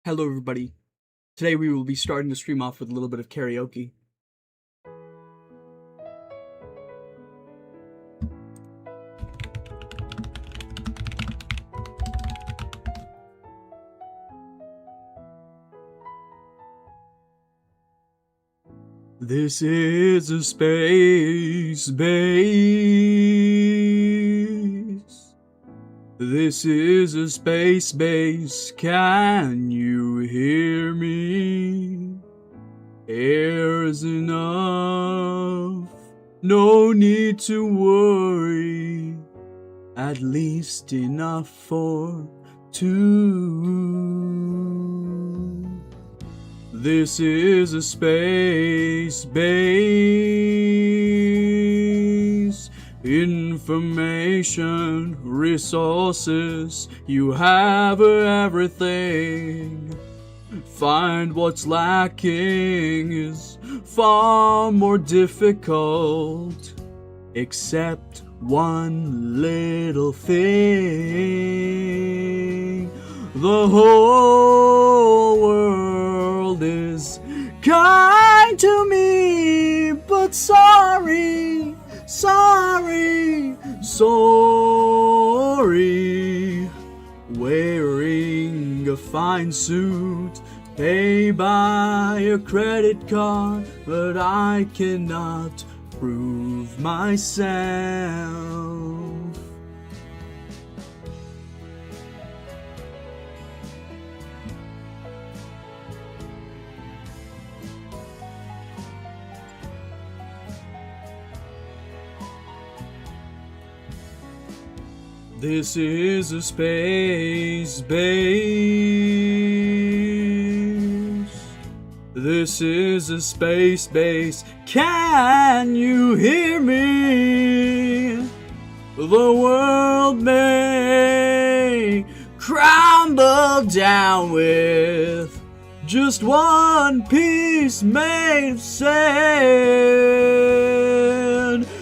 Hello everybody. Today we will be starting the stream off with a little bit of karaoke. This is a space base. This is a space base. Can you hear me? Air's enough. No need to worry. At least enough for two. This is a space base. Information, resources, you have everything. Find what's lacking is far more difficult, except one little thing. The whole world is kind to me, but sorry, wearing a fine suit, pay by a credit card, but I cannot prove myself. This is a space base. This is a space base. Can you hear me? The world may crumble down with just one piece made of sand.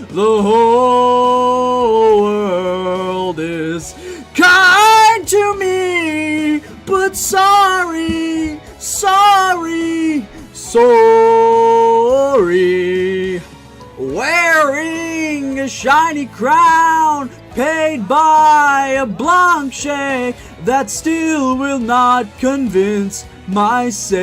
The whole world is kind to me, but sorry, wearing a shiny crown, paid by a blank check that still will not convince myself.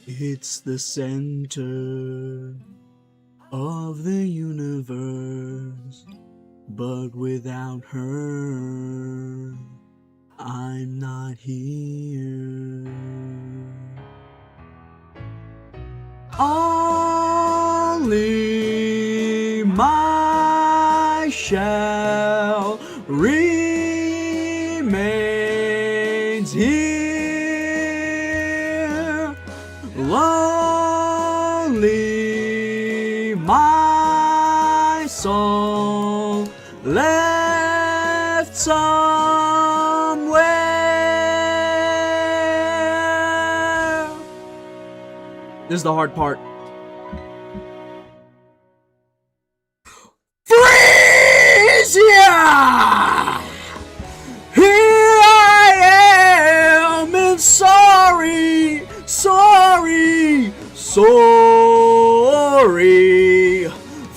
It's the center of the universe, but without her, I'm not here. Only my shell remains here. Lonely, my soul left somewhere. This is the hard part. Freeze! Yeah! Here I am, and sorry,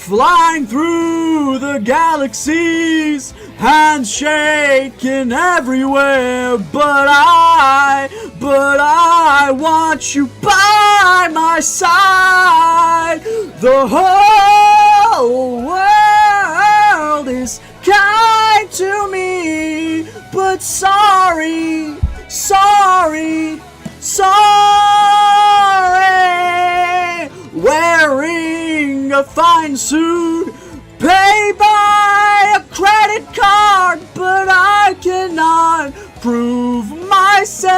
flying through the galaxies, hands shaking everywhere, but I want you by my side. The whole world is kind to me, but sorry, wearing a fine suit, paid by a credit card, but I cannot prove my myself.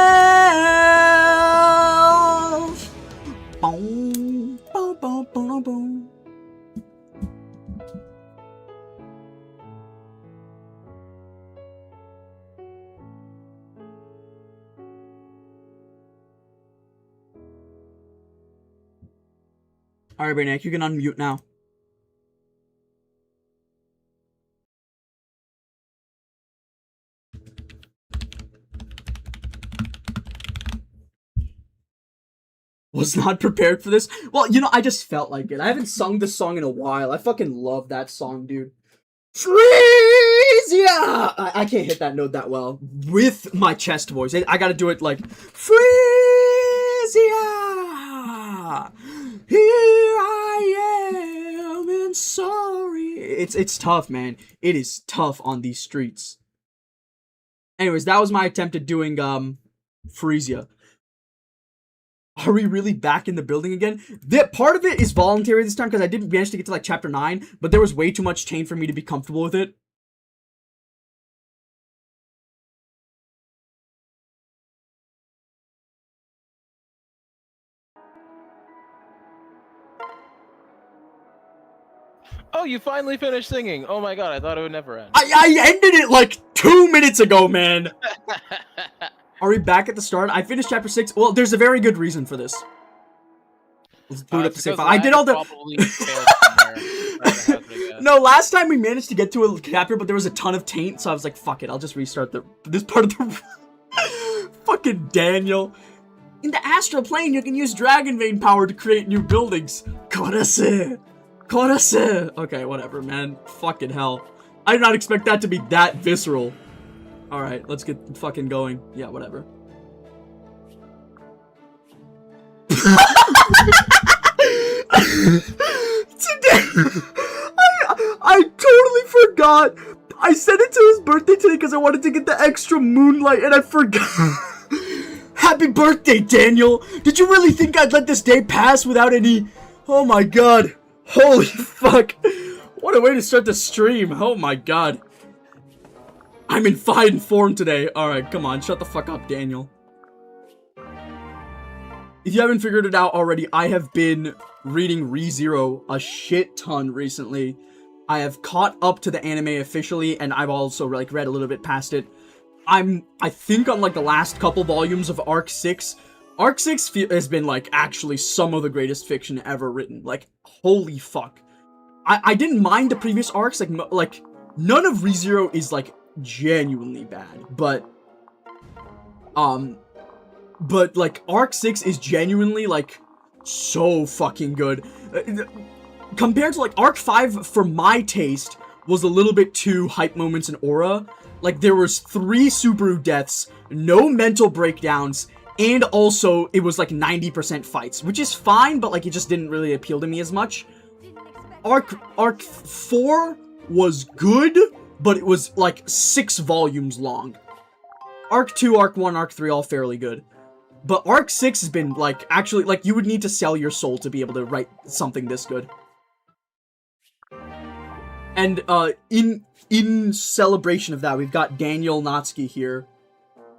Boom, boom, boom, boom, boom. Alright, Brainiac, you can unmute now. Was not prepared for this. Well, you know, I just felt like it. I haven't sung this song in a while. I fucking love that song, dude. Freeze! Yeah! I can't hit that note that well with my chest voice. I gotta do it like, Freeze! Yeah! Here I am and sorry. It's tough, man. It is tough on these streets. Anyways, that was my attempt at doing, Freesia. Are we really back in the building again? Part of it is voluntary this time because I didn't manage to get to like chapter 9, but there was way too much chain for me to be comfortable with it. Oh, you finally finished singing. Oh my god, I thought it would never end. I ended it like 2 minutes ago, man. Are we back at the start? I finished chapter 6. Well, there's a very good reason for this. Let's boot up the save file. I did all the... No, last time we managed to get to a chapter, but there was a ton of taint, so I was like, fuck it, I'll just restart this part of the... Fucking Daniel. In the astral plane, you can use Dragon Vein power to create new buildings. Korase. Korase. Okay, whatever, man. Fucking hell. I did not expect that to be that visceral. Alright, let's get fucking going. Yeah, whatever. Today, I totally forgot. I sent it to his birthday today because I wanted to get the extra moonlight and I forgot. Happy birthday, Daniel. Did you really think I'd let this day pass without any... Oh my god. Holy fuck. What a way to start the stream. Oh my god. I'm in fine form today. Alright, come on. Shut the fuck up, Daniel. If you haven't figured it out already, I have been reading ReZero a shit ton recently. I have caught up to the anime officially, and I've also, like, read a little bit past it. I think on, like, the last couple volumes of Arc 6. Arc 6 has been, like, actually some of the greatest fiction ever written. Like, holy fuck. I didn't mind the previous arcs, like, none of ReZero is, like, genuinely bad, but like, Arc 6 is genuinely, like, so fucking good. Compared to, like, Arc 5, for my taste, was a little bit too hype moments and aura. Like, there was 3 Subaru deaths, no mental breakdowns, and also, it was, like, 90% fights, which is fine, but, like, it just didn't really appeal to me as much. Arc 4 was good, but it was, like, 6 volumes long. Arc 2, Arc 1, Arc 3, all fairly good. But Arc 6 has been, like, actually, like, you would need to sell your soul to be able to write something this good. And, in celebration of that, we've got Daniel Natsuki here.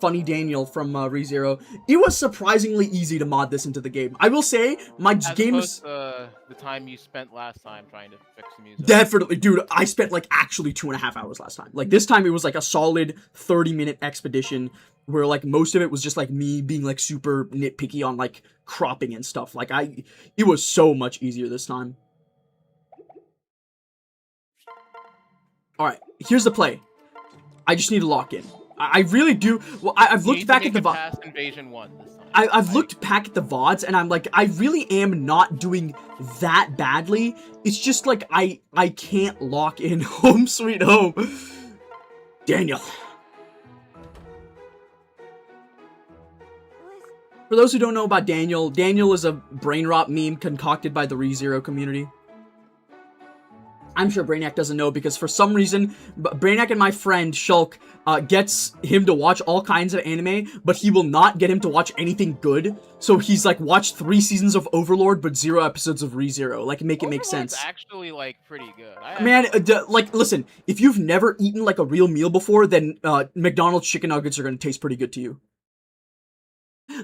Funny Daniel from, ReZero. It was surprisingly easy to mod this into the game. I will say, my game is... the time you spent last time trying to fix the music. Definitely, dude, I spent, like, actually 2.5 hours last time. Like, this time it was, like, a solid 30-minute expedition where, like, most of it was just, like, me being, like, super nitpicky on, like, cropping and stuff. Like, it was so much easier this time. Alright, here's the play. I just need to lock in. I really do. Well, I've looked back at the VODs. Invasion 1 this time. I've looked back at the VODs, and I'm like, I really am not doing that badly. It's just, like, I can't lock in Home Sweet Home. Daniel. For those who don't know about Daniel, Daniel is a brain rot meme concocted by the ReZero community. I'm sure Brainiac doesn't know because for some reason, Brainiac and my friend Shulk gets him to watch all kinds of anime, but he will not get him to watch anything good. So he's like watched 3 seasons of Overlord, but 0 episodes of ReZero. Like, make it make sense. It's actually like pretty good. Man, like, listen, if you've never eaten like a real meal before, then McDonald's chicken nuggets are gonna taste pretty good to you.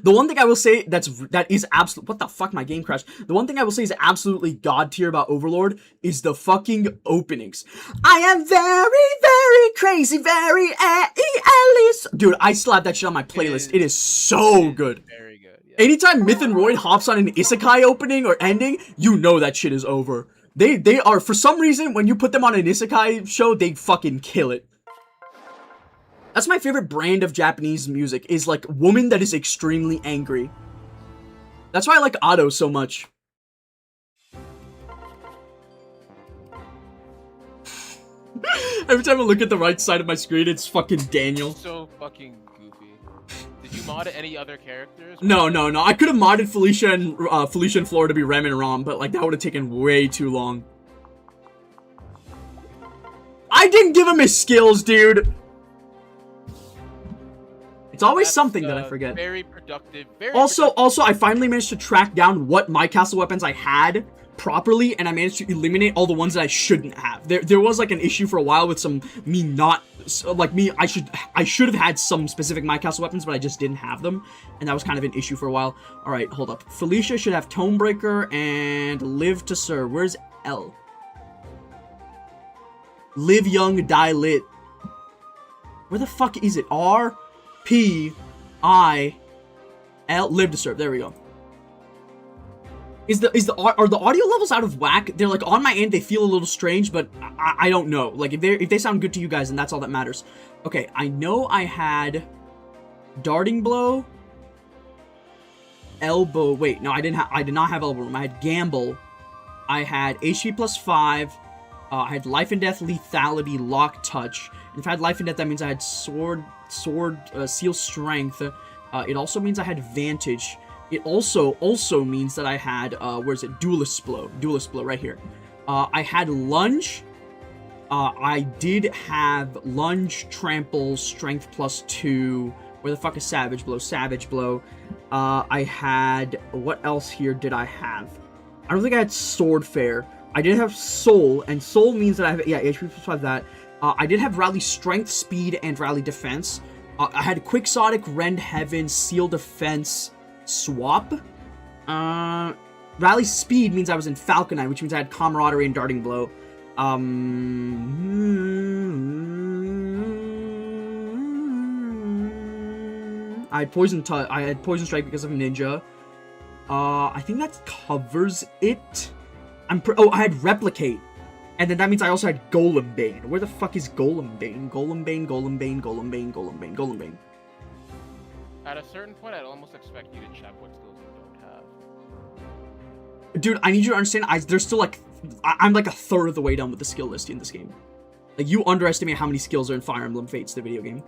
The one thing I will say that is absolute. What the fuck? My game crashed. The one thing I will say is absolutely god tier about Overlord is the fucking openings. I am very, very crazy, very Alice. Dude, I still have that shit on my playlist. It is so good. Very good. Yeah. Anytime Myth and Royd hops on an isekai opening or ending, you know that shit is over. They are, for some reason, when you put them on an isekai show, they fucking kill it. That's my favorite brand of Japanese music, is like woman that is extremely angry. That's why I like Ado so much. Every time I look at the right side of my screen, it's fucking Daniel. So fucking goofy. Did you mod any other characters? No. I could have modded Felicia and Flora to be Rem and Rom, but like that would have taken way too long. I didn't give him his skills, dude. It's always something that I forget. Very productive. Also, I finally managed to track down what my castle weapons I had properly, and I managed to eliminate all the ones that I shouldn't have. There was like an issue for a while with I should have had some specific my castle weapons, but I just didn't have them, and that was kind of an issue for a while. All right, hold up. Felicia should have Tonebreaker and Live to Serve. Where's L? Live young, die lit. Where the fuck is it? R P I L. Live to Serve. There we go. Are the audio levels out of whack? They're like on my end, they feel a little strange, but I don't know. Like if they sound good to you guys, then that's all that matters. Okay, I know I had Darting Blow, Elbow. Wait, no, I did not have Elbow Room. I had Gamble. I had HP plus 5. I had Life and Death, Lethality, Lock, Touch. And if I had Life and Death, that means I had Sword, Seal, Strength. It also means I had Vantage. It also means that I had, Duelist Blow, right here. I had Lunge. I did have Lunge, Trample, Strength plus 2. Where the fuck is Savage Blow? Savage Blow. I had, what else here did I have? I don't think I had Sword Fair. I did have Soul, and Soul means that I have, yeah, HP plus 5 that. I did have Rally Strength, Speed, and Rally Defense. I had Quixotic, Rend Heaven, Seal Defense, Swap. Rally Speed means I was in Falconite, which means I had Camaraderie and Darting Blow. I had Poison Strike because of Ninja. I think that covers it. I had Replicate. And then that means I also had Golem Bane. Where the fuck is Golem Bane? Golem Bane. At a certain point, I'd almost expect you to check what skills you don't have. Dude, I need you to understand, there's still like, I'm like a third of the way done with the skill list in this game. Like, you underestimate how many skills are in Fire Emblem Fates, the video game.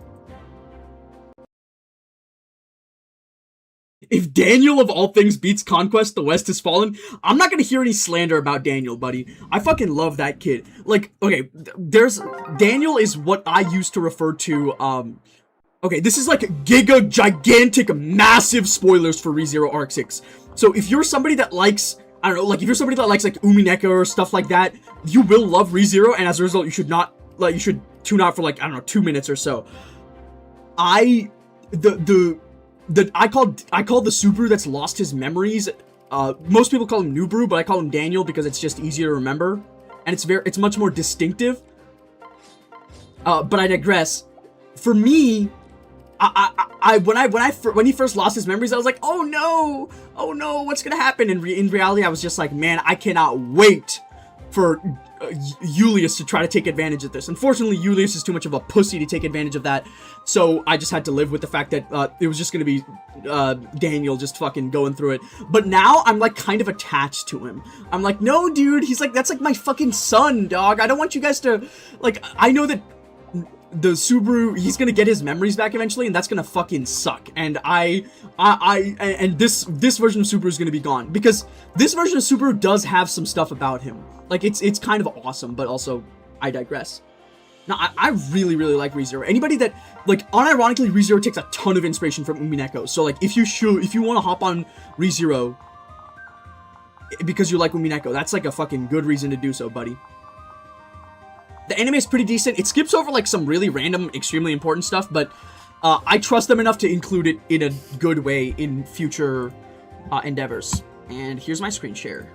If Daniel of all things beats Conquest, the West has fallen, I'm not gonna hear any slander about Daniel, buddy. I fucking love that kid. Like, okay, Daniel is what I used to refer to, okay, this is like gigantic, massive spoilers for ReZero Arc 6. So if you're somebody that likes, I don't know, like if you're somebody that likes like Umineka or stuff like that, you will love ReZero, and as a result, you should tune out for like, I don't know, 2 minutes or so. I call the Subaru that's lost his memories. Most people call him Nubru, but I call him Daniel because it's just easier to remember, and it's much more distinctive. But I digress. For me, when he first lost his memories, I was like, oh no, what's gonna happen? And in reality, I was just like, man, I cannot wait for Julius to try to take advantage of this. Unfortunately, Julius is too much of a pussy to take advantage of that, so I just had to live with the fact that it was just gonna be Daniel just fucking going through it. But now I'm like kind of attached to him. I'm like, no, dude, he's like, that's like my fucking son, dog. I don't want you guys to, like, I know that the Subaru, he's gonna get his memories back eventually, and that's gonna fucking suck. And and this version of Subaru is gonna be gone, because this version of Subaru does have some stuff about him. Like, it's kind of awesome, but also, I digress. Now, I really like ReZero. Anybody that, like, unironically, ReZero takes a ton of inspiration from Umineko. So, like, if you want to hop on ReZero because you like Umineko, that's like a fucking good reason to do so, buddy. The anime is pretty decent. It skips over like some really random, extremely important stuff, but I trust them enough to include it in a good way in future endeavors. And here's my screen share.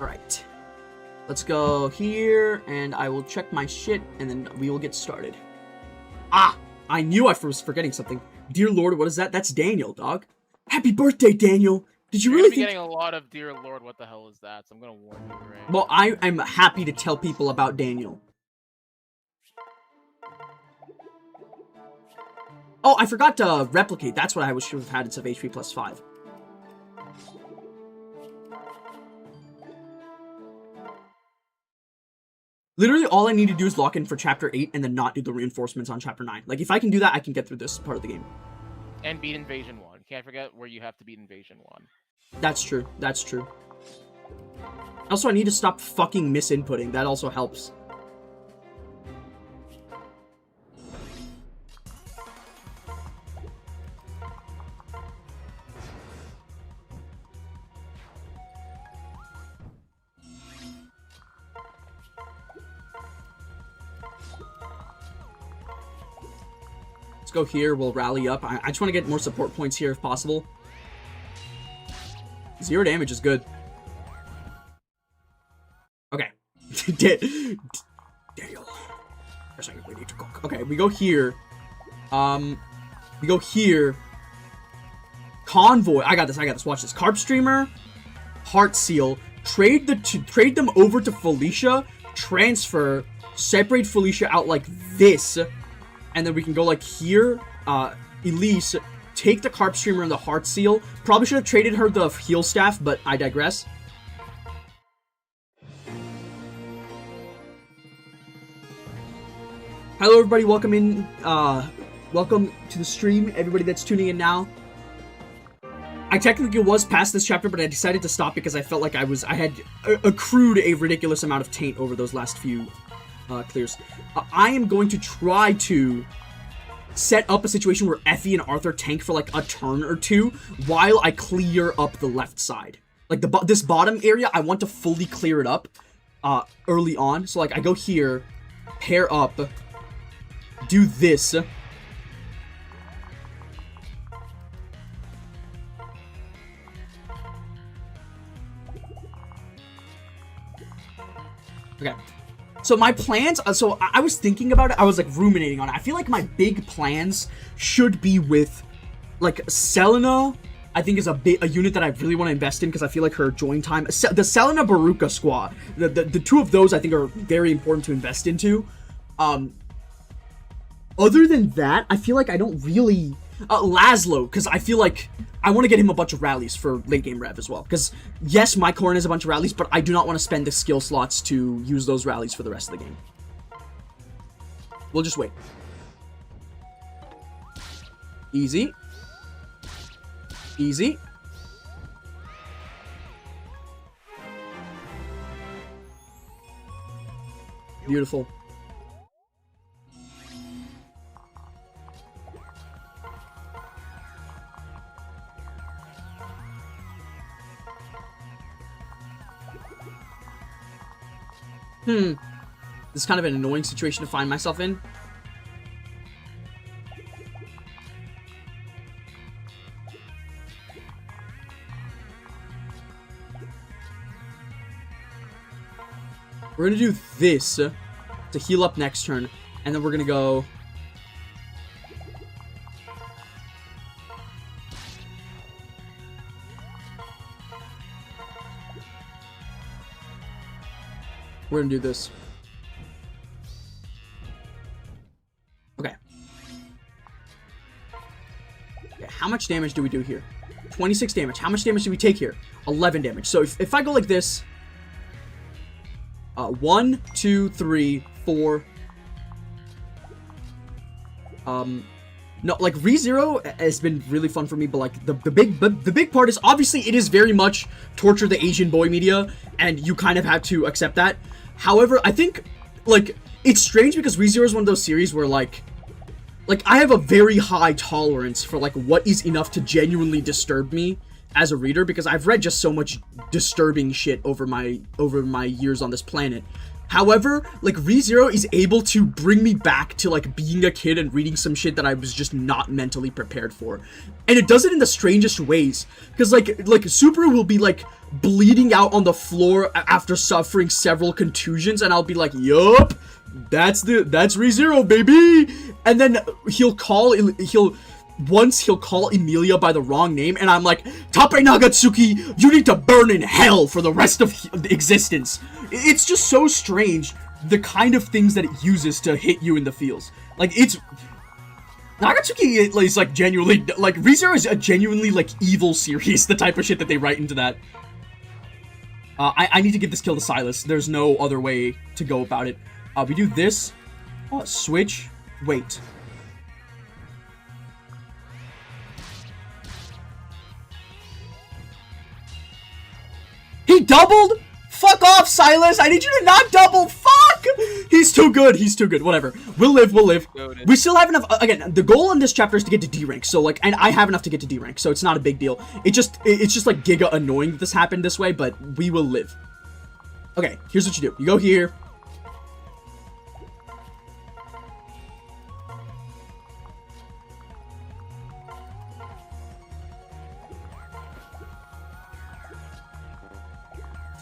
Alright. Let's go here, and I will check my shit, and then we will get started. Ah! I knew I was forgetting something. Dear Lord, what is that? That's Daniel, dog. Happy birthday, Daniel! Did you You're really gonna be getting a lot of Dear Lord, what the hell is that? So I'm gonna warn you, right? Well, I'm happy to tell people about Daniel. Oh, I forgot to replicate. That's what I should have had instead of HP plus 5. Literally, all I need to do is lock in for Chapter 8 and then not do the reinforcements on Chapter 9. Like, if I can do that, I can get through this part of the game. And beat Invasion 1. Can't forget where you have to beat Invasion 1. That's true. That's true. Also, I need to stop fucking misinputting. That also helps. Go here, we'll rally up. I just want to get more support points here if possible. 0 damage is good. Okay. Daniel. We need to cook. Okay, we go here. We go here. Convoy. I got this. Watch this. Carp Streamer. Heart Seal. Trade them over to Felicia. Transfer. Separate Felicia out like this. And then we can go like here, Elise, take the Carp Streamer and the Heart Seal. Probably should have traded her the Heal Staff, but I digress. Hello everybody, welcome in, welcome to the stream, everybody that's tuning in now. I technically was past this chapter, but I decided to stop because I felt like I had accrued a ridiculous amount of taint over those last few clears. I am going to try to set up a situation where Effie and Arthur tank for like a turn or two while I clear up the left side. Like this bottom area, I want to fully clear it up early on. So like I go here, pair up, do this. Okay. So my plans, so I was thinking about it, I was like ruminating on it. I feel like my big plans should be with like Selena, I think is a unit that I really want to invest in because I feel like her join time, the Selena Baruka squad, the two of those I think are very important to invest into. Other than that, I feel like I don't really, Laszlo, because I feel like I want to get him a bunch of rallies for late game rev as well. Because, yes, my Corrin has a bunch of rallies, but I do not want to spend the skill slots to use those rallies for the rest of the game. We'll just wait. Easy. Easy. Beautiful. This is kind of an annoying situation to find myself in. We're gonna do this to heal up next turn, and then we're gonna go... We're gonna do this. Okay. How much damage do we do here? 26 damage. How much damage do we take here? 11 damage. So if I go like this... 1, 2, 3, 4... No, like, ReZero has been really fun for me, but, like, the big part is, obviously, it is very much torture the Asian boy media, and you kind of have to accept that. However, I think, like, it's strange because ReZero is one of those series where, like, I have a very high tolerance for, like, what is enough to genuinely disturb me as a reader because I've read just so much disturbing shit over my years on this planet. However, like, ReZero is able to bring me back to, like, being a kid and reading some shit that I was just not mentally prepared for. And it does it in the strangest ways. Because, like Subaru will be, like, bleeding out on the floor after suffering several contusions, and I'll be like, yup, that's ReZero, baby! And then he'll call Emilia by the wrong name, and I'm like, Tape Nagatsuki, you need to burn in hell for the rest of existence. It's just so strange, the kind of things that it uses to hit you in the feels. Like, it's... Nagatsuki is, like, genuinely... Like, ReZero is a genuinely, like, evil series, the type of shit that they write into that. I need to give this kill to Silas. There's no other way to go about it. We do this. Switch. Wait. He doubled? Fuck off, Silas! I need you to not double! Fuck! He's too good. He's too good. Whatever. We'll live. We still have enough. Again, the goal in this chapter is to get to D rank. So, like, and I have enough to get to D rank. So it's not a big deal. It's just like giga annoying that this happened this way, but we will live. Okay, here's what you do. You go here.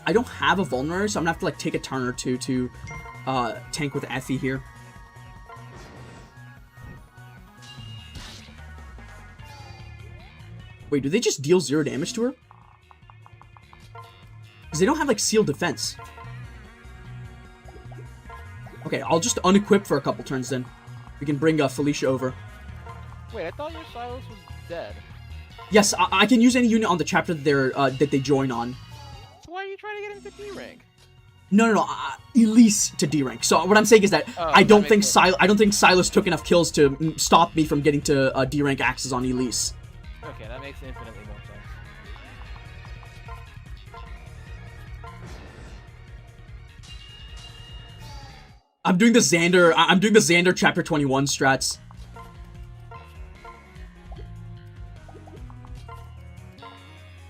I don't have a vulnerary, so I'm gonna have to, like, take a turn or two to tank with Effie here. Wait, do they just deal 0 damage to her? Because they don't have, like, sealed defense. Okay, I'll just unequip for a couple turns then. We can bring Felicia over. Wait, I thought your Silas was dead. Yes, I can use any unit on the chapter that they join on. Why are you trying to get into D rank? No, Elise to D rank. So what I'm saying is that I don't think Silas took enough kills to stop me from getting to D rank axes on Elise. Okay, that makes infinitely more sense. I'm doing the Xander chapter 21 strats.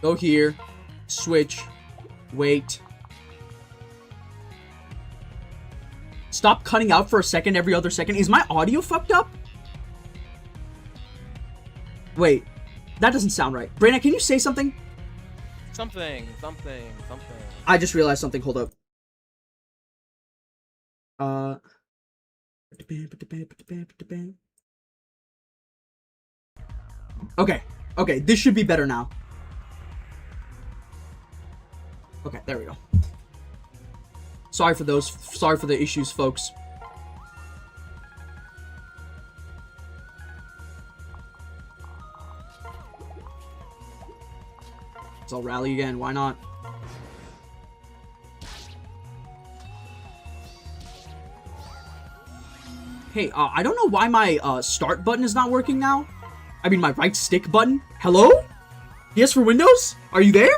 Go here, switch. Wait. Stop cutting out for a second every other second. Is my audio fucked up? Wait. That doesn't sound right. Brayna, can you say something? Something. I just realized something. Hold up. Okay, this should be better now. Okay, there we go. Sorry for the issues, folks. So I'll rally again, why not? Hey, I don't know why my start button is not working now. I mean, my right stick button. Hello? Yes, for Windows? Are you there?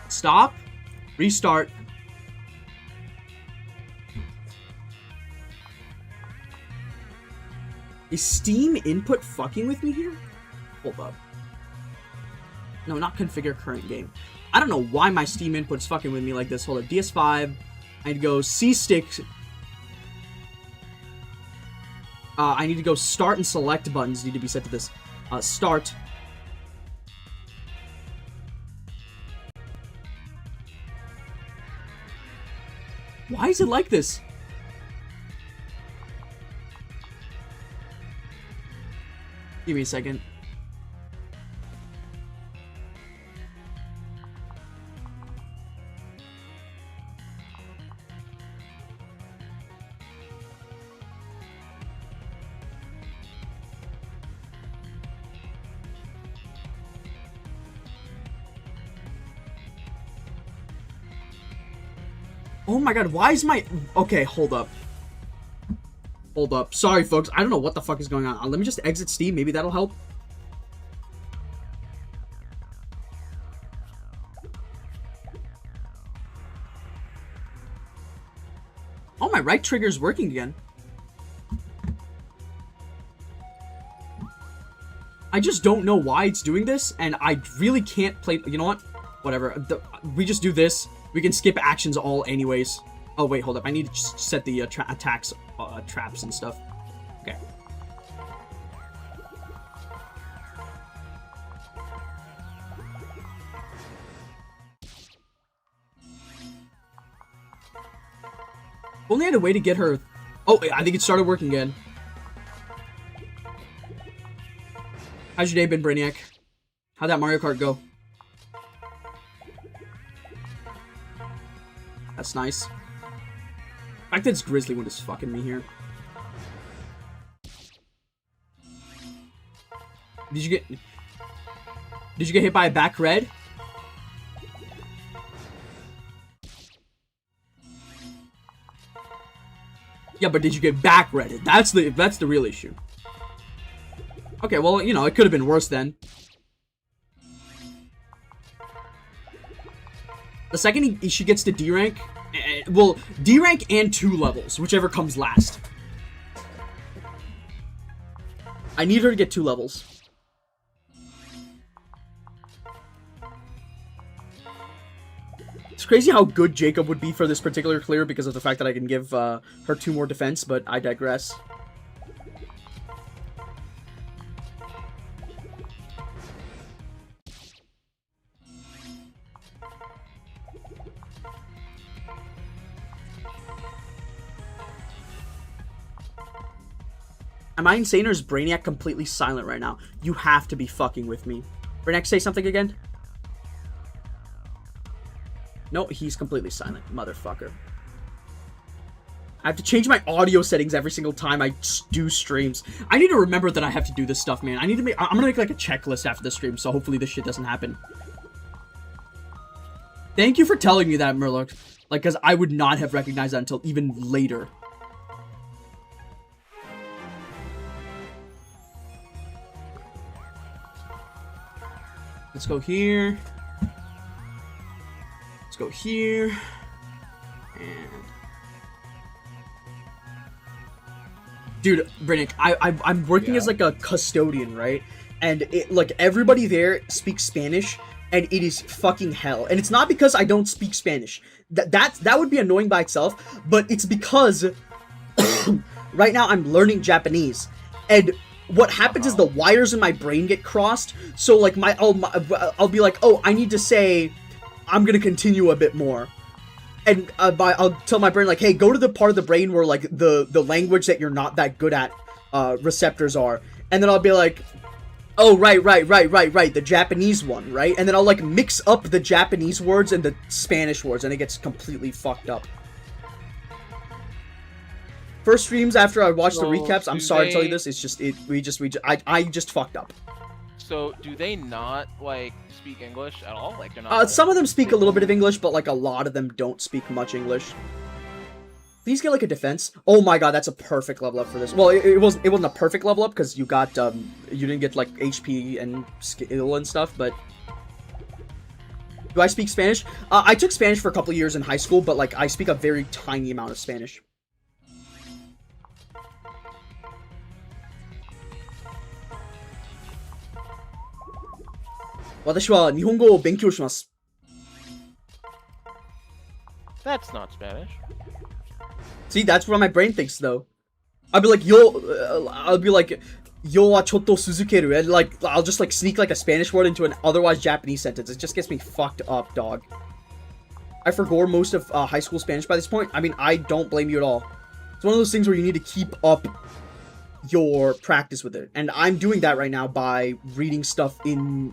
Stop. Restart. Is Steam input fucking with me here? Hold up. No, not configure current game. I don't know why my Steam input's fucking with me like this. Hold up. DS5. I need to go C-stick. I need to go start and select buttons need to be set to this. Start. Why is it like this? Give me a second. Oh my god, why is my... Okay, hold up. Hold up. Sorry, folks. I don't know what the fuck is going on. Let me just exit Steam. Maybe that'll help. Oh, my right trigger is working again. I just don't know why it's doing this, and I really can't play. You know what? Whatever. We just do this. We can skip actions all anyways. Oh wait, hold up. I need to set the attacks, traps and stuff. Okay. Only had a way to get her. Oh, I think it started working again. How's your day been, Brainiac? How'd that Mario Kart go? That's nice. The fact that it's Grizzly Wind is fucking me here. Did you get hit by a back red? Yeah, but did you get back redded? That's the real issue. Okay, well, you know, it could have been worse then. The second she gets to D rank, well, D rank and 2 levels, whichever comes last. I need her to get 2 levels. It's crazy how good Jacob would be for this particular clear because of the fact that I can give her 2 more defense, but I digress. Am I insane or is Brainiac completely silent right now? You have to be fucking with me. Brainiac, say something again? No, he's completely silent, motherfucker. I have to change my audio settings every single time I do streams. I need to remember that I have to do this stuff, man. I'm gonna make like a checklist after the stream, so hopefully this shit doesn't happen. Thank you for telling me that, Murloc. Like, because I would not have recognized that until even later. Let's go here. Let's go here. And... Dude, Brainiac, I'm working as like a custodian, right? And it, like, everybody there speaks Spanish, and it is fucking hell. And it's not because I don't speak Spanish. That would be annoying by itself, but it's because right now I'm learning Japanese. And what happens is the wires in my brain get crossed. So like I'll be like, oh, I need to say, I'm gonna continue a bit more. And I'll tell my brain like, hey, go to the part of the brain where like the language that you're not that good at receptors are. And then I'll be like, oh, right, the Japanese one, right? And then I'll like mix up the Japanese words and the Spanish words, and it gets completely fucked up. First streams after I watched the recaps, I'm sorry to tell you this, it's just, I just fucked up. So, do they not, like, speak English at all? Like, they're not... Some of them speak a little bit of English, but, like, a lot of them don't speak much English. Please get, like, a defense. Oh my god, that's a perfect level up for this. Well, it wasn't a perfect level up, because you got, you didn't get, like, HP and skill and stuff, but... Do I speak Spanish? I took Spanish for a couple years in high school, but, like, I speak a very tiny amount of Spanish. That's not Spanish. See, that's what my brain thinks, though. I'll be like, yo wa chotto suzukeru, and like, I'll just like sneak like a Spanish word into an otherwise Japanese sentence. It just gets me fucked up, dog. I forgot most of high school Spanish by this point. I mean, I don't blame you at all. It's one of those things where you need to keep up your practice with it. And I'm doing that right now by reading stuff in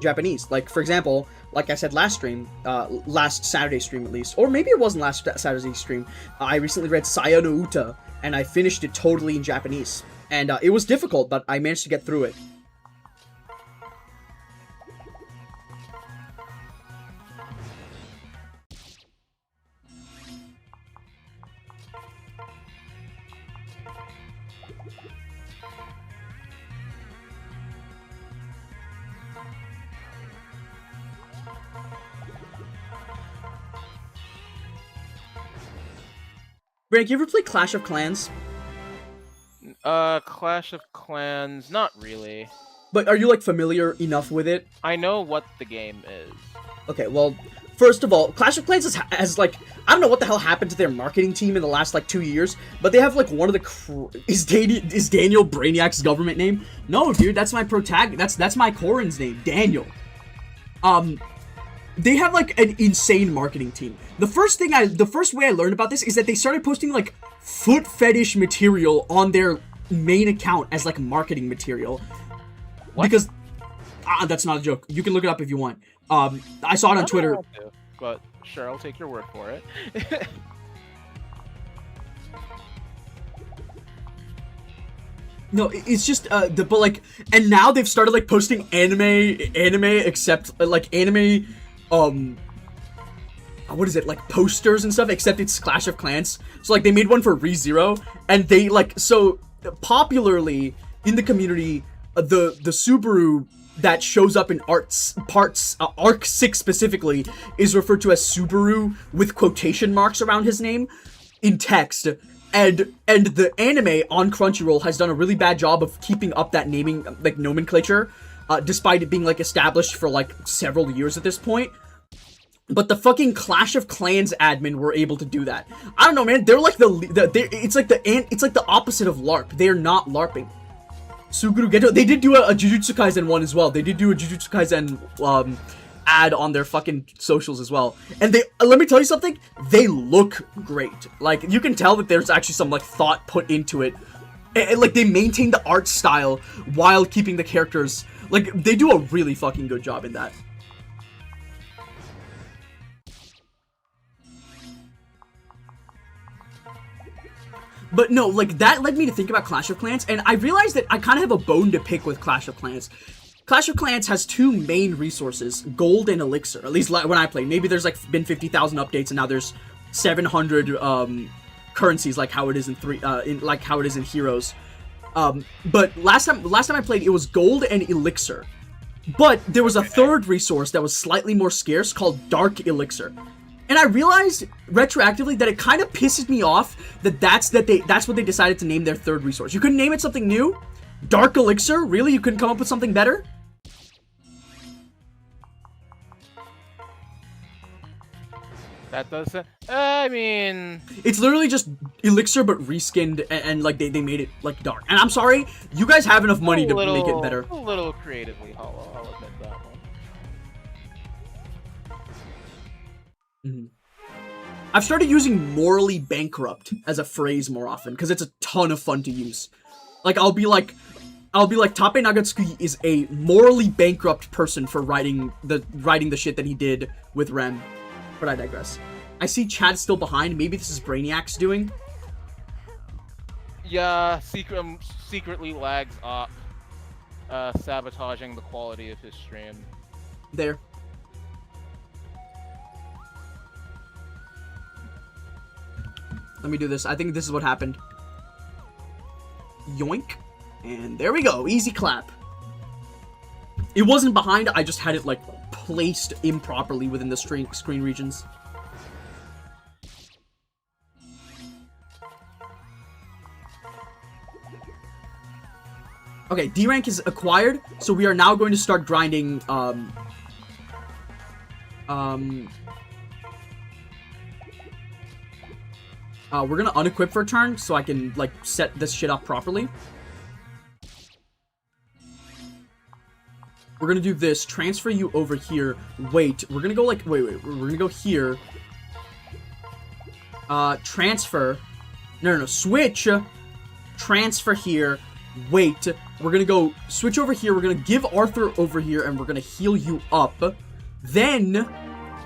Japanese. Like, for example, like I said last stream, last Saturday stream at least, or maybe it wasn't last Saturday stream, I recently read Saya no Uta, and I finished it totally in Japanese. And it was difficult, but I managed to get through it. Brandon, you ever play Clash of Clans? Clash of Clans, not really. But are you, like, familiar enough with it? I know what the game is. Okay, well, first of all, Clash of Clans has like, I don't know what the hell happened to their marketing team in the last, like, 2 years, but they have, like, one of the, is Daniel Brainiac's government name? No, dude, that's my protagonist, that's my Corrin's name, Daniel. They have, like, an insane marketing team. The first way I learned about this is that they started posting, like, foot fetish material on their main account as, like, marketing material. What? Because, that's not a joke. You can look it up if you want. I saw it on Twitter. But sure, I'll take your word for it. No, it's just, but like, and now they've started, like, posting anime, except, like, anime, what is it, like, posters and stuff, except it's Clash of Clans. So, like, they made one for ReZero, and they, like, so, popularly, in the community, the Subaru that shows up in Arc 6 specifically is referred to as Subaru with quotation marks around his name in text, and the anime on Crunchyroll has done a really bad job of keeping up that naming, like, nomenclature, despite it being, like, established for, like, several years at this point. But the fucking Clash of Clans admin were able to do that. I don't know, man. They're like it's like the opposite of LARP. They're not LARPing. Suguru Geto, they did do a Jujutsu Kaisen one as well. They did do a Jujutsu Kaisen ad on their fucking socials as well. And they, let me tell you something, they look great. Like, you can tell that there's actually some, like, thought put into it. And like, they maintain the art style while keeping the characters, like, they do a really fucking good job in that. But no, like, that led me to think about Clash of Clans, and I realized that I kind of have a bone to pick with Clash of Clans. Clash of Clans has two main resources, gold and elixir, at least when I play. Maybe there's, like, been 50,000 updates, and now there's 700 currencies, like how it is in Heroes. But last time I played, it was gold and elixir. But there was a third resource that was slightly more scarce called dark elixir. And I realized retroactively that it kind of pisses me off that that's what they decided to name their third resource. You couldn't name it something new? Dark elixir? Really? You couldn't come up with something better? That doesn't, I mean, it's literally just elixir but reskinned, and like they made it like dark. And I'm sorry, you guys have enough money to make it better. A little creatively hollow, I'll admit that one. I've started using morally bankrupt as a phrase more often because it's a ton of fun to use. Like, I'll be like Tape Nagatsuki is a morally bankrupt person for writing the shit that he did with Rem. But I digress. I see Chad still behind. Maybe this is Brainiac's doing. Yeah, secretly lags up, sabotaging the quality of his stream. There. Let me do this. I think this is what happened. Yoink. And there we go. Easy clap. It wasn't behind. I just had it, like, placed improperly within the screen regions. Okay, D rank is acquired, so we are now going to start grinding, we're gonna unequip for a turn so I can, like, set this shit up properly. We're gonna do this, transfer you over here. Wait, we're gonna go, like, wait, we're gonna go here. Transfer. No, switch. Transfer here. Wait, we're gonna go switch over here. We're gonna give Arthur over here, and we're gonna heal you up. Then,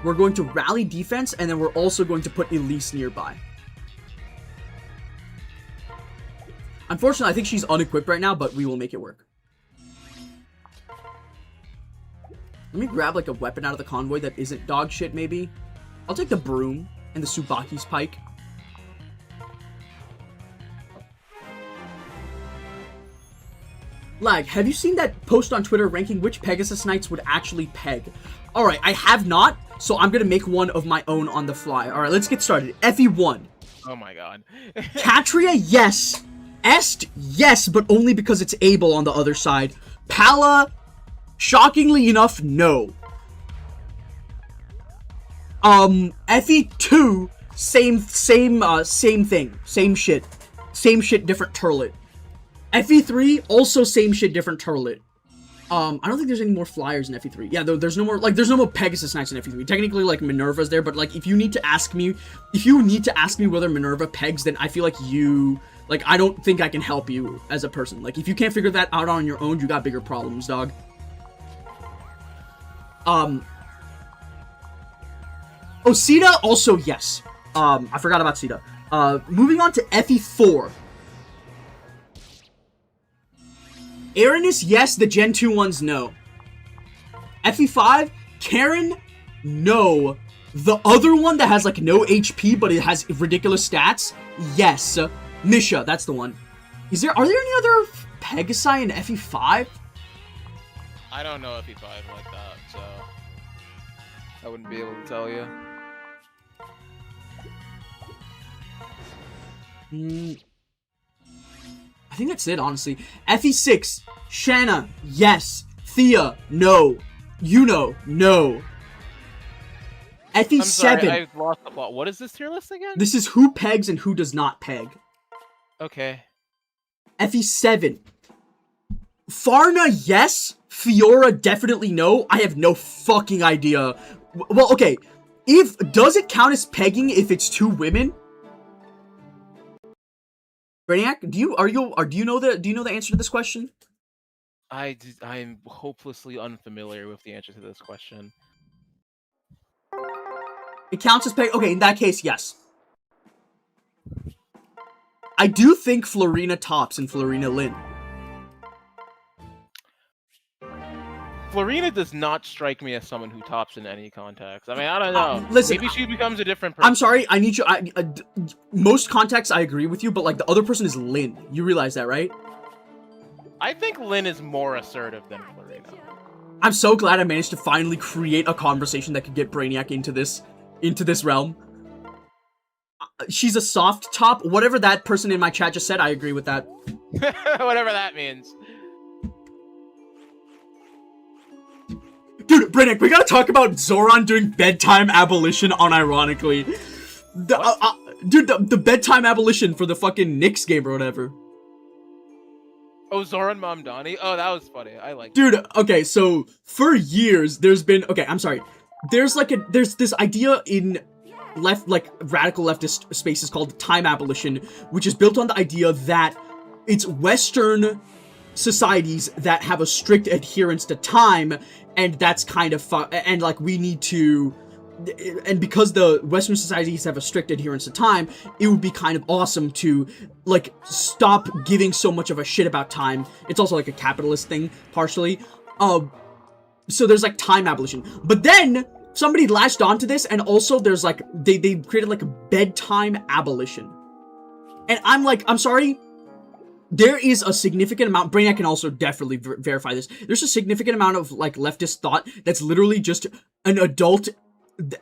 we're going to rally defense, and then we're also going to put Elise nearby. Unfortunately, I think she's unequipped right now, but we will make it work. Let me grab, like, a weapon out of the convoy that isn't dog shit, maybe. I'll take the broom and the Tsubaki's pike. Lag, have you seen that post on Twitter ranking which Pegasus Knights would actually peg? Alright, I have not, so I'm gonna make one of my own on the fly. Alright, let's get started. FE1. Oh my god. Catria, yes. Est, yes, but only because it's able on the other side. Pala, shockingly enough, no. FE2, same thing. Same shit. Same shit, different turlet. FE3, also same shit, different turlet. I don't think there's any more flyers in FE3. Yeah, there's no more, like, there's no more Pegasus Knights in FE3. Technically, like, Minerva's there, but, like, if you need to ask me whether Minerva pegs, then I feel like I don't think I can help you as a person. Like, if you can't figure that out on your own, you got bigger problems, dog. Oh, Sita, also, yes. I forgot about Sita. Moving on to FE4. Aranus, yes. The Gen 2 ones, no. FE5, Corrin, no. The other one that has, like, no HP, but it has ridiculous stats, yes. Misha, that's the one. Are there any other Pegasi in FE5? I don't know FE5 like that, so I wouldn't be able to tell you. I think that's it, honestly. FE6, Shanna, yes. Thea, no. Yuno, no. FE7. I'm sorry, I've lost the plot. What is this tier list again? This is who pegs and who does not peg. Okay. FE7. Farna, yes. Fiora, definitely no. I have no fucking idea. Well, okay. Does it count as pegging if it's 2 women? Brainiac, do you know the answer to this question? I'm hopelessly unfamiliar with the answer to this question. It counts as peg. Okay, in that case, yes. I do think Florina tops and Florina Lynn. Florina does not strike me as someone who tops in any context. I mean, I don't know. Listen, maybe she becomes a different person. I'm sorry, I need you. Most contexts, I agree with you, but, like, the other person is Lynn. You realize that, right? I think Lynn is more assertive than Florina. I'm so glad I managed to finally create a conversation that could get Brainiac into this realm. She's a soft top. Whatever that person in my chat just said, I agree with that. Whatever that means. Dude, Brainiac, we gotta talk about Zoran doing bedtime abolition unironically. Dude, the bedtime abolition for the fucking Knicks game or whatever. Oh, Zoran Mamdani? Oh, that was funny. I like Dude, okay, so for years there's been, okay, I'm sorry. There's this idea in radical leftist spaces called time abolition, which is built on the idea that it's Western societies that have a strict adherence to time, and that's kind of and like we need to, and because the Western societies have a strict adherence to time, it would be kind of awesome to, like, stop giving so much of a shit about time. It's also like a capitalist thing, partially. So there's like time abolition, but then somebody latched onto this, and also there's like they created like a bedtime abolition, and I'm like, I'm sorry. There is a significant amount, Brainiac can also definitely verify this, there's a significant amount of, like, leftist thought that's literally just an adult.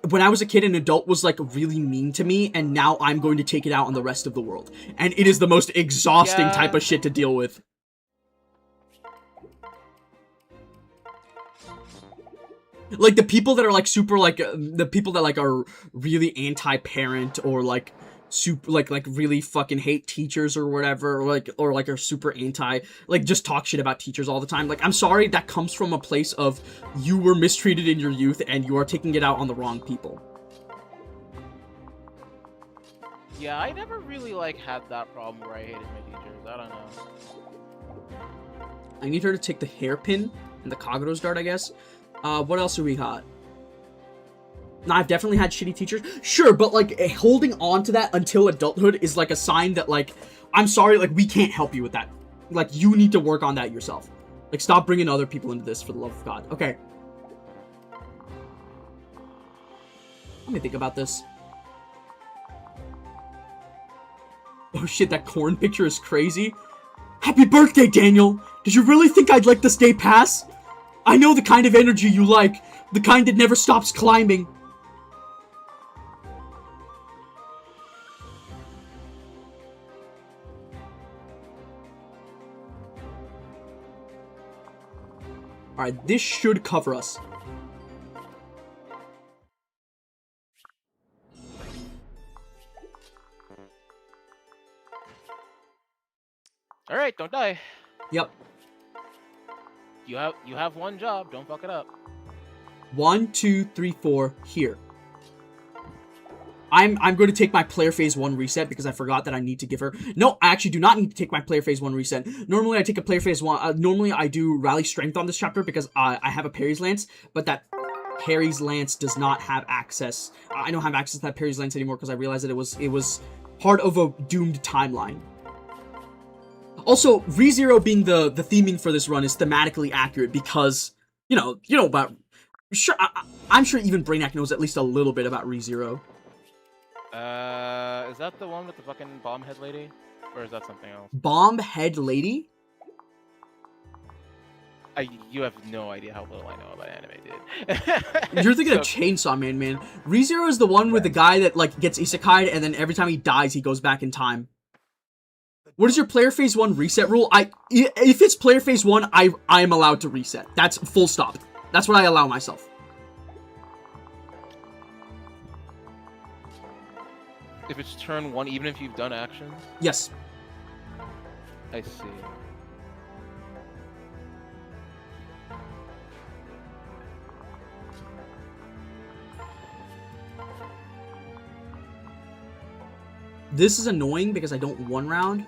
When I was a kid, an adult was, like, really mean to me, and now I'm going to take it out on the rest of the world. And it is the most exhausting type of shit to deal with. Like, the people that are, like, super, like, the people that, like, are really anti-parent, or, like, super, like really fucking hate teachers or whatever, or like are super anti, like, just talk shit about teachers all the time. Like, I'm sorry, that comes from a place of you were mistreated in your youth and you are taking it out on the wrong people. Yeah, I never really, like, had that problem where I hated my teachers. I don't know. I need her to take the hairpin and the Kagura's dart, I guess. What else do we got? No, I've definitely had shitty teachers. Sure, but, like, holding on to that until adulthood is, like, a sign that, like, I'm sorry, like, we can't help you with that. Like, you need to work on that yourself. Like, stop bringing other people into this, for the love of God. Okay. Let me think about this. Oh shit, that Corrin picture is crazy. Happy birthday, Daniel! Did you really think I'd let this day pass? I know the kind of energy you like. The kind that never stops climbing. Alright, this should cover us. Alright, don't die. Yep. You have one job, don't fuck it up. 1, 2, 3, 4, here. I'm going to take my player phase 1 reset because I forgot that I need to give her... No, I actually do not need to take my player phase 1 reset. Normally I take a player phase 1... normally I do rally strength on this chapter because I have a Parry's Lance, but that Parry's Lance does not have access. I don't have access to that Parry's Lance anymore because I realized that it was part of a doomed timeline. Also, ReZero being the theming for this run is thematically accurate because, you know about... Sure, I'm sure even Brainiac knows at least a little bit about ReZero. Is that the one with the fucking bomb head lady? Or is that something else? Bomb head lady? You have no idea how little I know about anime, dude. You're thinking of Chainsaw Man. ReZero is the one with the guy that, like, gets isekai'd and then every time he dies, he goes back in time. What is your player phase 1 reset rule? If it's player phase 1, I am allowed to reset. That's full stop. That's what I allow myself. If it's turn 1, even if you've done actions? Yes. I see. This is annoying because I don't 1 round.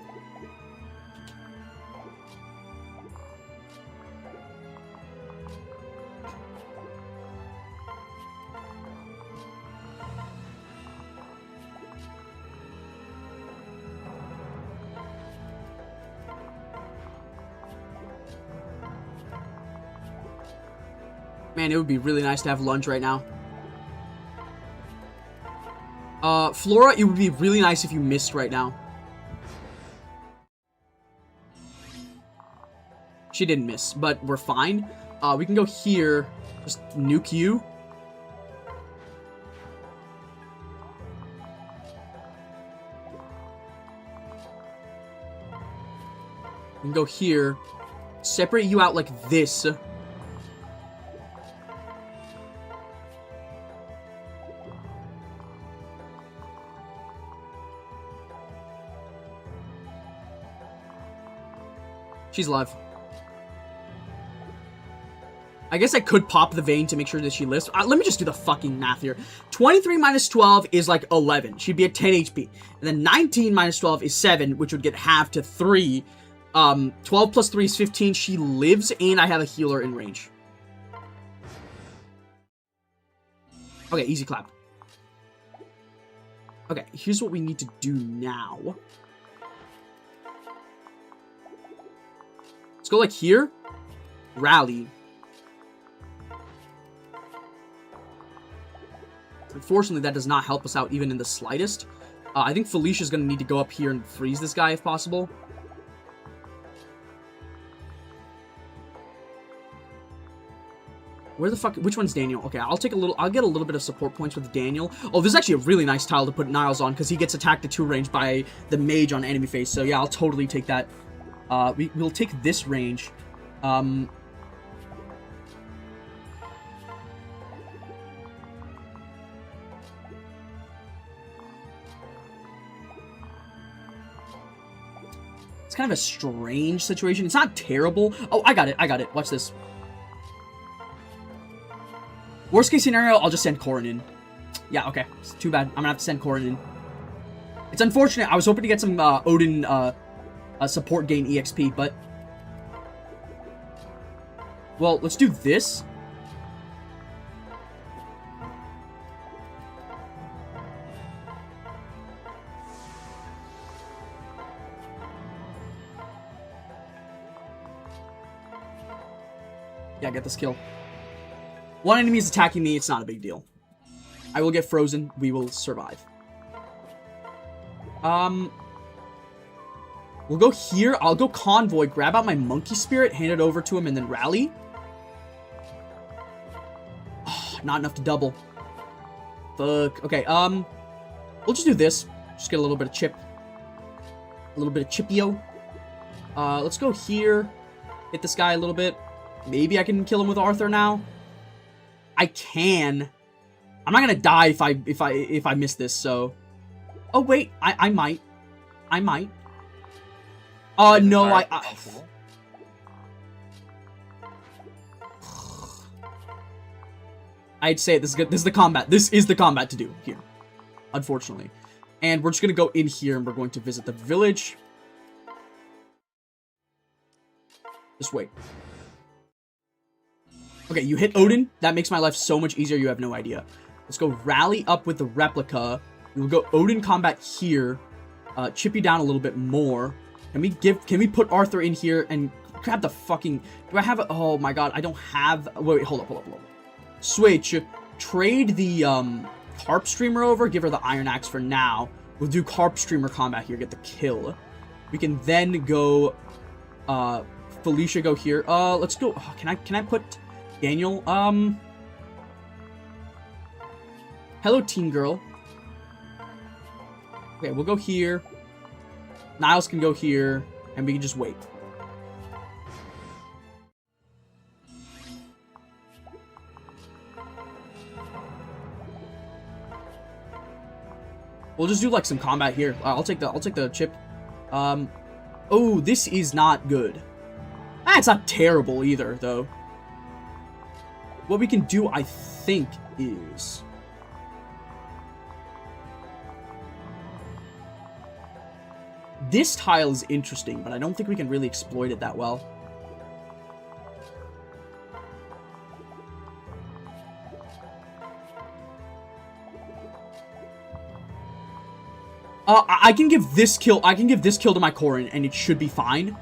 Man, it would be really nice to have lunch right now. Flora, it would be really nice if you missed right now. She didn't miss, but we're fine. We can go here, just nuke you. We can go here, separate you out like this. She's alive. I guess I could pop the vein to make sure that she lives. Let me just do the fucking math here. 23 minus 12 is like 11. She'd be at 10 HP. And then 19 minus 12 is 7, which would get halved to 3. 12 plus 3 is 15. She lives, and I have a healer in range. Okay, easy clap. Okay, here's what we need to do now. Let's go like here. Rally. Unfortunately, that does not help us out even in the slightest. I think Felicia's going to need to go up here and freeze this guy if possible. Where the fuck? Which one's Daniel? Okay, I'll get a little bit of support points with Daniel. Oh, this is actually a really nice tile to put Niles on because he gets attacked at 2 range by the mage on enemy phase. So yeah, I'll totally take that. We'll take this range. It's kind of a strange situation. It's not terrible. Oh, I got it. Watch this. Worst case scenario, I'll just send Corrin in. Yeah, okay. It's too bad. I'm gonna have to send Corrin in. It's unfortunate. I was hoping to get some Odin support gain EXP, but... Well, let's do this. Yeah, get this kill. One enemy is attacking me, it's not a big deal. I will get frozen, we will survive. We'll go here, I'll go convoy, grab out my monkey spirit, hand it over to him, and then rally. Oh, not enough to double. Fuck. Okay, we'll just do this. Just get a little bit of chip. A little bit of chipio. Let's go here. Hit this guy a little bit. Maybe I can kill him with Arthur now. I can. I'm not gonna die if I miss this, so. Oh wait, I might. I might. No, I'd say this is good. This is the combat. This is the combat to do here, unfortunately. And we're just gonna go in here and we're going to visit the village. Just wait. Okay, you hit Odin. That makes my life so much easier. You have no idea. Let's go rally up with the replica. We'll go Odin combat here. Chip you down a little bit more. Can we put Arthur in here and grab the fucking... Do I have a... Oh my god, I don't have... Wait, hold up. Switch. Trade the Carp Streamer over. Give her the Iron Axe for now. We'll do Carp Streamer combat here. Get the kill. We can then go... Felicia go here. Let's go... Oh, can I put Daniel? Hello, teen girl. Okay, we'll go here. Niles can go here, and we can just wait. We'll just do like some combat here. I'll take the chip. Oh, this is not good. It's not terrible either, though. What we can do, I think, is... This tile is interesting, but I don't think we can really exploit it that well. I can give this kill to my Corrin, and it should be fine.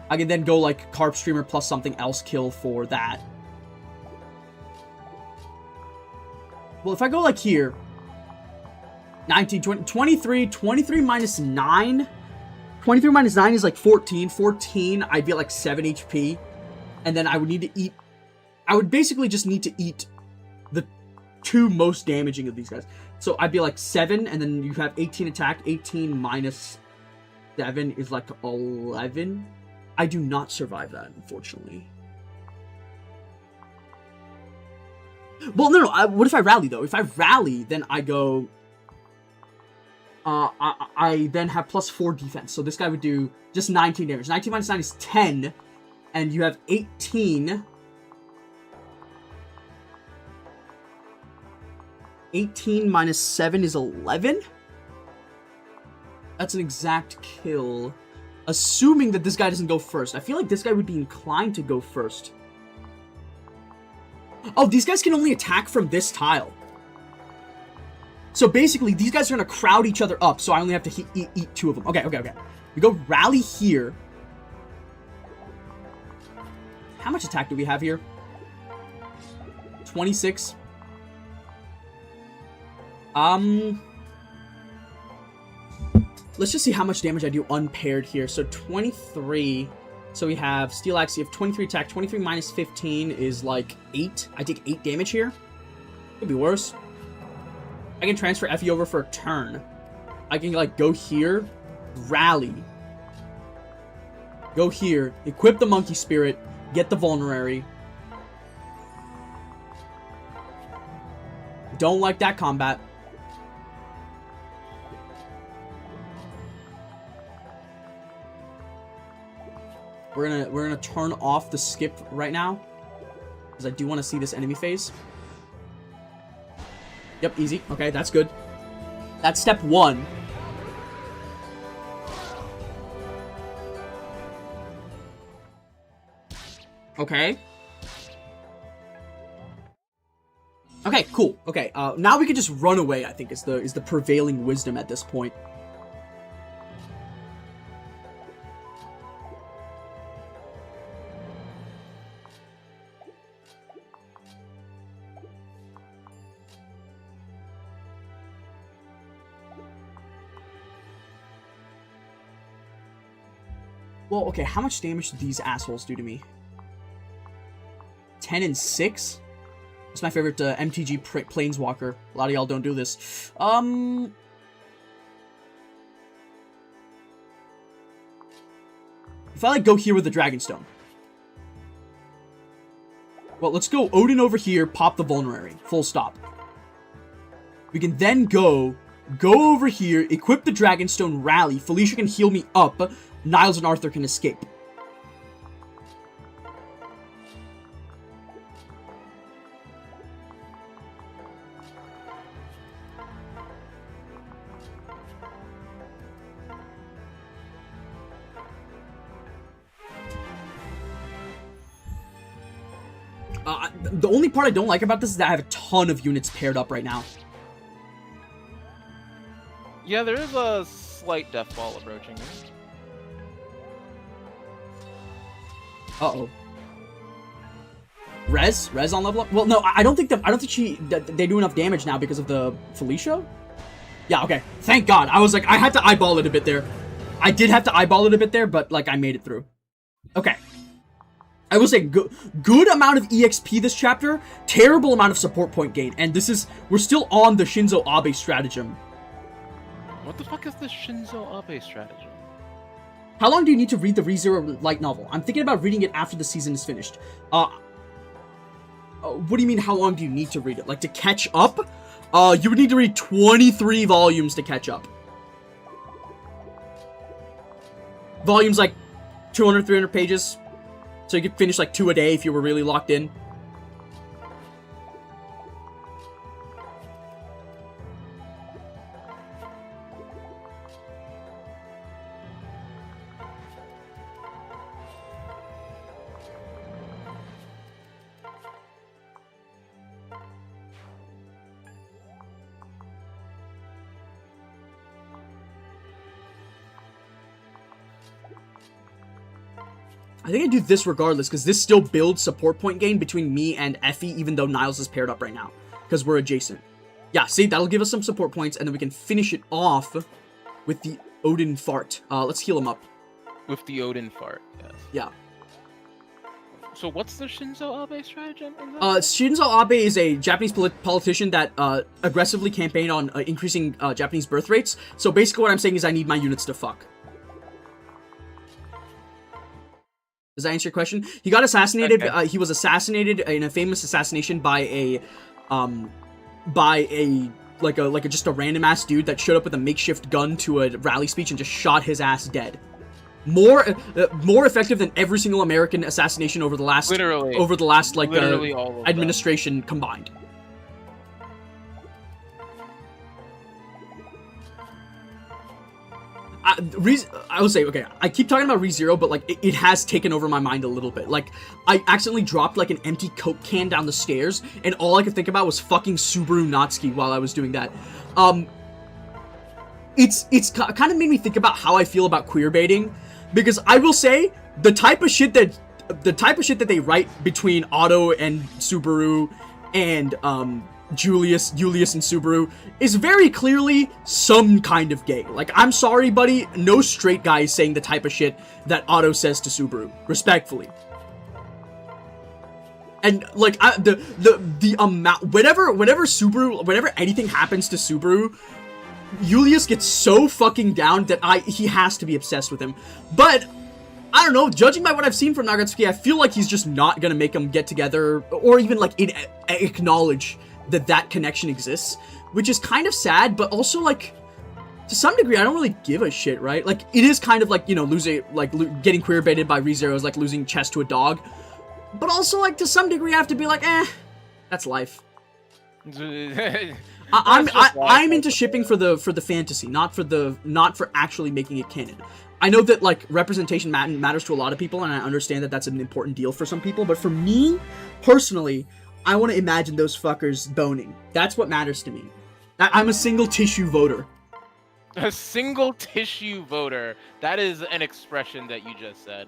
I can then go, like, Carp Streamer plus something else kill for that. Well, if I go, like, here... 19, 20, 23 minus 9. 23 minus 9 is like 14. 14, I'd be at like 7 HP. And then I would need to eat... I would basically just need to eat the 2 most damaging of these guys. So I'd be like 7, and then you have 18 attack. 18 minus 7 is like 11. I do not survive that, unfortunately. Well, no. What if I rally, though? If I rally, then I go... I then have plus 4 defense. So this guy would do just 19 damage. 19 minus 9 is 10. And you have 18. 18 minus 7 is 11? That's an exact kill. Assuming that this guy doesn't go first. I feel like this guy would be inclined to go first. Oh, these guys can only attack from this tile. So basically, these guys are going to crowd each other up, so I only have to eat 2 of them. Okay. We go rally here. How much attack do we have here? 26. Let's just see how much damage I do unpaired here. So 23. So we have Steel Axe. You have 23 attack. 23 minus 15 is like 8. I take 8 damage here. Could be worse. I can transfer Effie over for a turn. I can, like, go here, rally, go here, equip the Monkey Spirit, get the Vulnerary. Don't like that combat. We're gonna turn off the skip right now, because I do want to see this enemy phase. Yep, easy. Okay, that's good. That's step 1. Okay. Okay, cool. Okay, now we can just run away, I think, is the prevailing wisdom at this point. Well, okay, how much damage do these assholes do to me? 10 and 6? It's my favorite MTG Planeswalker. A lot of y'all don't do this. If I, like, go here with the Dragonstone. Well, let's go Odin over here, pop the Vulnerary. Full stop. We can then go over here, equip the Dragonstone, rally. Felicia can heal me up. Niles and Arthur can escape. The only part I don't like about this is that I have a ton of units paired up right now. Yeah, there is a slight death ball approaching me. Uh-oh. Rez on level up? Well, no, I don't think they do enough damage now because of the Felicia? Yeah, okay. Thank God. I was like, I had to eyeball it a bit there. I did have to eyeball it a bit there, but, like, I made it through. Okay. I will say, good amount of EXP this chapter, terrible amount of support point gain, and we're still on the Shinzo Abe stratagem. What the fuck is the Shinzo Abe stratagem? How long do you need to read the ReZero light novel? I'm thinking about reading it after the season is finished. What do you mean, how long do you need to read it? Like, to catch up? You would need to read 23 volumes to catch up. Volumes, like, 200, 300 pages. So you could finish, like, 2 a day if you were really locked in. I think I do this regardless, because this still builds support point gain between me and Effie, even though Niles is paired up right now, because we're adjacent. Yeah, see, that'll give us some support points, and then we can finish it off with the Odin fart. Let's heal him up. With the Odin fart, yes. Yeah. So what's the Shinzo Abe stratagem? Shinzo Abe is a Japanese politician that aggressively campaigned on increasing Japanese birth rates. So basically what I'm saying is I need my units to fuck. Does that answer your question? He got assassinated. Okay. He was assassinated in a famous assassination by just a random ass dude that showed up with a makeshift gun to a rally speech and just shot his ass dead. More effective than every single American assassination over the last administration combined. I would say, okay, I keep talking about ReZero, but, like, it has taken over my mind a little bit. Like, I accidentally dropped, like, an empty Coke can down the stairs, and all I could think about was fucking Subaru Natsuki while I was doing that. It's kind of made me think about how I feel about queerbaiting, because I will say, the type of shit that they write between Otto and Subaru and, Julius and Subaru is very clearly some kind of gay. Like, I'm sorry, buddy, no straight guy is saying the type of shit that Otto says to Subaru, respectfully. And, like, the amount, whenever anything happens to Subaru, Julius gets so fucking down that he has to be obsessed with him. But I don't know, judging by what I've seen from Nagatsuki, I feel like he's just not gonna make them get together, or even, like, acknowledge that connection exists, which is kind of sad, but also, like, to some degree, I don't really give a shit, right? Like, it is kind of like, you know, getting queerbaited by ReZero is like losing chess to a dog, but also, like, to some degree, I have to be like, that's life. I'm into shipping for the fantasy, not for actually making it canon. I know that, like, representation matters to a lot of people, and I understand that that's an important deal for some people, but for me, personally, I want to imagine those fuckers boning. That's what matters to me. I'm a single tissue voter. A single tissue voter. That is an expression that you just said.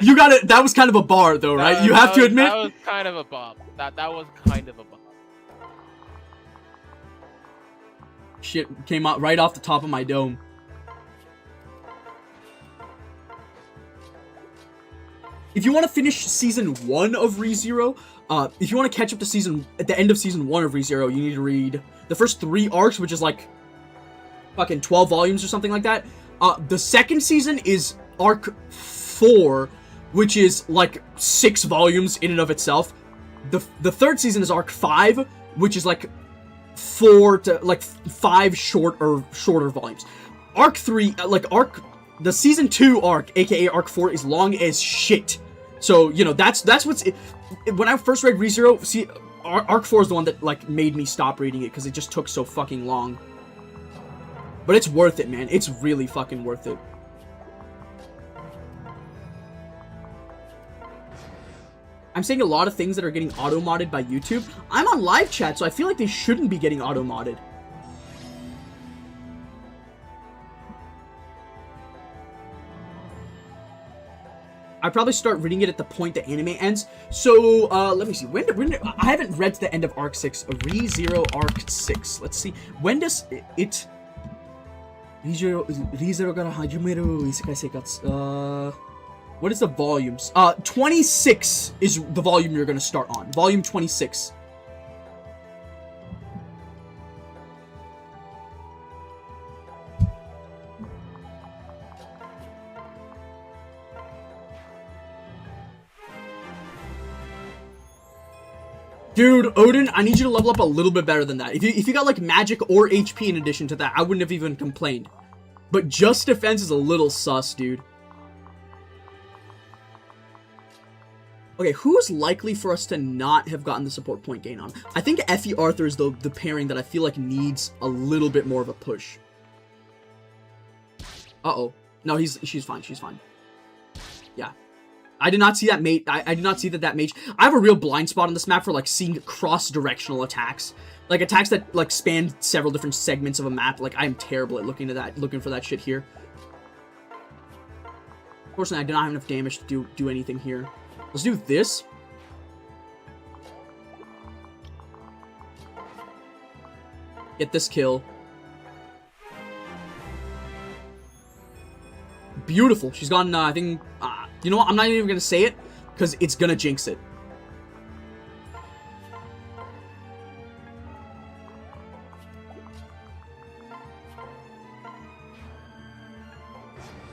You got it. That was kind of a bar, though, right? You have to admit. That was kind of a bop. That was kind of a bop. Shit came out right off the top of my dome. If you want to finish season 1 of ReZero, if you want to catch up to at the end of season 1 of ReZero, you need to read the first 3 arcs, which is like fucking 12 volumes or something like that. The second season is arc 4, which is like 6 volumes in and of itself. the third season is arc 5, which is like 4 to like 5 shorter volumes. Arc 3, the season 2 arc, aka arc 4, is long as shit. So, you know, that's what's when I first read ReZero, see, arc 4 is the one that like made me stop reading it because it just took so fucking long. But it's worth it, man. It's really fucking worth it. I'm saying a lot of things that are getting auto-modded by YouTube. I'm on live chat, so I feel like they shouldn't be getting auto-modded. I probably start reading it at the point the anime ends. So, let me see. When I haven't read to the end of Arc 6. ReZero Arc 6. Let's see. When does it... ReZero gara hajimeru isekai seikatsu. What is the volumes? 26 is the volume you're gonna start on. Volume 26. Dude, Odin, I need you to level up a little bit better than that. If you got like magic or HP in addition to that, I wouldn't have even complained. But just defense is a little sus, dude. Okay, who is likely for us to not have gotten the support point gain on? I think Effie Arthur is the pairing that I feel like needs a little bit more of a push. Uh-oh. No, she's fine. She's fine. Yeah. I did not see that mate. I did not see that mage. I have a real blind spot on this map for like seeing cross-directional attacks. Like attacks that like span several different segments of a map. Like I am terrible at looking for that shit here. Unfortunately, I do not have enough damage to do anything here. Let's do this. Get this kill. Beautiful. She's gone, I think... you know what? I'm not even going to say it, because it's going to jinx it.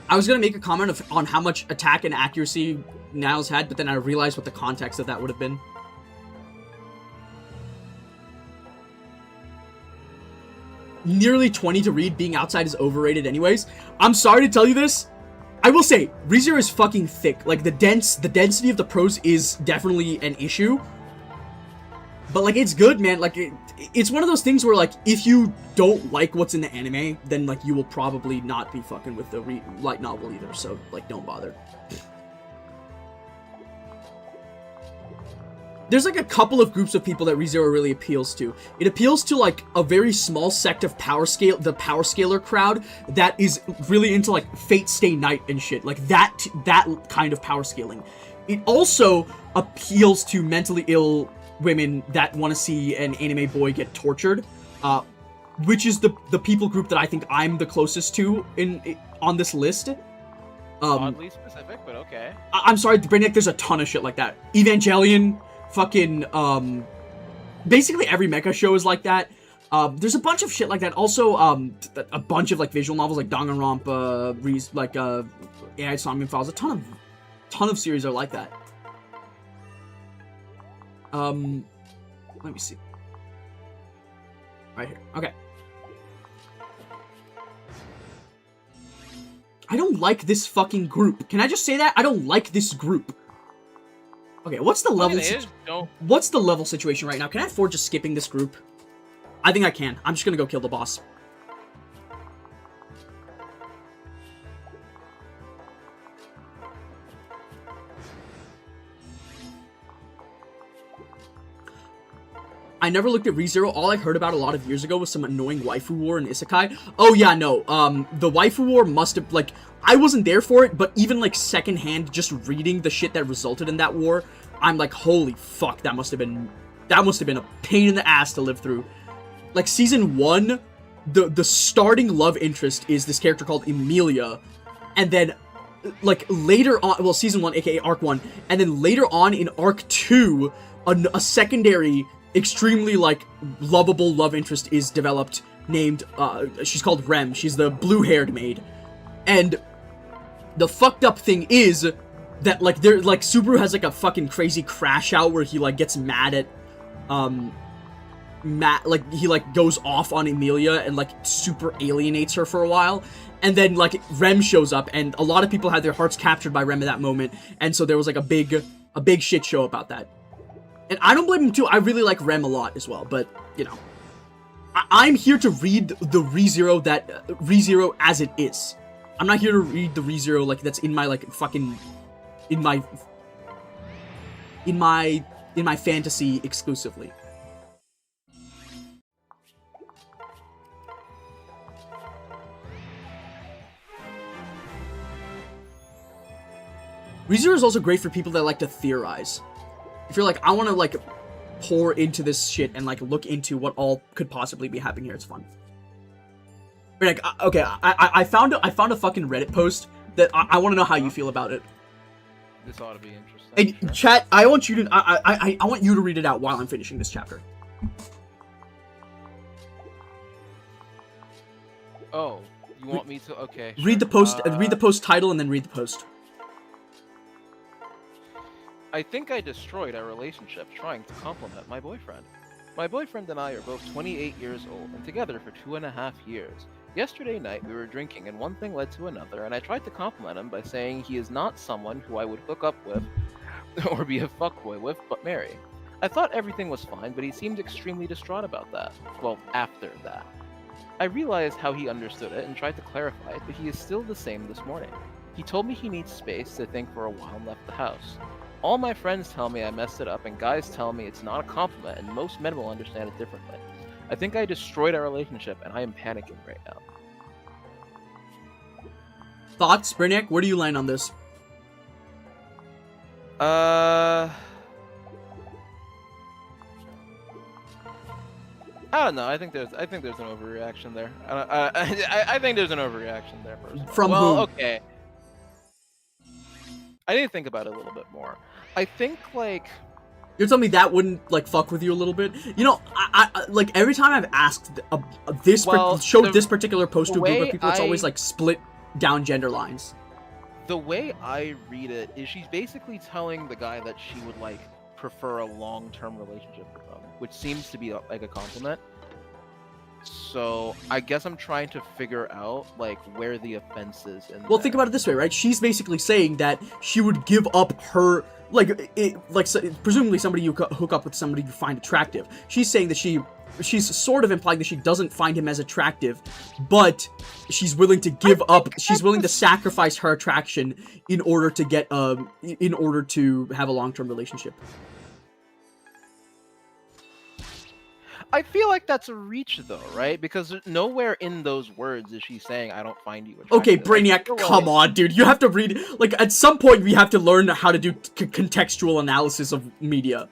I was going to make a comment on how much attack and accuracy Niles had, but then I realized what the context of that would have been. Nearly 20 to read, being outside is overrated anyways. I'm sorry to tell you this. I will say, ReZero is fucking thick. Like, the density of the prose is definitely an issue. But, like, it's good, man. Like, it's one of those things where, like, if you don't like what's in the anime, then, like, you will probably not be fucking with the light novel either. So, like, don't bother. There's, like, a couple of groups of people that ReZero really appeals to. It appeals to, like, a very small sect of the power scaler crowd that is really into, like, Fate Stay Night and shit. Like, that kind of power scaling. It also appeals to mentally ill women that want to see an anime boy get tortured, which is the people group that I think I'm the closest to on this list. Oddly specific, but okay. I'm sorry, Brainiac, there's a ton of shit like that. Evangelion... Fucking, basically every mecha show is like that. There's a bunch of shit like that. Also, a bunch of, like, visual novels, like Danganronpa, AI Songman Files. A ton of series are like that. Let me see. Right here. Okay. I don't like this fucking group. Can I just say that? I don't like this group. Okay, what's the level? What's the level situation right now? Can I afford just skipping this group? I think I can. I'm just gonna go kill the boss. I never looked at ReZero. All I heard about a lot of years ago was some annoying waifu war in Isekai. Oh yeah, no. The waifu war must have, like, I wasn't there for it, but even, like, secondhand, just reading the shit that resulted in that war, I'm like, holy fuck, that must have been a pain in the ass to live through. Like, season 1, the starting love interest is this character called Emilia, and then, like, later on, well, season 1, aka arc 1, and then later on in arc 2, a secondary, extremely, like, lovable love interest is developed, named, she's called Rem. She's the blue-haired maid. And the fucked up thing is, that like they're like Subaru has like a fucking crazy crash out where he like gets mad at like he like goes off on Emilia and like super alienates her for a while, and then like Rem shows up and a lot of people had their hearts captured by Rem at that moment, and so there was like a big shit show about that. And I don't blame him too. I really like Rem a lot as well, but you know, I'm here to read the ReZero as it is. I'm not here to read the ReZero like that's in my like fucking in my fantasy exclusively. ReZero is also great for people that like to theorize. If you're like, I want to like pour into this shit and like look into what all could possibly be happening here, it's fun. But like, okay, I found a fucking Reddit post that I want to know how you feel about it. This ought to be interesting. Hey, sure. chat, I want you to I want you to read it out while I'm finishing this chapter. Oh, you want me to? Okay. Read the post. Read the post title and then read the post. I think I destroyed our relationship trying to compliment my boyfriend. My boyfriend and I are both 28 years old and together for 2.5 years. Yesterday night we were drinking and one thing led to another, and I tried to compliment him by saying he is not someone who I would hook up with or be a fuckboy with, but marry. I thought everything was fine, but he seemed extremely distraught about that. Well, after that. I realized how he understood it and tried to clarify it, but he is still the same this morning. He told me he needs space to think for a while and left the house. All my friends tell me I messed it up, and guys tell me it's not a compliment, and most men will understand it differently. I think I destroyed our relationship, and I am panicking right now. Thoughts, Brainiac? Where do you land on this? I don't know. I think there's an overreaction there. I think there's an overreaction there, personally. From who? Okay. I need to think about it a little bit more. I think like You're telling me that wouldn't like fuck with you a little bit? You know, I like every time I've asked this particular post to a group of people, it's always like split down gender lines. The way I read it is she's basically telling the guy that she would like prefer a long-term relationship with him, which seems to be like a compliment. So I guess I'm trying to figure out like where the offense is in Well, think about it this way, right? She's basically saying that she would give up her presumably somebody you hook up with, somebody you find attractive. She's saying that she's sort of implying that she doesn't find him as attractive, but she's willing to give up. She's willing to sacrifice her attraction in order to get in order to have a long-term relationship. I feel like that's a reach, though, right? Because nowhere in those words is she saying, I don't find you attractive. Okay, Brainiac, come on, dude. You have to read... Like, at some point, we have to learn how to do contextual analysis of media.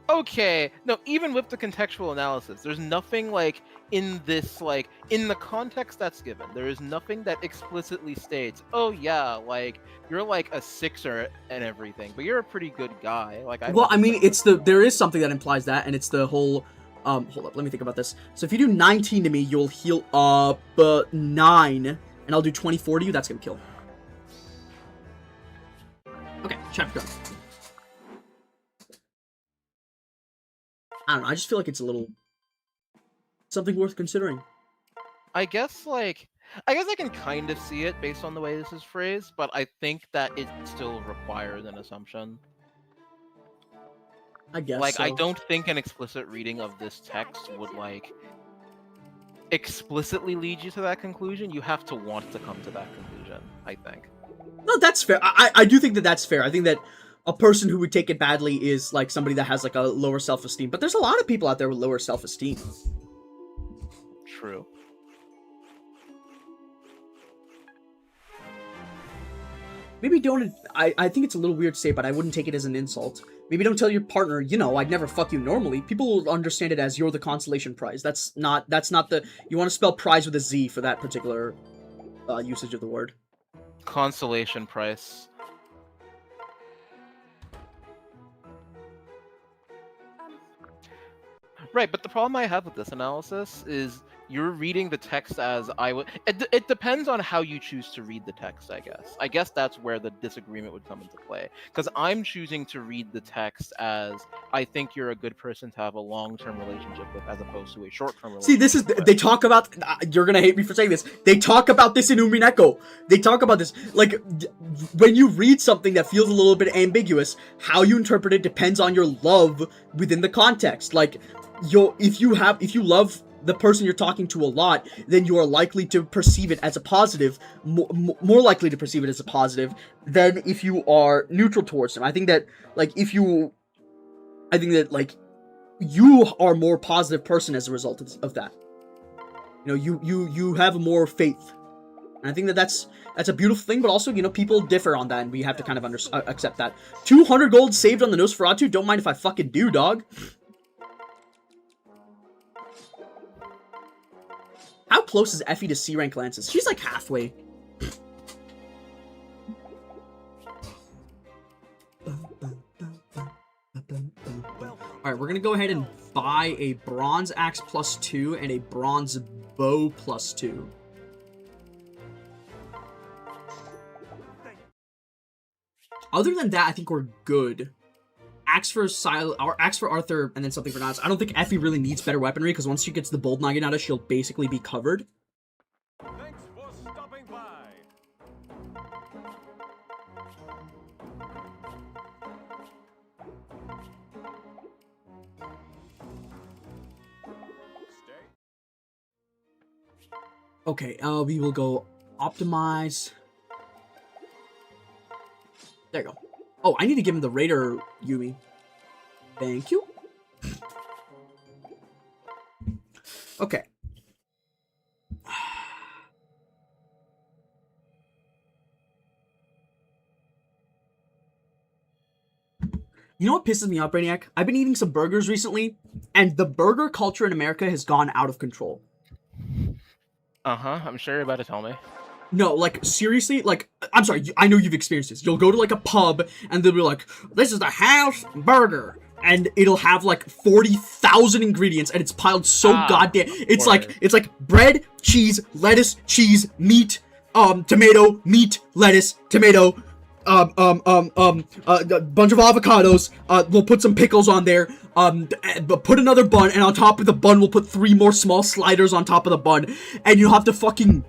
Okay. No, even with the contextual analysis, there's nothing, like, in this, like, in the context that's given, there is nothing that explicitly states, oh, yeah, like, you're, like, a sixer and everything, but you're a pretty good guy. Like, I mean, there is something that implies that, and it's the whole... hold up, let me think about this. So if you do 19 to me, you'll heal up 9, and I'll do 24 to you. That's gonna kill. Okay, chapter done. I don't know, I just feel like it's a little... something worth considering. I guess I can kind of see it based on the way this is phrased, but I think that it still requires an assumption. I guess like so. I don't think an explicit reading of this text would like explicitly lead you to that conclusion. You have to want to come to that conclusion, I think. No, that's fair. I do think that that's fair. I think that a person who would take it badly is like somebody that has like a lower self-esteem. But there's a lot of people out there with lower self-esteem. True. Maybe don't... I think it's a little weird to say, but I wouldn't take it as an insult. Maybe don't tell your partner, you know, I'd never fuck you normally. People will understand it as you're the consolation prize. That's not the... You want to spell prize with a Z for that particular usage of the word. Consolation prize. Right, but the problem I have with this analysis is You're reading the text as I would. It depends on how you choose to read the text, I guess. I guess that's where the disagreement would come into play. Because I'm choosing to read the text as I think you're a good person to have a long-term relationship with, as opposed to a short-term See, this is relationship with. they talk about. You're gonna hate me for saying this. They talk about this in Umineko. They talk about this like when you read something that feels a little bit ambiguous. How you interpret it depends on your love within the context. Like, if you love the person you're talking to a lot, then you are likely to perceive it as a positive, more likely to perceive it as a positive than if you are neutral towards them. I think that you are a more positive person as a result of that. You know, you have more faith, and I think that's a beautiful thing. But also, you know, people differ on that, and we have to kind of accept that. 200 gold saved on the Nosferatu. Don't mind if I fucking do, dog. How close is Effie to C rank Lances? She's like halfway. Alright, we're gonna go ahead and buy a bronze axe +2 and a bronze bow +2. Other than that, I think we're good. Axe for Silas, or Axe for Arthur, and then something for Nas. I don't think Effie really needs better weaponry, because once she gets the Bold Naginata, she'll basically be covered. Thanks for stopping by. Okay, we will go optimize. There you go. Oh, I need to give him the Raider Yumi. Thank you. Okay. You know what pisses me off, Brainiac? I've been eating some burgers recently, and the burger culture in America has gone out of control. Uh-huh, I'm sure you're about to tell me. No, like, seriously, like, I'm sorry, I know you've experienced this. You'll go to, like, a pub, and they'll be like, this is the house burger, and it'll have, like, 40,000 ingredients, and it's piled so goddamn, it's like bread, cheese, lettuce, cheese, meat, tomato, meat, lettuce, tomato, a bunch of avocados, we'll put some pickles on there, put another bun, and on top of the bun, we'll put 3 more small sliders on top of the bun, and you'll have to fucking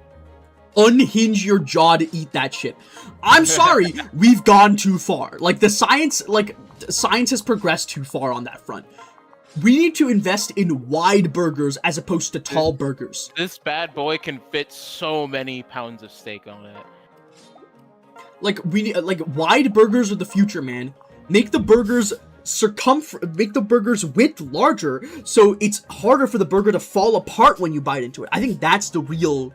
unhinge your jaw to eat that shit. I'm sorry, we've gone too far. Like, science has progressed too far on that front. We need to invest in wide burgers as opposed to tall burgers. This bad boy can fit so many pounds of steak on it. Like, we need, like, wide burgers are the future, man. Make the burgers make the burger's width larger, so it's harder for the burger to fall apart when you bite into it. I think that's the real,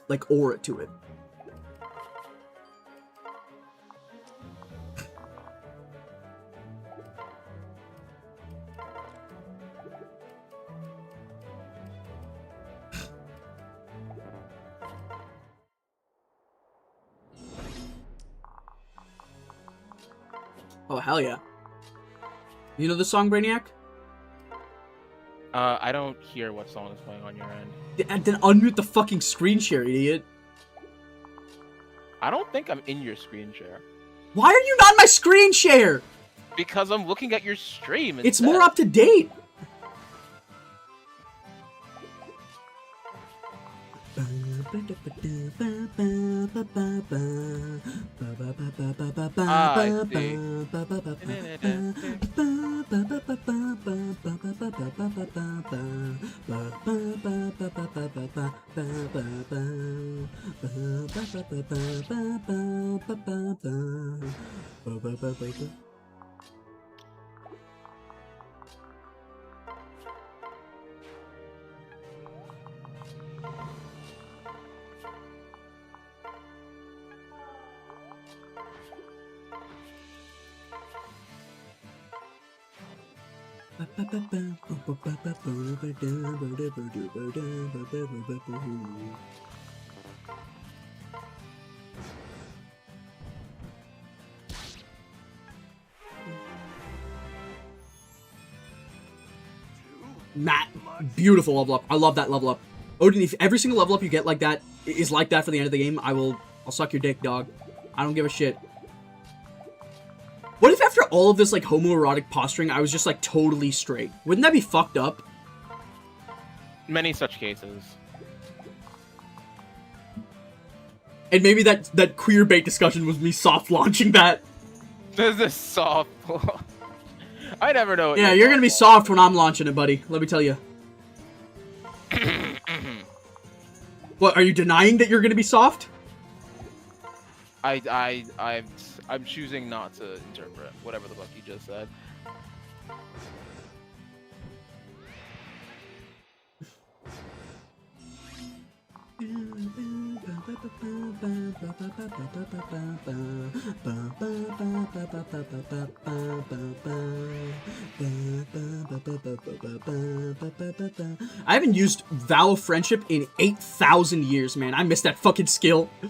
like, aura to it. Oh, hell yeah. You know the song, Brainiac? I don't hear what song is playing on your end. And then unmute the fucking screen share, idiot. I don't think I'm in your screen share. Why are you not in my screen share? Because I'm looking at your stream It's more up to date. I see. Matt, Beautiful level up. I love that level up. Odin, if every single level up you get like that is like that for the end of the game, I'll suck your dick, dog. I don't give a shit. What if after all of this, like, homoerotic posturing, I was just, like, totally straight? Wouldn't that be fucked up? Many such cases. And maybe that queer bait discussion was me soft launching that. This is soft. I never know. Yeah, you're gonna be soft when I'm launching it, buddy. Let me tell you. What, are you denying that you're gonna be soft? I'm choosing not to interpret whatever the fuck you just said. I haven't used Vow of Friendship in 8,000 years, man. I miss that fucking skill. You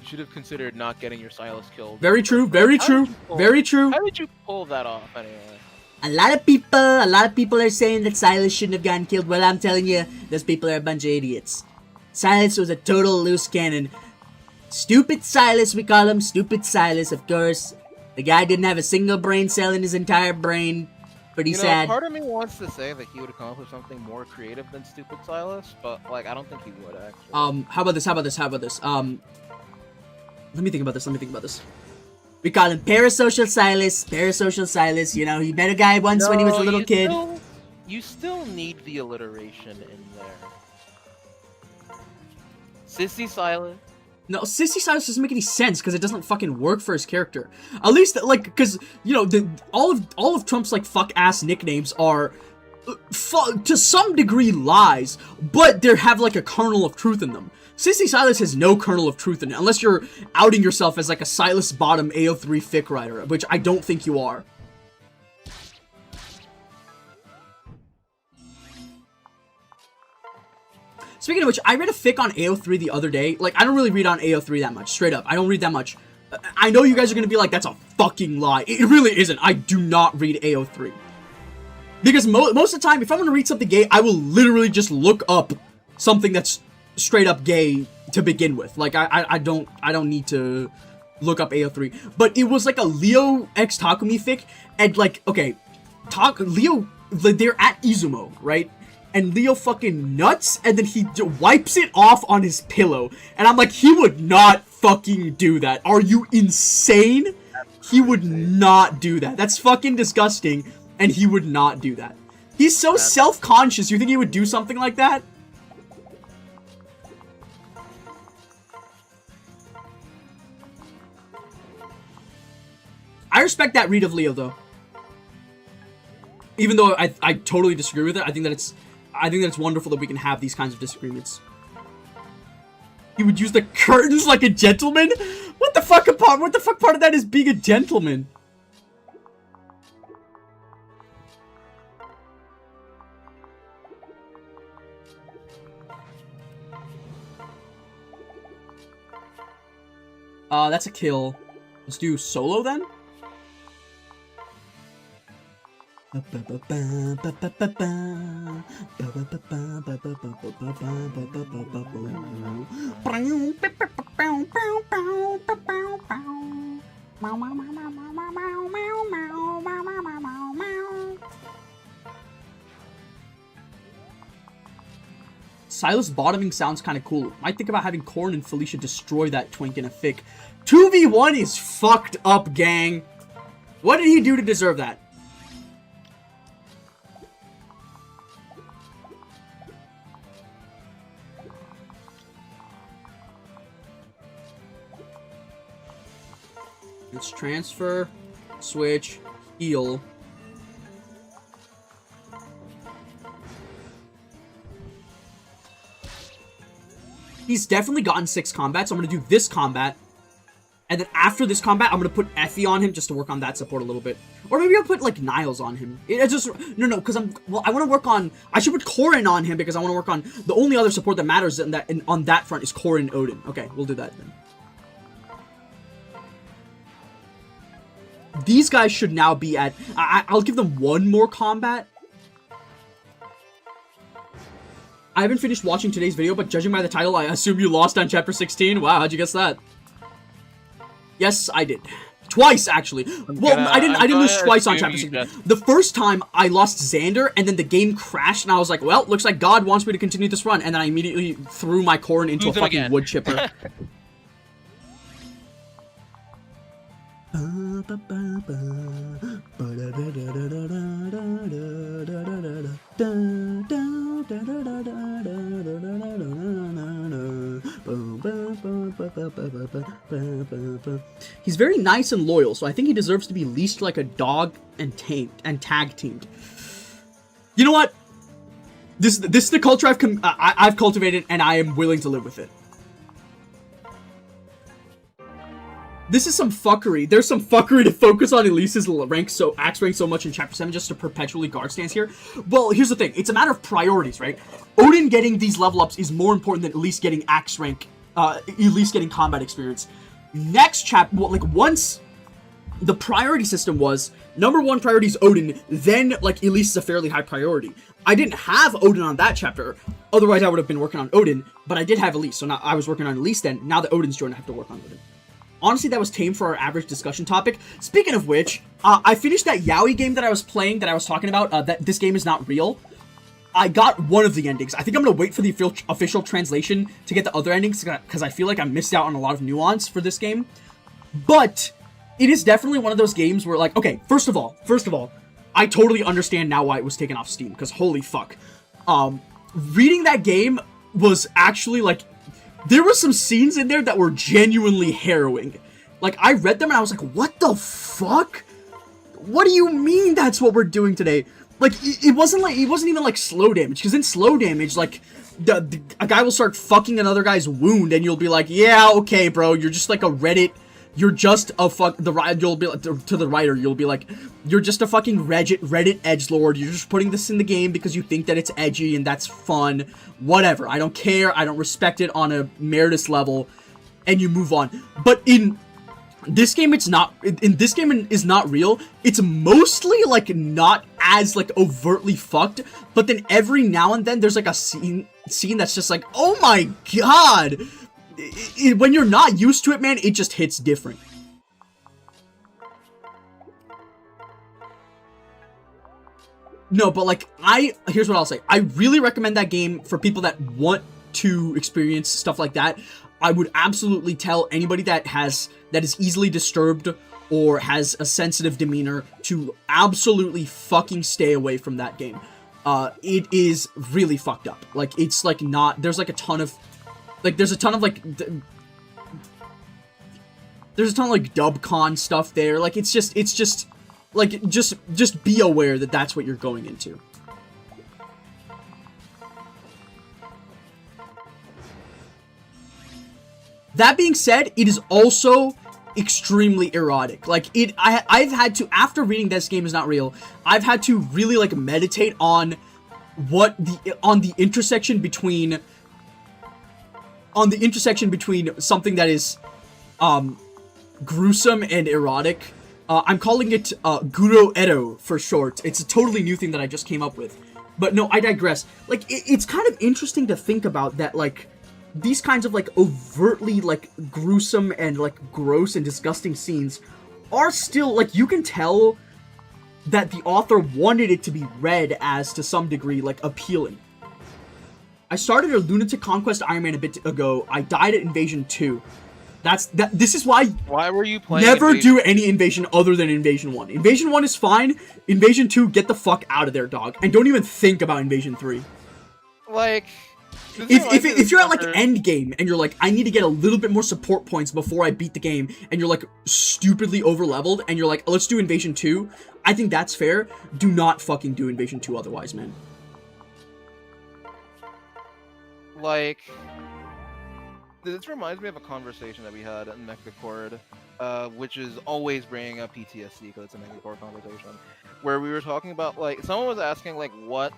should have considered not getting your Silas killed. Very true, very true, very true. How did you pull that off, anyway? A lot of people are saying that Silas shouldn't have gotten killed. Well, I'm telling you, those people are a bunch of idiots. Silas was a total loose cannon. Stupid Silas, we call him. Stupid Silas, of course. The guy didn't have a single brain cell in his entire brain. Pretty sad. Part of me wants to say that he would accomplish something more creative than Stupid Silas, but, like, I don't think he would, actually. How about this? Let me think about this. We call him Parasocial Silas. You know, he met a guy once when he was a little kid. You still need the alliteration in there. Sissy Silas. No, Sissy Silas doesn't make any sense because it doesn't fucking work for his character. At least, like, because, you know, all of Trump's, like, fuck-ass nicknames are, to some degree, lies, but they have, like, a kernel of truth in them. Sissy Silas has no kernel of truth in it, unless you're outing yourself as, like, a Silas Bottom AO3 fic writer, which I don't think you are. Speaking of which, I read a fic on AO3 the other day. Like, I don't really read on AO3 that much, straight up. I don't read that much. I know you guys are gonna be like, that's a fucking lie. It really isn't. I do not read AO3. Because most of the time, if I'm gonna read something gay, I will literally just look up something that's straight up gay to begin with. Like, I don't need to look up AO3. But it was like a Leo x Takumi fic, and like, okay, Leo, they're at Izumo, right? And Leo fucking nuts, and then he wipes it off on his pillow. And I'm like, he would not fucking do that. Are you insane? He would not do that. That's fucking disgusting, and he would not do that. He's so self-conscious, you think he would do something like that? I respect that read of Leo, though. Even though I totally disagree with it, I think that it's wonderful that we can have these kinds of disagreements. He would use the curtains like a gentleman? What the fuck part of that is being a gentleman? That's a kill. Let's do solo then? Silas bottoming sounds kind of cool. Might think about having Corrin and Felicia destroy that twink in a fic. 2v1 is fucked up, gang. What did he do to deserve that? Let's transfer, switch, heal. He's definitely gotten 6 combats, so I'm going to do this combat. And then after this combat, I'm going to put Effie on him just to work on that support a little bit. Or maybe I'll put, like, Niles on him. It's just, no, because I want to work on, I should put Corrin on him because I want to work on, the only other support that matters on that front is Corrin and Odin. Okay, we'll do that then. These guys should now be at, I'll give them one more combat. I haven't finished watching today's video, but judging by the title, I assume you lost on chapter 16. Wow, how'd you guess that? Yes, I did. Twice, actually. Well, I didn't lose twice on chapter 16. The first time, I lost Xander, and then the game crashed, and I was like, well, looks like God wants me to continue this run, and then I immediately threw my Corrin into a fucking wood chipper. He's very nice and loyal, so I think he deserves to be leashed like a dog and tag teamed. You know what? This is the culture I've cultivated, and I am willing to live with it. This is some fuckery. There's some fuckery to focus on Elise's axe rank so much in chapter 7 just to perpetually guard stance here. Well, here's the thing. It's a matter of priorities, right? Odin getting these level ups is more important than Elise getting axe rank, Elise getting combat experience. Next chapter, well, like once the priority system was number 1 priority is Odin, then like Elise is a fairly high priority. I didn't have Odin on that chapter, otherwise I would have been working on Odin, but I did have Elise, so now I was working on Elise then. Now that Odin's joined, I have to work on Odin. Honestly, that was tame for our average discussion topic. Speaking of which, I finished that Yaoi game that I was playing, that I was talking about, that this game is not real. I got one of the endings. I think I'm going to wait for the official translation to get the other endings, because I feel like I missed out on a lot of nuance for this game. But it is definitely one of those games where, like, okay, first of all, I totally understand now why it was taken off Steam, because holy fuck. Reading that game was actually, like, there were some scenes in there that were genuinely harrowing. Like, I read them and I was like, what the fuck? What do you mean that's what we're doing today? Like, it wasn't even like slow damage, because in slow damage, like, a guy will start fucking another guy's wound, and you'll be like, yeah, okay, bro, you're just like a Reddit, you're just a you'll be like, to the writer, you'll be like, you're just a fucking Reddit edgelord, you're just putting this in the game because you think that it's edgy and that's fun, whatever, I don't care, I don't respect it on a Meredith level, and you move on. But in this game, it's not, in this game is not real, it's mostly, like, not as, like, overtly fucked, but then every now and then there's, like, a scene that's just like, oh my god! When you're not used to it, man, it just hits different. No, but, like, here's what I'll say. I really recommend that game for people that want to experience stuff like that. I would absolutely tell anybody that is easily disturbed or has a sensitive demeanor to absolutely fucking stay away from that game. It is really fucked up. Like, it's, like, not, there's, like, a ton of, like, there's a ton of, like, dubcon stuff there. Like, it's just, like, just be aware that that's what you're going into. That being said, it is also extremely erotic. Like, I've had to, after reading This Game Is Not Real, I've had to really, like, meditate on the intersection between something that is gruesome and erotic. I'm calling it Guro Ero for short. It's a totally new thing that I just came up with. But no, I digress. Like, it's kind of interesting to think about that, like, these kinds of, like, overtly, like, gruesome and, like, gross and disgusting scenes are still, like, you can tell that the author wanted it to be read as, to some degree, like, appealing. I started a Lunatic Conquest Iron Man a bit ago. I died at Invasion 2. This is why... Why were you playing Never do any Invasion other than Invasion 1. Invasion 1 is fine. Invasion 2, get the fuck out of there, dog. And don't even think about Invasion 3. Like... If you're at, like, end game and you're like, I need to get a little bit more support points before I beat the game, and you're, like, stupidly over-leveled, and you're like, let's do Invasion 2, I think that's fair. Do not fucking do Invasion 2 otherwise, man. Like, this reminds me of a conversation that we had in Mechacord, which is always bringing up PTSD because it's a Mechacord conversation, where we were talking about, like, someone was asking, like, what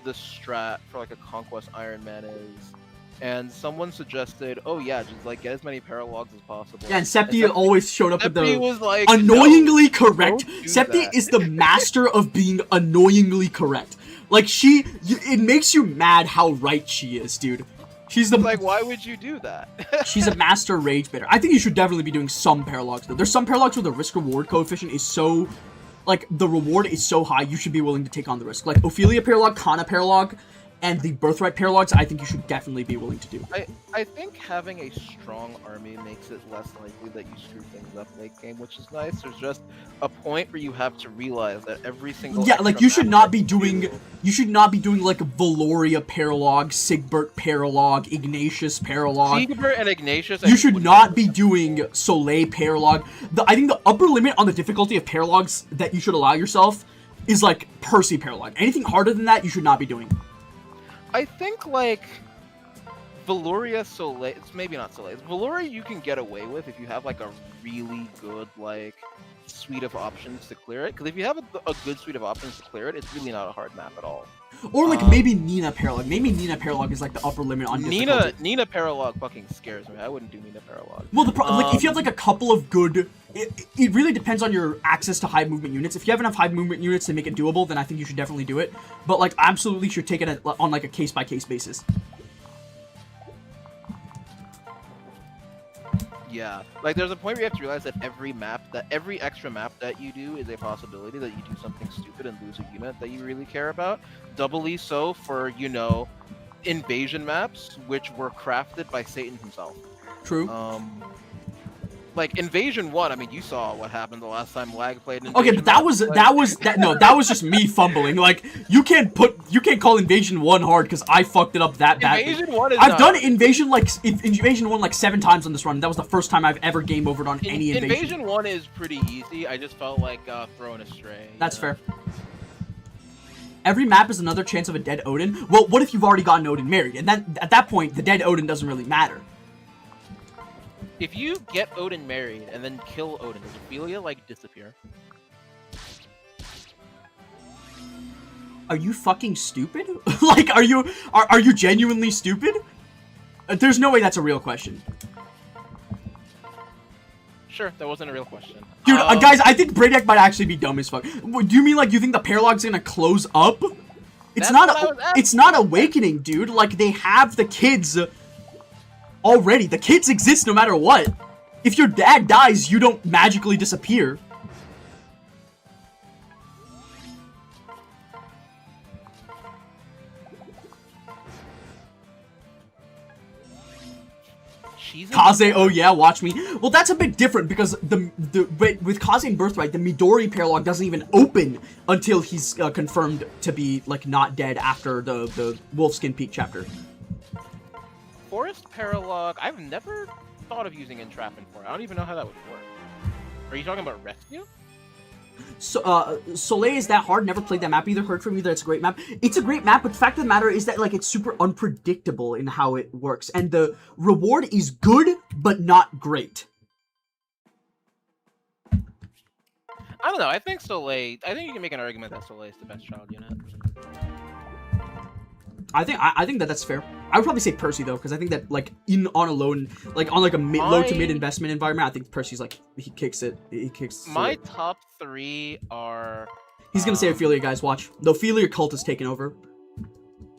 the strat for, like, a Conquest Iron Man is, and someone suggested, oh yeah, just, like, get as many paralogs as possible. Yeah, and Septi always showed up with the was like, annoyingly correct. don't do Septi that. is the master of being annoyingly correct. Like, it makes you mad how right she is, dude. She's the Like, why would you do that? She's a master rage baiter. I think you should definitely be doing some paralogs, though. There's some paralogs where the risk-reward coefficient is so... Like, the reward is so high, you should be willing to take on the risk. Like, Ophelia paralog, Kana paralog, and the Birthright paralogs, I think you should definitely be willing to do. I think having a strong army makes it less likely that you screw things up late game, which is nice. There's just a point where you have to realize that every single like you should not be doing like Valoria paralog, Sigbert paralog, Ignatius paralog. Sigbert and Ignatius. You should not be doing Soleil paralog. I think the upper limit on the difficulty of paralogs that you should allow yourself is like Percy paralog. Anything harder than that, you should not be doing. I think, like, Valoria Soleil, it's maybe not Soleil. Valoria you can get away with if you have, like, a really good, like, suite of options to clear it. Because if you have a good suite of options to clear it, it's really not a hard map at all. Or, like, maybe Nina paralog. Maybe Nina paralog is, like, the upper limit on difficulty. Nina paralog fucking scares me. I wouldn't do Nina paralog. Well, like, if you have, like, a couple of good... It really depends on your access to high movement units. If you have enough high movement units to make it doable, then I think you should definitely do it. But, like, absolutely should take it on, like, a case-by-case basis. Yeah. Like, there's a point where you have to realize that every extra map that you do is a possibility that you do something stupid and lose a unit that you really care about. Doubly so for, you know, invasion maps, which were crafted by Satan himself. True. Like Invasion 1, I mean, you saw what happened the last time Lag played Invasion. Okay, but that was just me fumbling. Like, you can't call Invasion 1 hard because I fucked it up that bad. Invasion 1 is I've done Invasion 1 like 7 times on this run. That was the first time I've ever game overed on any Invasion. Invasion 1 is pretty easy. I just felt like throwing a stray. That's fair. Every map is another chance of a dead Odin. Well, what if you've already gotten Odin married? And then at that point, the dead Odin doesn't really matter. If you get Odin married and then kill Odin, does Ophelia, like, disappear? Are you fucking stupid? Like, are you genuinely stupid? There's no way that's a real question. Sure, that wasn't a real question. Dude, guys, I think Brainiac might actually be dumb as fuck. Do you mean, like, you think the paralog's gonna close up? It's not Awakening, dude. Like, they have the kids... already. The kids exist no matter what. If your dad dies, you don't magically disappear. Kaze, oh yeah, watch me. Well, that's a bit different because with Kaze and Birthright, the Midori paralog doesn't even open until he's confirmed to be, like, not dead after the Wolfskin Peak chapter. Forest paralog, I've never thought of using entrapment for it. I don't even know how that would work. Are you talking about rescue? So, Soleil is that hard. Never played that map either. Heard from you that it's a great map. It's a great map, but the fact of the matter is that, like, it's super unpredictable in how it works, and the reward is good but not great. I don't know. I think you can make an argument that Soleil is the best child unit. I think that's fair. I would probably say Percy though, because I think that, like, on a low to mid investment environment, I think Percy's, like, he kicks it. My top 3 are. He's gonna say Ophelia, guys. Watch. The Ophelia cult is taking over.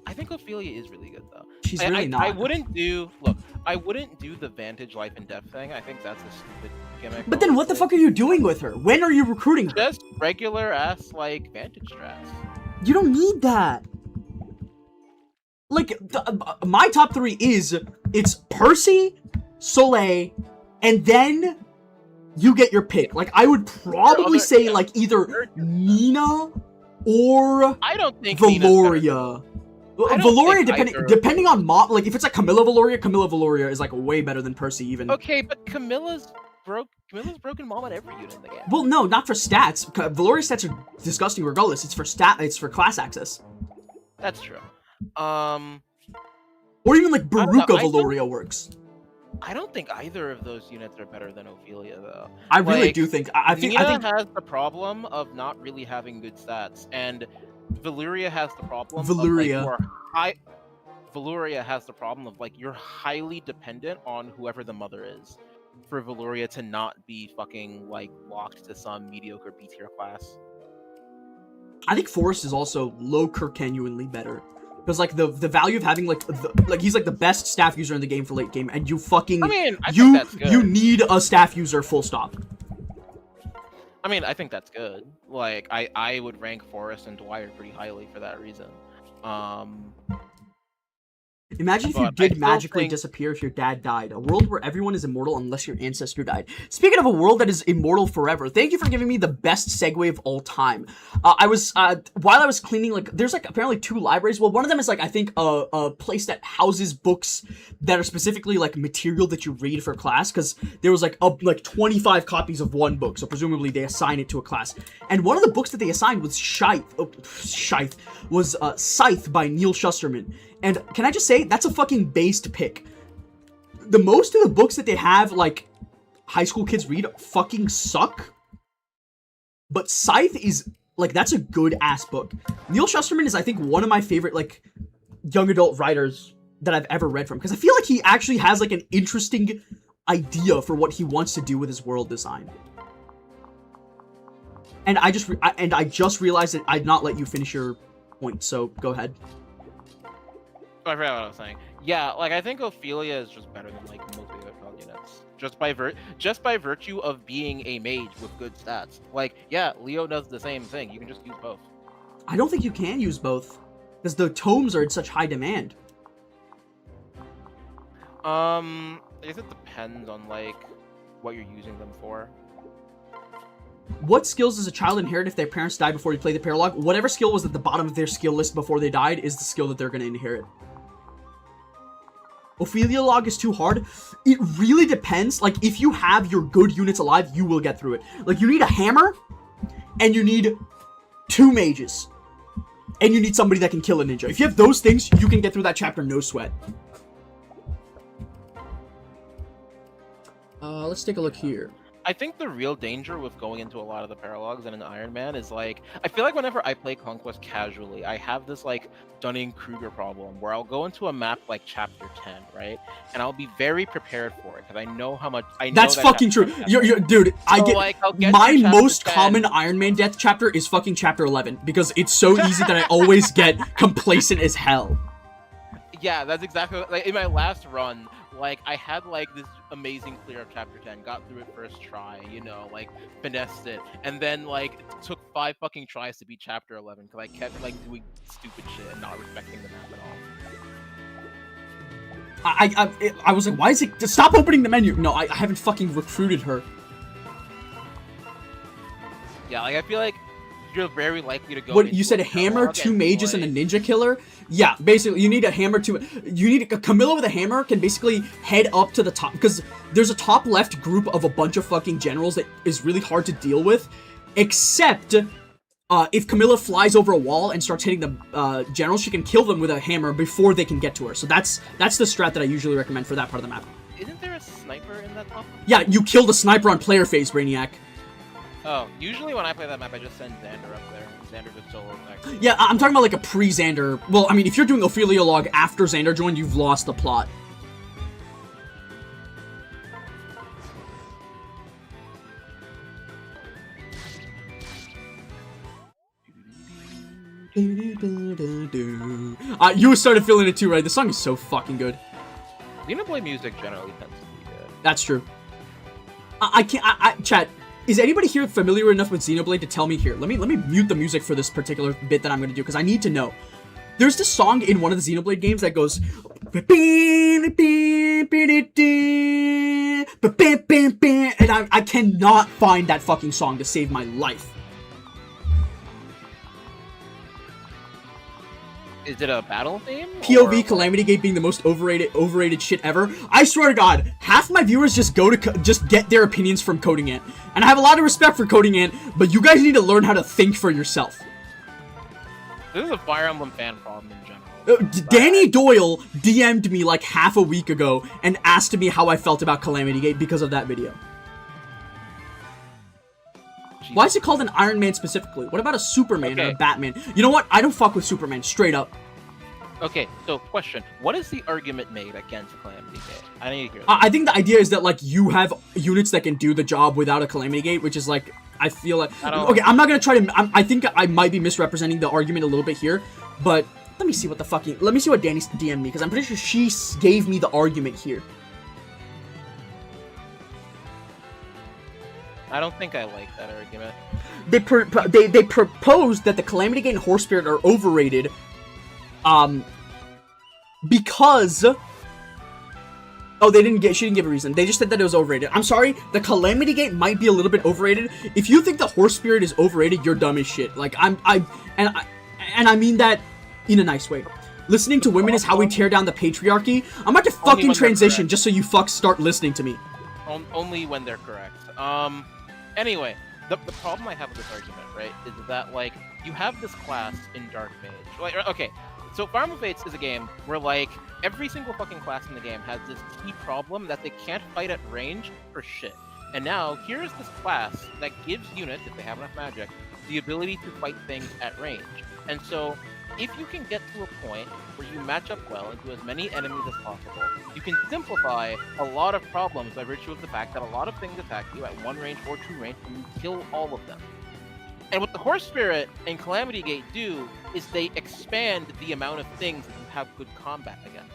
I think Ophelia is really good though. She's really not. I wouldn't do the Vantage Life and Death thing. I think that's a stupid gimmick. But then what the fuck are you doing with her? When are you recruiting her? Just regular ass, like, Vantage strats. You don't need that. Like, my top 3 is, it's Percy, Soleil, and then you get your pick. Like, I would probably say, like, either Nina or I don't think Valoria. Valoria, depending on mob, like, if it's like Camilla Valoria is, like, way better than Percy even. Okay, but Camilla's broken mom at every unit in the game. Well, no, not for stats. Valoria's stats are disgusting regardless. It's for class access. That's true. Or even, like, Baruka Valoria works. I don't think either of those units are better than Ophelia, though. I really do think. I think Nina has the problem of not really having good stats, and Valyria has the problem. Valyria has the problem of, like, you're highly dependent on whoever the mother is for Valyria to not be fucking, like, locked to some mediocre B tier class. I think Forrest is also low Kirkenuanly better. Because, like, the value of having, like, he's, like, the best staff user in the game for late game, and you fucking... I mean, I think that's good. You need a staff user, full stop. I mean, I think that's good. Like, I would rank Forrest and Dwyer pretty highly for that reason. Imagine if you did magically disappear if your dad died. A world where everyone is immortal unless your ancestor died. Speaking of a world that is immortal forever, thank you for giving me the best segue of all time. While I was cleaning, like, there's, like, apparently 2 libraries. Well, one of them is, like, I think a place that houses books that are specifically, like, material that you read for class, because there was, like, 25 copies of one book, so presumably they assign it to a class. And one of the books that they assigned was Scythe by Neil Shusterman. And can I just say, that's a fucking based pick. The most of the books that they have, like, high school kids read fucking suck. But Scythe is, like, that's a good-ass book. Neil Shusterman is, I think, one of my favorite, like, young adult writers that I've ever read from. Because I feel like he actually has, like, an interesting idea for what he wants to do with his world design. And I just realized that I'd not let you finish your point, so go ahead. I forgot what I was saying. Yeah, like, I think Ophelia is just better than, like, most of the other units. Just by virtue of being a mage with good stats. Like, yeah, Leo does the same thing. You can just use both. I don't think you can use both. Because the tomes are in such high demand. I guess it depends on, like, what you're using them for. What skills does a child inherit if their parents die before you play the paralogue? Whatever skill was at the bottom of their skill list before they died is the skill that they're going to inherit. Ophelia log is too hard. It really depends. Like, if you have your good units alive, you will get through it. Like, you need a hammer, and you need 2 mages. And you need somebody that can kill a ninja. If you have those things, you can get through that chapter no sweat. Let's take a look here. I think the real danger with going into a lot of the paralogs in an Iron Man is, like, I feel like whenever I play Conquest casually, I have this, like, Dunning-Kruger problem where I'll go into a map like Chapter 10, right? And I'll be very prepared for it because I know how much I know. That's fucking true. Dude, so, I'll get my most common Iron Man death chapter is fucking Chapter 11 because it's so easy that I always get complacent as hell. Yeah, that's exactly like in my last run. Like, I had, like, this amazing clear of Chapter 10, got through it first try, you know, like, finessed it, and then, like, took 5 fucking tries to beat Chapter 11, because I kept, like, doing stupid shit and not respecting the map at all. I was like, why is it... Stop opening the menu! No, I haven't fucking recruited her. Yeah, like, I feel like you're very likely to go. What, you said a hammer, 2 mages, and a ninja killer? Yeah, basically, you need a hammer you need a Camilla with a hammer can basically head up to the top, because there's a top left group of a bunch of fucking generals that is really hard to deal with, except if Camilla flies over a wall and starts hitting the generals, she can kill them with a hammer before they can get to her. So that's the strat that I usually recommend for that part of the map. Isn't there a sniper in that top? Yeah, you kill the sniper on player phase, Brainiac. Oh, usually when I play that map, I just send Xander up there. Xander just solo next. Yeah, I'm talking about like a pre-Xander. Well, I mean, if you're doing Ophelia log after Xander joined, you've lost the plot. You started feeling it too, right? The song is so fucking good. Xenoblade music generally tends to be good. That's true. I can't. Chat. Is anybody here familiar enough with Xenoblade to tell me here? Let me mute the music for this particular bit that I'm gonna do because I need to know. There's this song in one of the Xenoblade games that goes, and I cannot find that fucking song to save my life. Is it a battle theme? POV or... Calamity Gate being the most overrated shit ever. I swear to God, half my viewers just get their opinions from Coding Ant, and I have a lot of respect for Coding Ant, but you guys need to learn how to think for yourself. This is a Fire Emblem fan problem in general. Danny Doyle DM'd me like half a week ago and asked me how I felt about Calamity Gate because of that video. Why is it called an Iron Man specifically? What about a Superman or a Batman? You know what? I don't fuck with Superman, straight up. Okay, so question. What is the argument made against Calamity Gate? I need to hear that. I think the idea is that, like, you have units that can do the job without a Calamity Gate, which is, like, I feel like... I don't- Okay, I'm not gonna try to... I think I might be misrepresenting the argument a little bit here, but let me see what the fucking... Let me see what Danny DM'd me, because I'm pretty sure she gave me the argument here. I don't think I like that argument. They proposed that the Calamity Gate and Horse Spirit are overrated, because... Oh, she didn't give a reason. They just said that it was overrated. I'm sorry, the Calamity Gate might be a little bit overrated. If you think the Horse Spirit is overrated, you're dumb as shit. Like, and I mean that in a nice way. Listening to women is how we tear down the patriarchy. I'm about to fucking transition just so you fucks start listening to me. Only when they're correct. Anyway, the problem I have with this argument, right, is that, like, you have this class in Dark Mage. Like, okay, so Farm of Fates is a game where, like, every single fucking class in the game has this key problem that they can't fight at range for shit. And now, here's this class that gives units, if they have enough magic, the ability to fight things at range. And so, if you can get to a point where you match up well into as many enemies as possible, you can simplify a lot of problems by virtue of the fact that a lot of things attack you at 1 range or 2 range, and you kill all of them. And what the Horse Spirit and Calamity Gate do is they expand the amount of things that you have good combat against.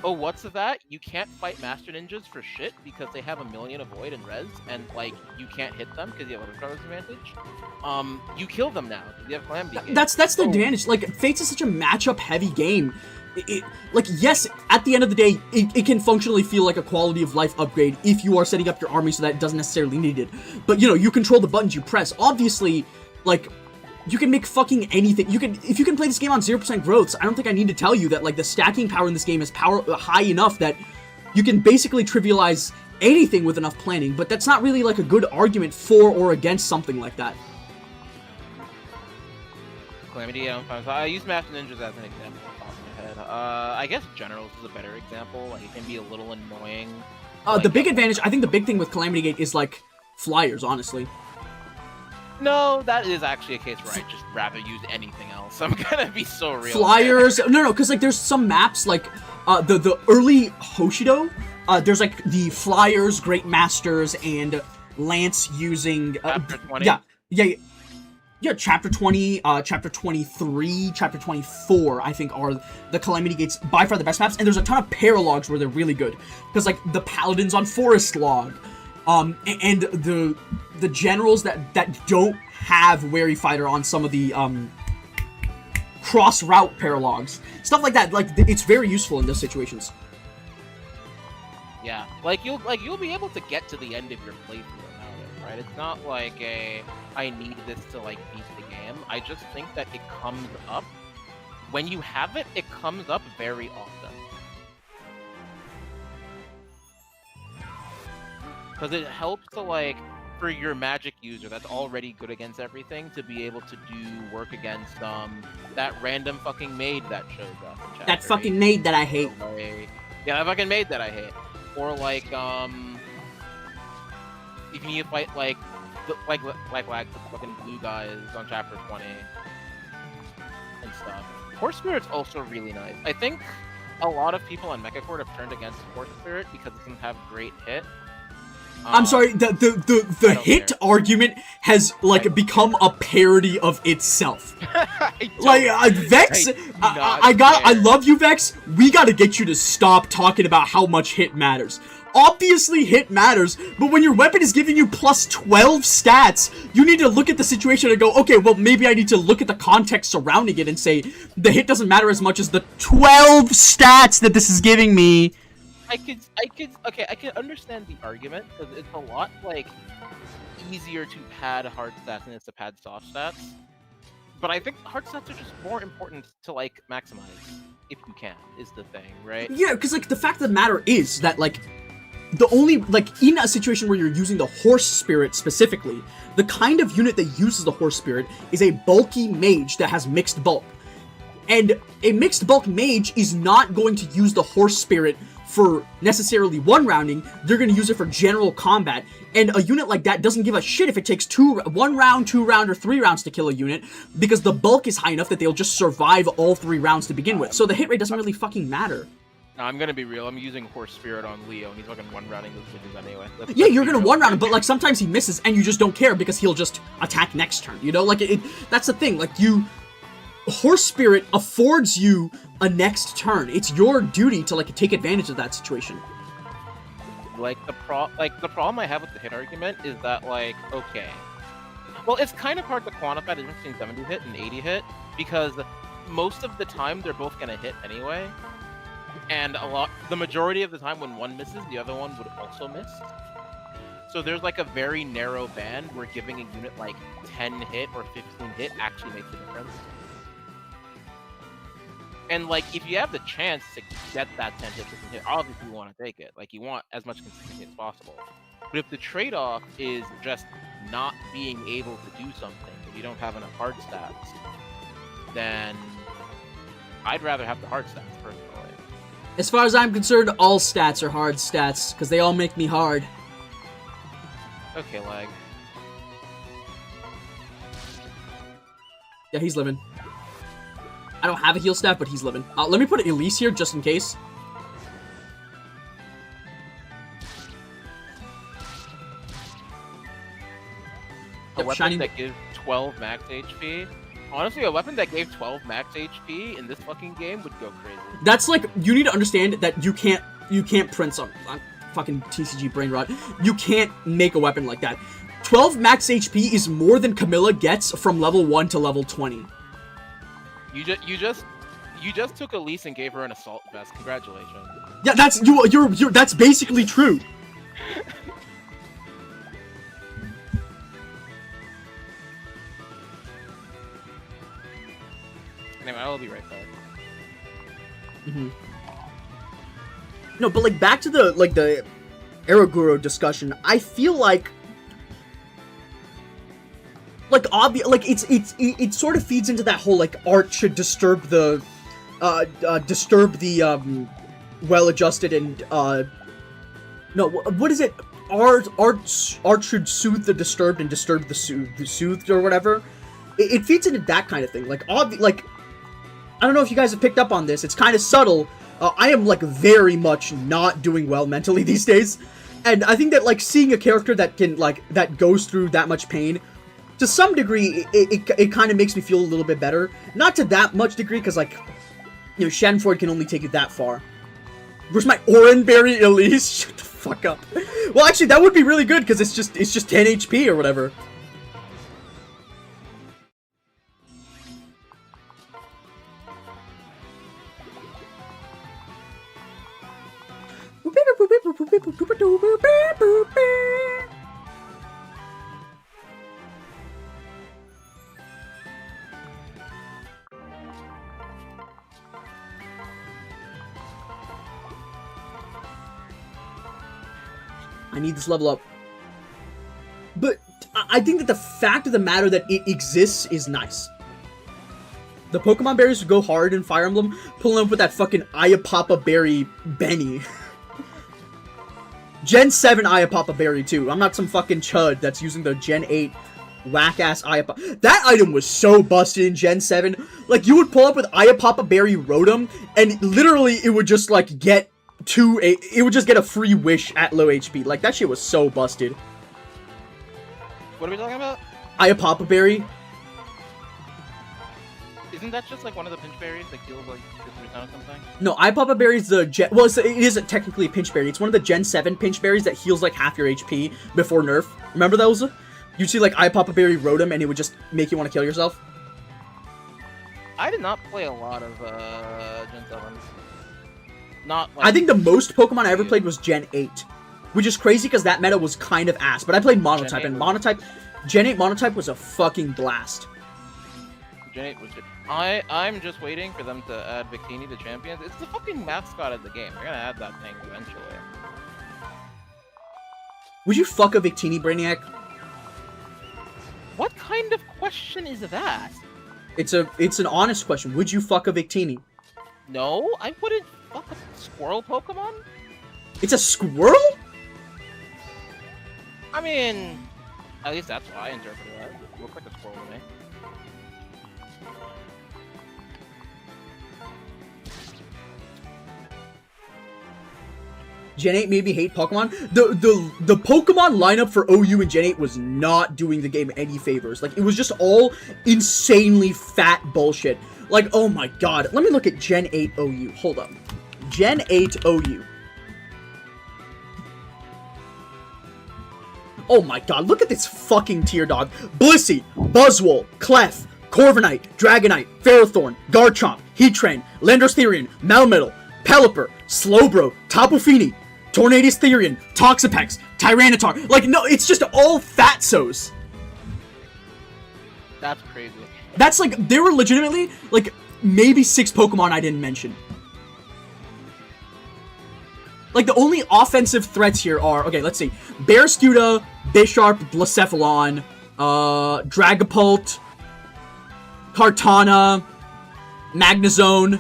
Oh, what's that? You can't fight Master Ninjas for shit because they have 1,000,000 avoid and res, and, like, you can't hit them because you have a recovery advantage. You kill them now because you have Calamity Gate. That's the advantage. Like, Fates is such a matchup-heavy game. Like, yes, at the end of the day, it can functionally feel like a quality of life upgrade if you are setting up your army so that it doesn't necessarily need it. But, you know, you control the buttons you press. Obviously, like... You can make fucking anything. If you can play this game on 0% growths, I don't think I need to tell you that, like, the stacking power in this game is high enough that you can basically trivialize anything with enough planning, but that's not really, like, a good argument for or against something like that. Calamity, I use Master Ninjas as an example off the top of my head. I guess Generals is a better example. Like, it can be a little annoying. The big advantage, I think the big thing with Calamity Gate is, like, flyers, honestly. No, that is actually a case where I'd just rather use anything else. I'm gonna be so real. Flyers, no, because, like, there's some maps, like, the early Hoshido, there's, like, the Flyers, Great Masters, and Lance using... Chapter 20? Yeah, Chapter 20, Chapter 23, Chapter 24, I think, are the Calamity Gates by far the best maps, and there's a ton of paralogs where they're really good, because, like, the Paladins on Forest Log, and the generals that don't have Wary Fighter on some of the cross route paralogs, stuff like that. Like, it's very useful in those situations. Yeah, you'll be able to get to the end of your playthrough without it, right? It's not like I need this to, like, beat the game. I just think that it comes up when you have it. It comes up very often. Because it helps to, like, for your magic user that's already good against everything to be able to do work against that random fucking maid that shows up in Chapter That fucking 8. maid that I hate. Or, like, yeah, that fucking maid that I hate. Or, like, if you need to fight, like the fucking blue guys on Chapter 20 and stuff. Horse Spirit's also really nice. I think a lot of people on MechaCord have turned against Horse Spirit because it doesn't have great hit. I'm sorry, the hit argument has, like, become a parody of itself. Like, Vex, I love you, Vex. We gotta get you to stop talking about how much hit matters. Obviously, hit matters, but when your weapon is giving you plus 12 stats, you need to look at the situation and go, okay, well, maybe I need to look at the context surrounding it and say, the hit doesn't matter as much as the 12 stats that this is giving me. I can understand the argument, because it's a lot, like, easier to pad hard stats than it's to pad soft stats. But I think hard stats are just more important to, like, maximize, if you can, is the thing, right? Yeah, because, like, the fact of the matter is that, like, the only, like, in a situation where you're using the Horse Spirit specifically, the kind of unit that uses the Horse Spirit is a bulky mage that has mixed bulk. And a mixed bulk mage is not going to use the Horse Spirit for necessarily one rounding. They're going to use it for general combat, and a unit like that doesn't give a shit if it takes 1 round, 2 round, or 3 rounds to kill a unit, because the bulk is high enough that they'll just survive all 3 rounds to begin with, so the hit rate doesn't really fucking matter. Nah, I'm gonna be real. I'm using Horse Spirit on Leo, and he's fucking one-rounding those bitches anyway. Yeah, you're gonna one-round him, but like sometimes he misses, and you just don't care because he'll just attack next turn. You know, like that's the thing. Like Horse Spirit affords you a next turn. It's your duty to like take advantage of that situation. Like the problem I have with the hit argument is that like, okay, well, it's kind of hard to quantify the difference between 70 hit and 80 hit because most of the time they're both gonna hit anyway, and the majority of the time when one misses, the other one would also miss. So there's like a very narrow band where giving a unit like 10 hit or 15 hit actually makes a difference. And like, if you have the chance to get that 10 hit, 15 hit, obviously you want to take it. Like, you want as much consistency as possible. But if the trade-off is just not being able to do something, if you don't have enough hard stats, then I'd rather have the hard stats, personally. As far as I'm concerned, all stats are hard stats, because they all make me hard. Okay, lag. Yeah, he's living. I don't have a heal staff, but he's living. Let me put Elise here, just in case. A weapon that gives 12 max HP? Honestly, a weapon that gave 12 max HP in this fucking game would go crazy. That's like, you need to understand that you can't print some fucking TCG brain rot. You can't make a weapon like that. 12 max HP is more than Camilla gets from level 1 to level 20. You just took Elise and gave her an assault vest. Congratulations. Yeah, that's that's basically true. Anyway, I'll be right back. No, but like back to the Eroguro discussion. I feel like it sort of feeds into that whole like art should disturb the well-adjusted and no, what is it? Art should soothe the disturbed and disturb the soothed or whatever. It feeds into that kind of thing. Like I don't know if you guys have picked up on this. It's kind of subtle. I am like very much not doing well mentally these days, and I think that like seeing a character that can that goes through that much pain, to some degree, it kind of makes me feel a little bit better. Not to that much degree, because like, you know, Schadenfreude can only take it that far. Where's my Oranberry Elise? Shut the fuck up. Well, actually, that would be really good because it's just 10 HP or whatever. I need this level up. But I think that the fact of the matter that it exists is nice. The Pokemon berries would go hard in Fire Emblem, pulling up with that fucking Ayapapa berry Benny. Gen 7 Ayapapa berry too. I'm not some fucking chud that's using the Gen 8 whack-ass Ayapapa. That item was so busted in Gen 7. Like, you would pull up with Ayapapa berry Rotom, and literally it would just like get it would just get a free wish at low HP. Like, that shit was so busted. What are we talking about? Ayapapa berry. Isn't that just like one of the pinch berries that kills like 50% or something? No, Ayapapa berry is the Gen... Well, it isn't technically a pinch berry. It's one of the Gen 7 pinch berries that heals like half your HP before nerf. Remember those? You'd see like Ayapapa berry Rotom and it would just make you want to kill yourself. I did not play a lot of Gen 7. Not like... I think the most Pokemon I ever played was Gen 8. Which is crazy because that meta was kind of ass. But I played Monotype, and Gen 8 Monotype was a fucking blast. Gen 8 was good. I'm just waiting for them to add Victini to Champions. It's the fucking mascot of the game. They're gonna add that thing eventually. Would you fuck a Victini, Brainiac? What kind of question is that? It's an honest question. Would you fuck a Victini? No, I wouldn't fuck a squirrel Pokemon. It's a squirrel? I mean, at least that's what I interpreted it as. It looks like a squirrel to me. Gen 8 made me hate Pokemon. The Pokemon lineup for OU and Gen 8 was not doing the game any favors. Like, it was just all insanely fat bullshit. Like, oh my god. Let me look at Gen 8 OU. Hold up. Gen 8 OU. Oh my god, look at this fucking tier, dog. Blissey, Buzzwole, Clef, Corviknight, Dragonite, Ferrothorn, Garchomp, Heatran, Landorus Therian, Melmetal, Pelipper, Slowbro, Tapu Fini, Tornadus Therian, Toxapex, Tyranitar. Like, no, it's just all Fatsos. That's crazy. That's like, there were legitimately, like, maybe 6 Pokemon I didn't mention. Like, the only offensive threats here are, okay, let's see. Barraskewda, Bisharp, Blacephalon, Dragapult, Kartana, Magnezone,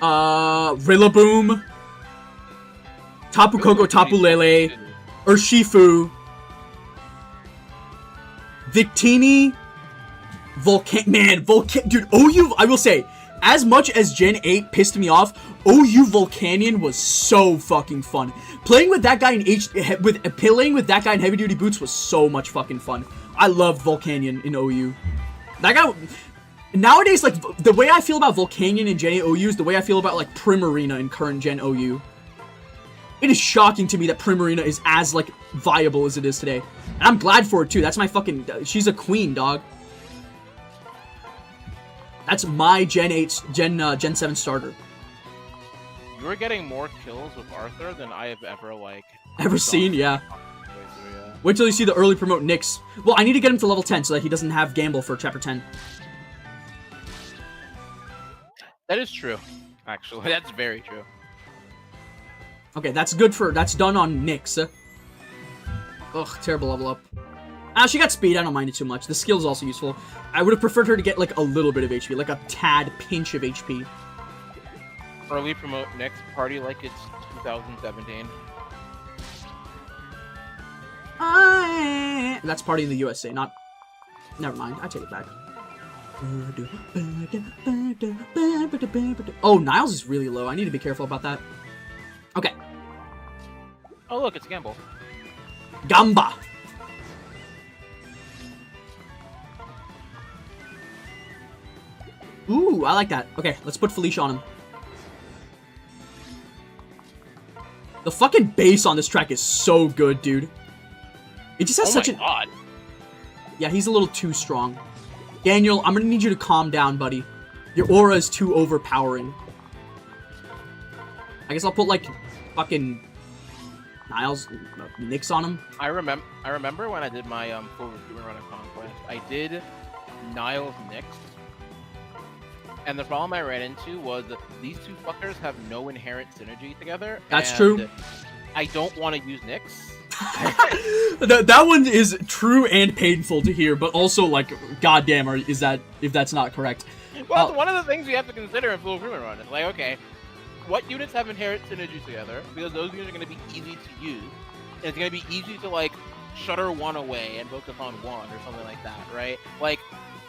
Rillaboom, Tapu Koko, Tapu Lele, Urshifu, Victini, dude, OU, I will say, as much as Gen 8 pissed me off, OU Volcanion was so fucking fun. Playing with that guy in heavy duty boots was so much fucking fun. I loved Volcanion in OU. That guy, nowadays, like, the way I feel about Volcanion in Gen 8 OU is the way I feel about, like, Primarina in current Gen OU. It is shocking to me that Primarina is as, like, viable as it is today. And I'm glad for it, too. That's my fucking, she's a queen, dog. That's my Gen 7 starter. You're getting more kills with Arthur than I have ever seen, yeah. Wait till you see the early promote Nyx. Well, I need to get him to level 10 so that he doesn't have Gamble for Chapter 10. That is true, actually. That's very true. Okay, that's done on Nyx. Ugh, terrible level up. Ah, she got speed, I don't mind it too much. The skill is also useful. I would have preferred her to get, like, a little bit of HP, like a tad pinch of HP. Early promote next party like it's 2017. That's party in the USA, not... Never mind, I take it back. Oh, Niles is really low. I need to be careful about that. Okay. Oh, look, it's Gamble. Gamba! Ooh, I like that. Okay, let's put Felicia on him. The fucking bass on this track is so good, dude. It just has such an... God. Yeah, he's a little too strong. Daniel, I'm gonna need you to calm down, buddy. Your aura is too overpowering. I guess I'll put, like, fucking... Niles, Nyx on him. I remember when I did my full recruitment run of Conquest, I did Niles Nyx. And the problem I ran into was that these two fuckers have no inherent synergy together. That's true. I don't want to use Nyx. That one is true and painful to hear, but also, like, goddamn, if that's not correct. Well, it's one of the things you have to consider in full recruitment run. It's like, okay, what units have inherent synergy together? Because those units are going to be easy to use. And it's going to be easy to, like, shutter one away and focus on one or something like that, right? Like,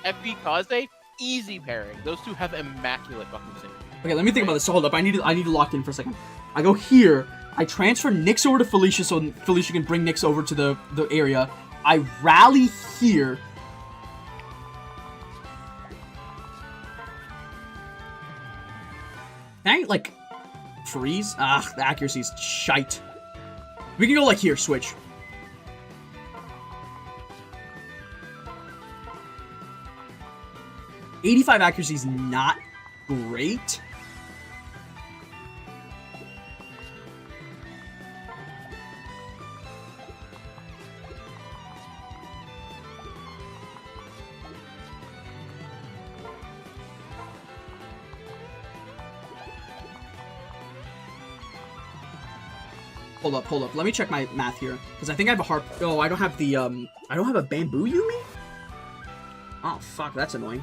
FB Kaze, easy pairing. Those two have immaculate fucking synergy. Okay, let me think about this. So hold up, I need to lock in for a second. I go here. I transfer Nyx over to Felicia so Felicia can bring Nyx over to the area. I rally here. Can I, like, freeze? Ah, the accuracy's shite. We can go, like, here, switch. .85 accuracy is not great. Hold up. Let me check my math here, because I think I have a harp. Oh, I don't have the I don't have a bamboo. You mean? Oh fuck, that's annoying.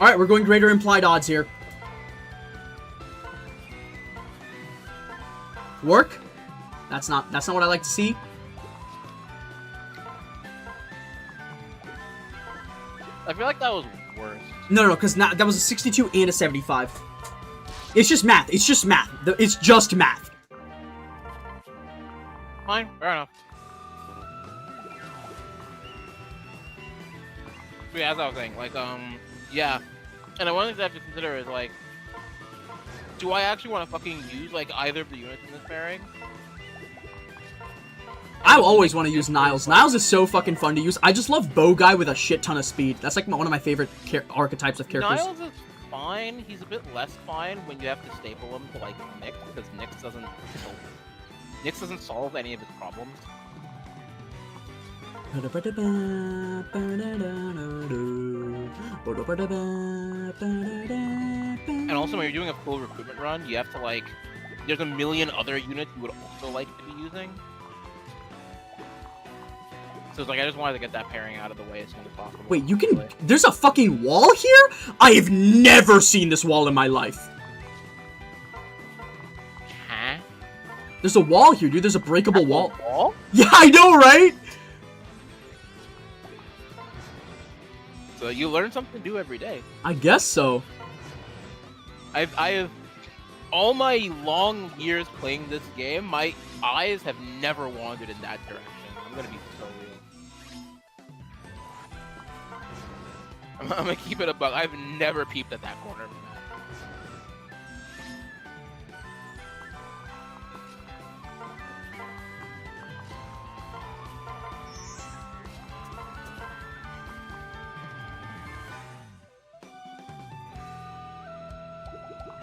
All right, we're going greater implied odds here. Work? That's not what I like to see. I feel like that was worse. No, because that was a 62 and a 75. It's just math. It's just math. It's just math. Fine, fair enough. But yeah, as I was saying, like, yeah. And one thing I have to consider is, like, do I actually want to fucking use, like, either of the units in this pairing? I always want to use Niles. Niles is so fucking fun to use. I just love Bow Guy with a shit ton of speed. That's like one of my favorite archetypes of characters. Niles is fine. He's a bit less fine when you have to staple him to, like, Nyx, because Nyx doesn't solve any of his problems. And also, when you're doing a full recruitment run, you have to, like, there's a million other units you would also like to be using. So it's like, I just wanted to get that pairing out of the way as soon as possible. Wait, you can... There's a fucking wall here? I have never seen this wall in my life. Huh? There's a wall here, dude. There's a breakable wall. Wall? Yeah, I know, right? So you learn something new every day. I guess so. I have all my long years playing this game, my eyes have never wandered in that direction. I'm gonna be so real. I'm gonna keep it a buck. I've never peeped at that corner of the map.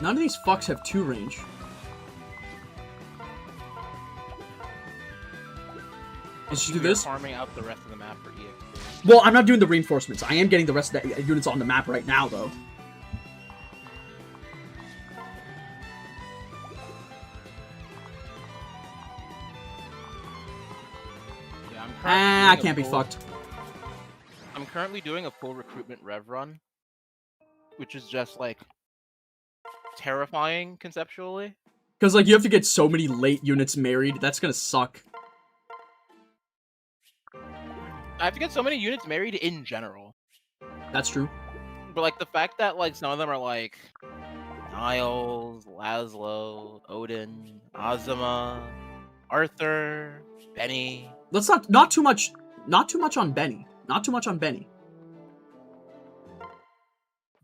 None of these fucks have 2 range. And should do this? Farming out the rest of the map for EXP. Well, I'm not doing the reinforcements. I am getting the rest of the units on the map right now, though. Yeah, I can't be fucked. I'm currently doing a full recruitment rev run, which is just like terrifying conceptually. Because, like, you have to get so many late units married. That's gonna suck. I have to get so many units married in general. That's true. But, like, the fact that, like, some of them are, like, Niles, Laszlo, Odin, Azuma, Arthur, Benny. Let's not too much on Benny. Not too much on Benny.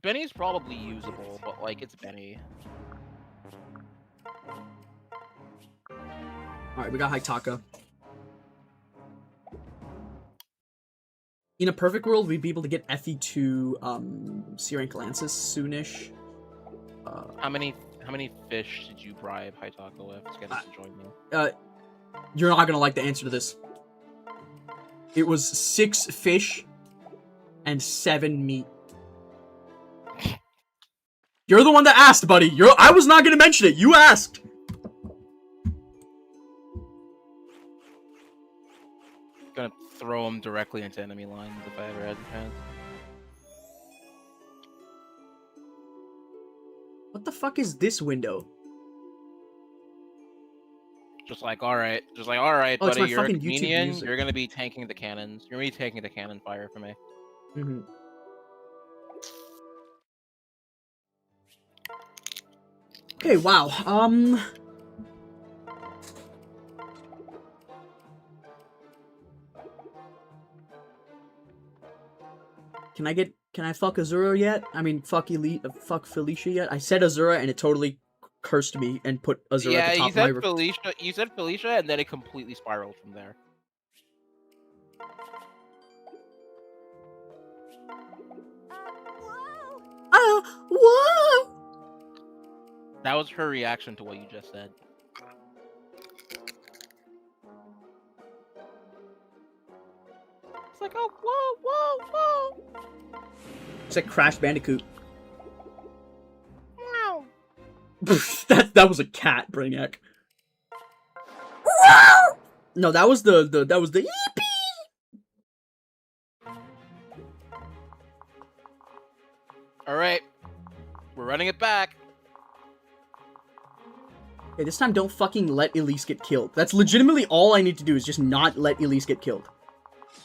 Benny's probably usable, but, like, it's Benny. Alright, we got Haitaka. In a perfect world, we'd be able to get Effie to C-rank Lances soonish. How many fish did you bribe Haitaka with to get us to join me? You're not gonna like the answer to this. It was 6 fish and 7 meat. You're the one that asked, buddy. I was not gonna mention it. You asked. Gonna throw him directly into enemy lines if I ever had the chance. What the fuck is this window? Just like, alright, Oh, it's buddy, my you're a fucking YouTube comedian, music. you're gonna be tanking the cannons. You're gonna be taking the cannon fire for me. Mm-hmm. Okay, wow. Can I fuck Azura yet? I mean, fuck Felicia yet? I said Azura and it totally cursed me and put Azura at the top of my... You said Felicia, and then it completely spiraled from there. Whoa! That was her reaction to what you just said. It's like, oh, whoa! It's like Crash Bandicoot. Wow. that was a cat, Brainiac. No, that was the yippee. All right, we're running it back. Okay, this time don't fucking let Elise get killed. That's legitimately all I need to do is just not let Elise get killed.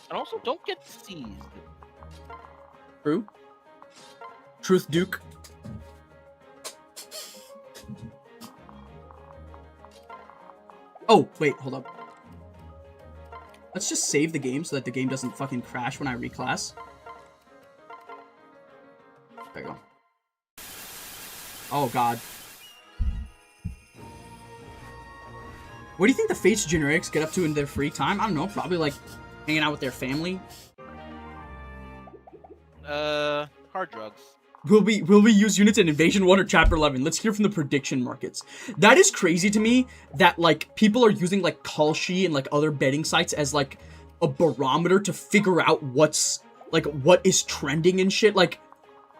And also, don't get seized. True. Truth Duke. Oh, wait, hold up. Let's just save the game so that the game doesn't fucking crash when I reclass. There you go. Oh, God. What do you think the Fates generics get up to in their free time? I don't know, probably, like, hanging out with their family. Hard drugs. Will we use units in Invasion 1 or Chapter 11? Let's hear from the prediction markets. That is crazy to me that, like, people are using, like, Kalshi and, like, other betting sites as, like, a barometer to figure out what's, like, what is trending and shit. Like,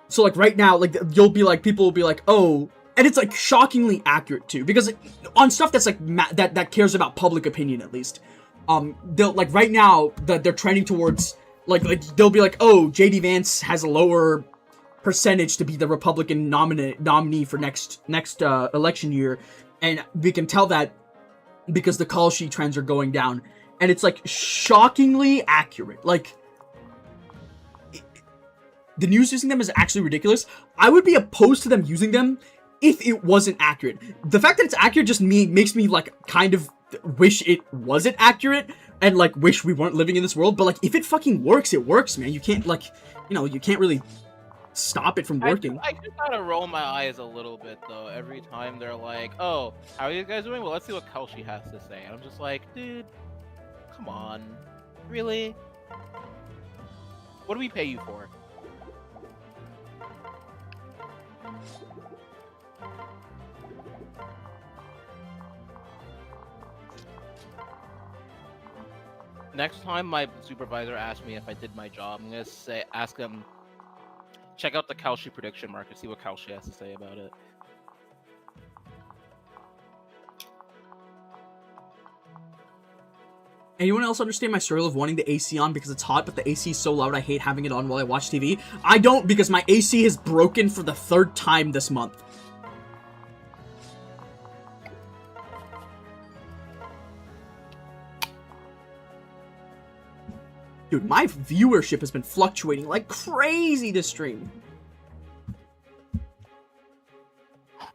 so, like, right now, like, you'll be, like, people will be like, oh, and it's, like, shockingly accurate, too. Because on stuff that's, like, that cares about public opinion, at least, they'll, like, right now, they're trending towards, like, they'll be like, oh, J.D. Vance has a lower percentage to be the Republican nominee for next election year, and we can tell that because the call sheet trends are going down, and it's like shockingly accurate. Like, the news using them is actually ridiculous. I would be opposed to them using them if it wasn't accurate. The fact that it's accurate just makes me like kind of wish it wasn't accurate and like wish we weren't living in this world. But like, if it fucking works, it works, man. You can't like, you know, you can't really stop it from working. I just gotta roll my eyes a little bit though every time they're like, oh, how are you guys doing? Well, let's see what Kalshi has to say. And I'm just like, dude, come on, really? What do we pay you for? Next time my supervisor asks me if I did my job, I'm gonna ask him, check out the Kalshi prediction market, see what Kalshi has to say about it. Anyone else understand my struggle of wanting the AC on because it's hot, but the AC is so loud I hate having it on while I watch TV? I don't, because my AC has broken for the 3rd time this month. Dude, my viewership has been fluctuating like crazy this stream.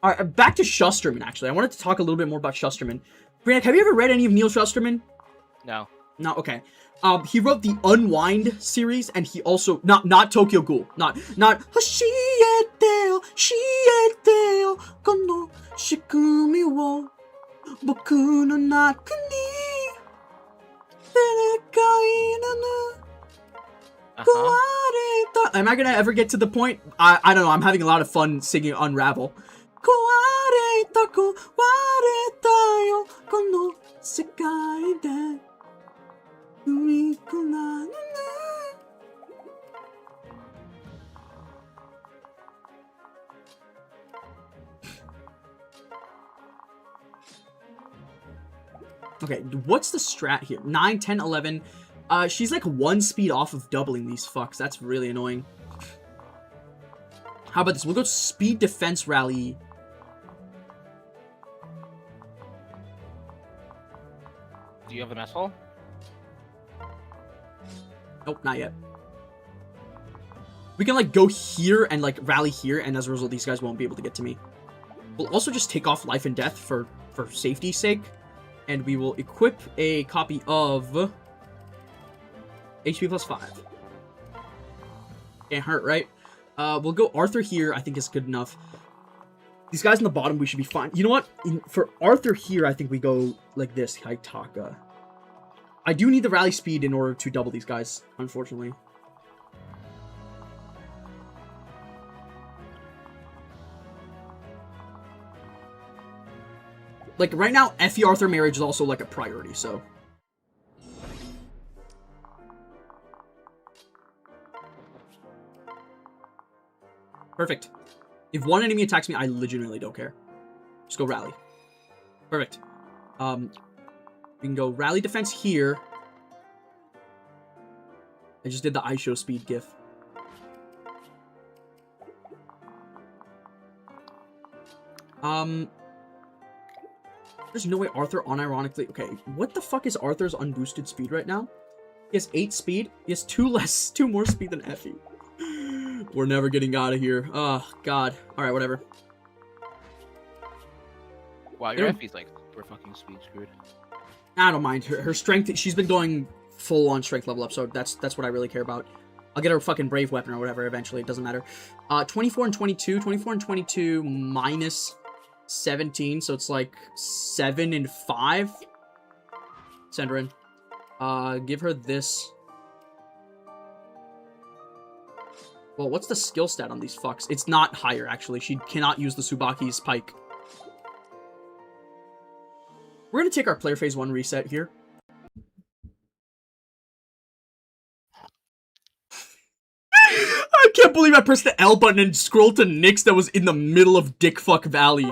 Alright, back to Shusterman, actually. I wanted to talk a little bit more about Shusterman. Brianna, have you ever read any of Neil Shusterman? No. No, okay. He wrote the Unwind series, and he also... Not Tokyo Ghoul. Not... Shieteo, shieteo, kono shikumi wo, boku no naku ni. Am I gonna ever get to the point? I don't know. I'm having a lot of fun singing Unravel. Okay, what's the strat here? 9, 10, 11. She's like 1 speed off of doubling these fucks. That's really annoying. How about this? We'll go speed defense rally. Do you have an asshole? Nope, not yet. We can like go here and like rally here, and as a result, these guys won't be able to get to me. We'll also just take off life and death for safety's sake. And we will equip a copy of HP plus 5. Can't hurt, right? We'll go Arthur here. I think is good enough. These guys on the bottom, we should be fine. You know what? For Arthur here, I think we go like this. Haitaka. I do need the rally speed in order to double these guys, unfortunately. Like, right now, Effie Arthur marriage is also, like, a priority, so. Perfect. If one enemy attacks me, I legitimately don't care. Just go rally. Perfect. We can go rally defense here. I just did the iShow speed gif. There's no way Arthur unironically... Okay, what the fuck is Arthur's unboosted speed right now? He has 8 speed. He has 2 more speed than Effie. We're never getting out of here. Oh, God. Alright, whatever. Wow, your FP's like super fucking speed screwed. I don't mind. Her strength, she's been going full on strength level up, so that's what I really care about. I'll get her a fucking brave weapon or whatever eventually, it doesn't matter. 24 and 22. 24 and 22 minus 17, so it's like 7 and 5. Send her in. Give her this. Well, what's the skill stat on these fucks? It's not higher, actually. She cannot use the Tsubaki's pike. We're gonna take our player phase 1 reset here. I can't believe I pressed the L button and scrolled to Nyx that was in the middle of Dickfuck Valley.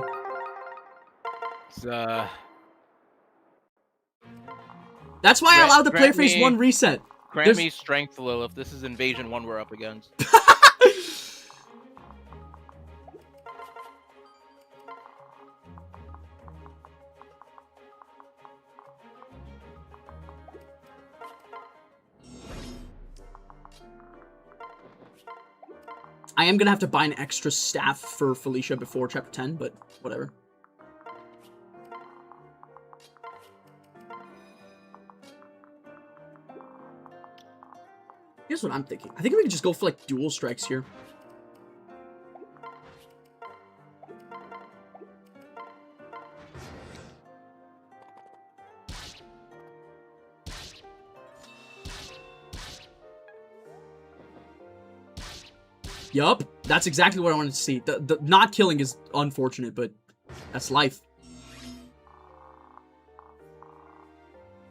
That's why I allowed the player phase 1 reset. Grant me strength, Lilith. This is Invasion 1 we're up against. I am gonna have to buy an extra staff for Felicia before chapter 10, but whatever. Here's what I'm thinking. I think we could just go for, like, dual strikes here. Yup, that's exactly what I wanted to see. The not killing is unfortunate, but that's life.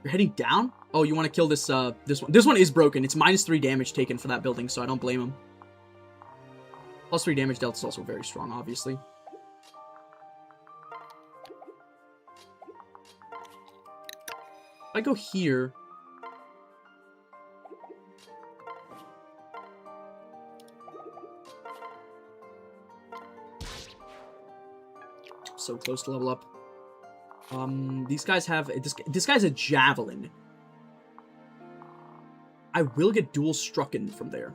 You're heading down? Oh, you want to kill this, this one. This one is broken. It's -3 damage taken for that building, so I don't blame him. +3 damage dealt is also very strong, obviously. If I go here... So close to level up. These guys have... This guy's a javelin. I will get dual strucken from there.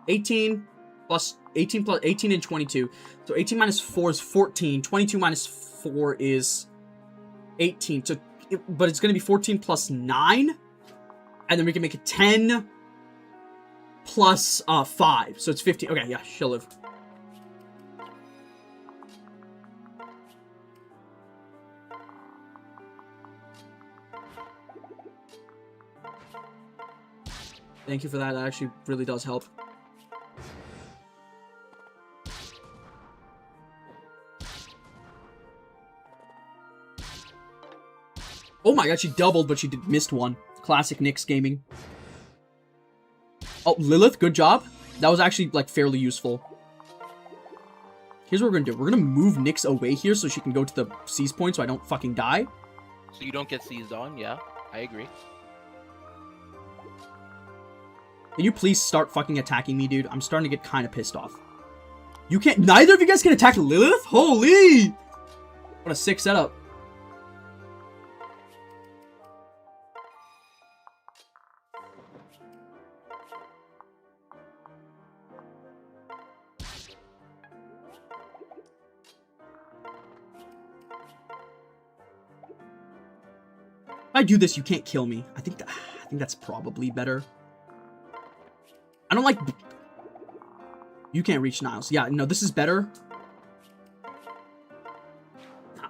18 and 22. So 18 minus 4 is 14. 22 minus 4 is 18. So, but it's going to be 14 plus 9. And then we can make it 10 plus 5. So it's 15. Okay, yeah, she'll live. Thank you for that. That actually really does help. Oh my god, she doubled, but she missed one. Classic Nyx gaming. Oh, Lilith, good job. That was actually, like, fairly useful. Here's what we're gonna do. We're gonna move Nyx away here so she can go to the seize point so I don't fucking die. So you don't get seized on? Yeah, I agree. Can you please start fucking attacking me, dude? I'm starting to get kind of pissed off. You can't... Neither of you guys can attack Lilith? Holy! What a sick setup. If I do this, you can't kill me. I think that's probably better. I don't like... You can't reach Niles. Yeah, no, this is better.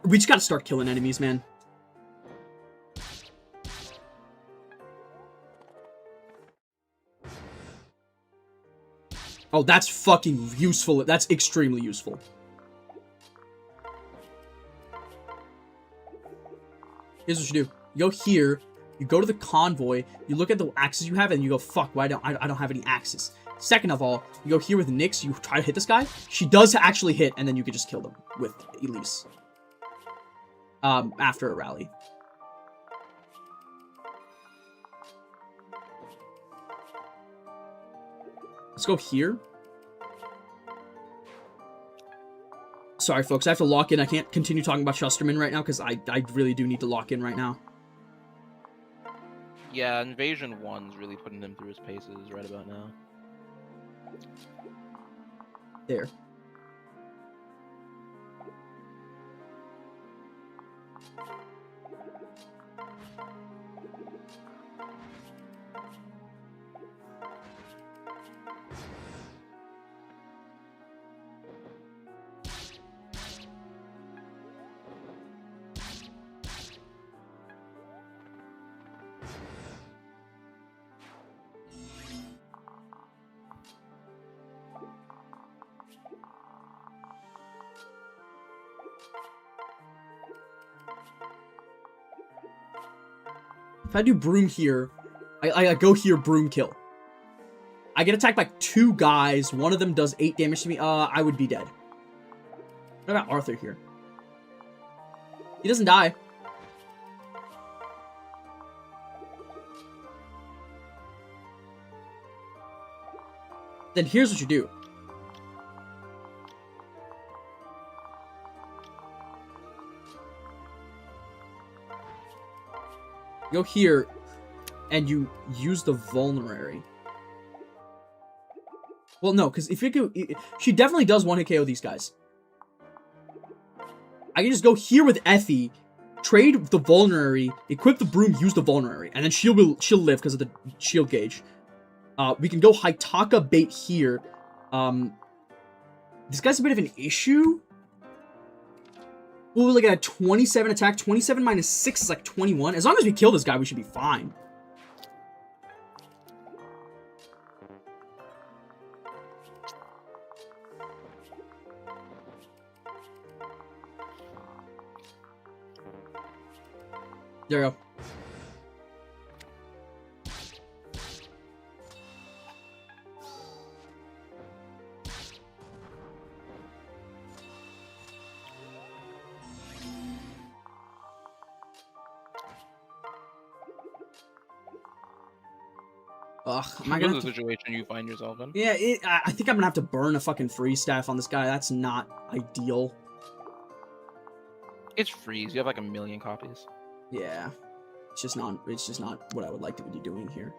We just gotta start killing enemies, man. Oh, that's fucking useful. That's extremely useful. Here's what you do. You go here. You go to the convoy, you look at the axes you have, and you go, fuck, why don't I don't have any axes. Second of all, you go here with Nyx, you try to hit this guy. She does actually hit, and then you can just kill them with Elise. After a rally. Let's go here. Sorry, folks, I have to lock in. I can't continue talking about Shusterman right now, because I really do need to lock in right now. Yeah, Invasion 1's really putting him through his paces right about now. There. If I do broom here, I go here, broom kill. I get attacked by 2 guys. One of them does 8 damage to me. I would be dead. What about Arthur here? He doesn't die. Then here's what you do. Go here, and you use the vulnerary. Well, no, because if you go, she definitely does 1-hit KO these guys. I can just go here with Effie, trade the vulnerary, equip the broom, use the vulnerary, and then she'll live because of the shield gauge. We can go Haitaka bait here. This guy's a bit of an issue. We'll look at a 27 attack. 27 minus 6 is like 21. As long as we kill this guy, we should be fine. There we go. Ugh, am I This gonna is the situation you find yourself in. Yeah, I think I'm gonna have to burn a fucking freeze staff on this guy. That's not ideal. It's freeze. You have like 1,000,000 copies. Yeah. It's just not what I would like to be doing here.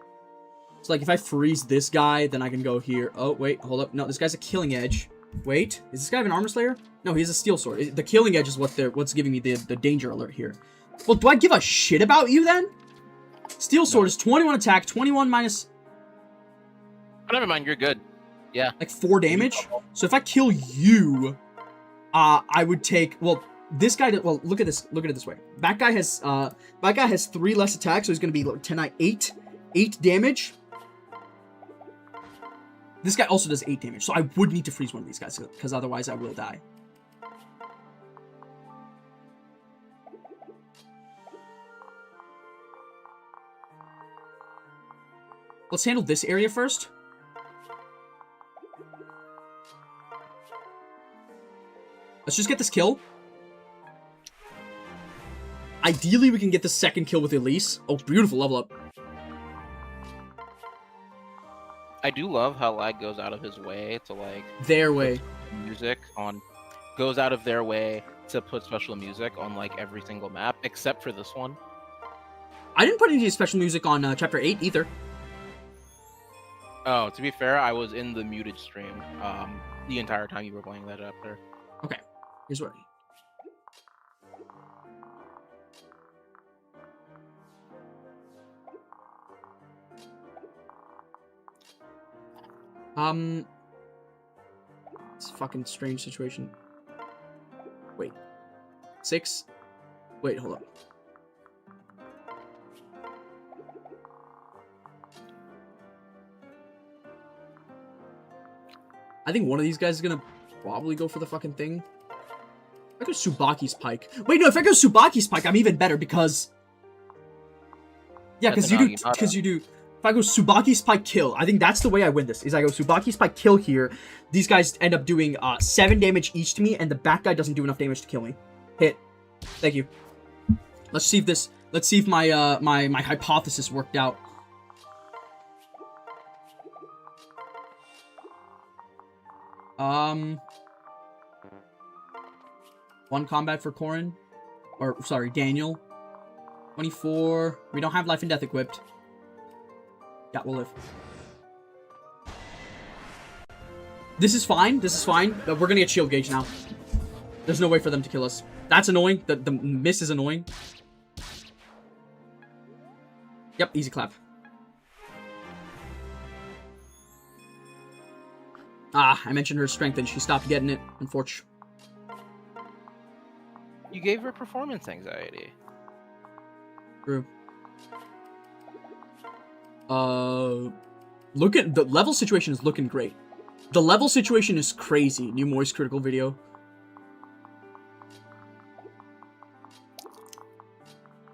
So like if I freeze this guy, then I can go here. Oh, wait, hold up. No, this guy's a killing edge. Wait, is this guy have an armor slayer? No, he has a steel sword. The killing edge is what's giving me the danger alert here. Well, do I give a shit about you then? Steel sword is 21 attack, 21 minus... Oh, never mind, you're good. Yeah. Like 4 damage. So if I kill you, I would take, well, this guy, well, look at this, look at it this way. That guy has 3 less attacks, so he's gonna be 8 damage. This guy also does 8 damage, so I would need to freeze one of these guys, because otherwise I will die. Let's handle this area first. Let's just get this kill. Ideally, we can get the second kill with Elise. Oh, beautiful level up. I do love how Lag goes out of his way to like Their way. Goes out of their way to put special music on like every single map except for this one. I didn't put any special music on Chapter 8 either. Oh, to be fair, I was in the muted stream the entire time you were playing that chapter. Okay, here's what. It's a fucking strange situation. Wait. 6? Wait, hold up. I think one of these guys is gonna probably go for the fucking thing. If I go Tsubaki's Pike. Wait, no, if I go Tsubaki's Pike, I'm even better because... Yeah, because you do... If I go Tsubaki's Pike kill, I think that's the way I win this. Is I go Tsubaki's Pike kill here. These guys end up doing 7 damage each to me, and the back guy doesn't do enough damage to kill me. Hit. Thank you. Let's see if this... Let's see if my my hypothesis worked out. One combat for Corrin. Or, sorry, Daniel. 24. We don't have life and death equipped. Yeah, we'll live. This is fine. This is fine. We're gonna get shield gauge now. There's no way for them to kill us. That's annoying. The miss is annoying. Yep, easy clap. Ah, I mentioned her strength and she stopped getting it, unfortunately. You gave her performance anxiety. True. Look at the level situation is looking great. The level situation is crazy. New Moist critical video.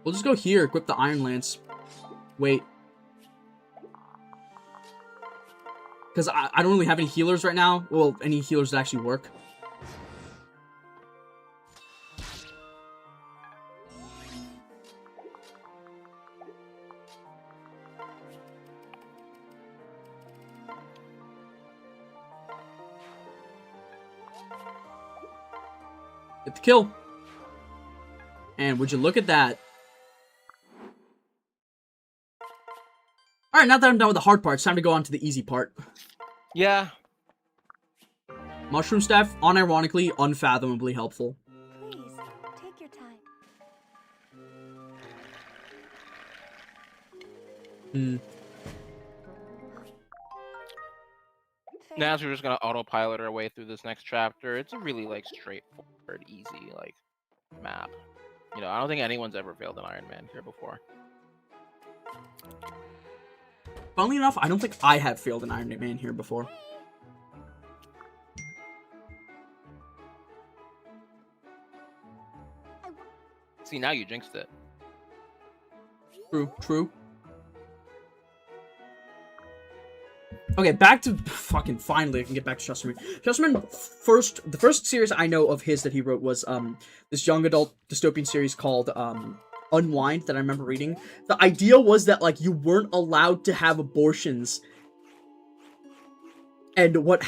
We'll just go here, equip the Iron Lance. Wait. Because I don't really have any healers right now. Well, any healers that actually work. Get the kill. And would you look at that? Alright, now that I'm done with the hard part, it's time to go on to the easy part. Yeah. Mushroom Staff, unironically, unfathomably helpful. Please, take your time. Now we're just gonna autopilot our way through this next chapter. It's a really like straightforward, easy like map. You know, I don't think anyone's ever failed an Iron Man here before. Funnily enough, I don't think I have failed an Iron Man here before. See, now you jinxed it. True, true. Okay, back to fucking finally I can get back to Shusterman. Shusterman, the first series I know of his that he wrote was this young adult dystopian series called Unwind that I remember reading. The idea was that like you weren't allowed to have abortions. And what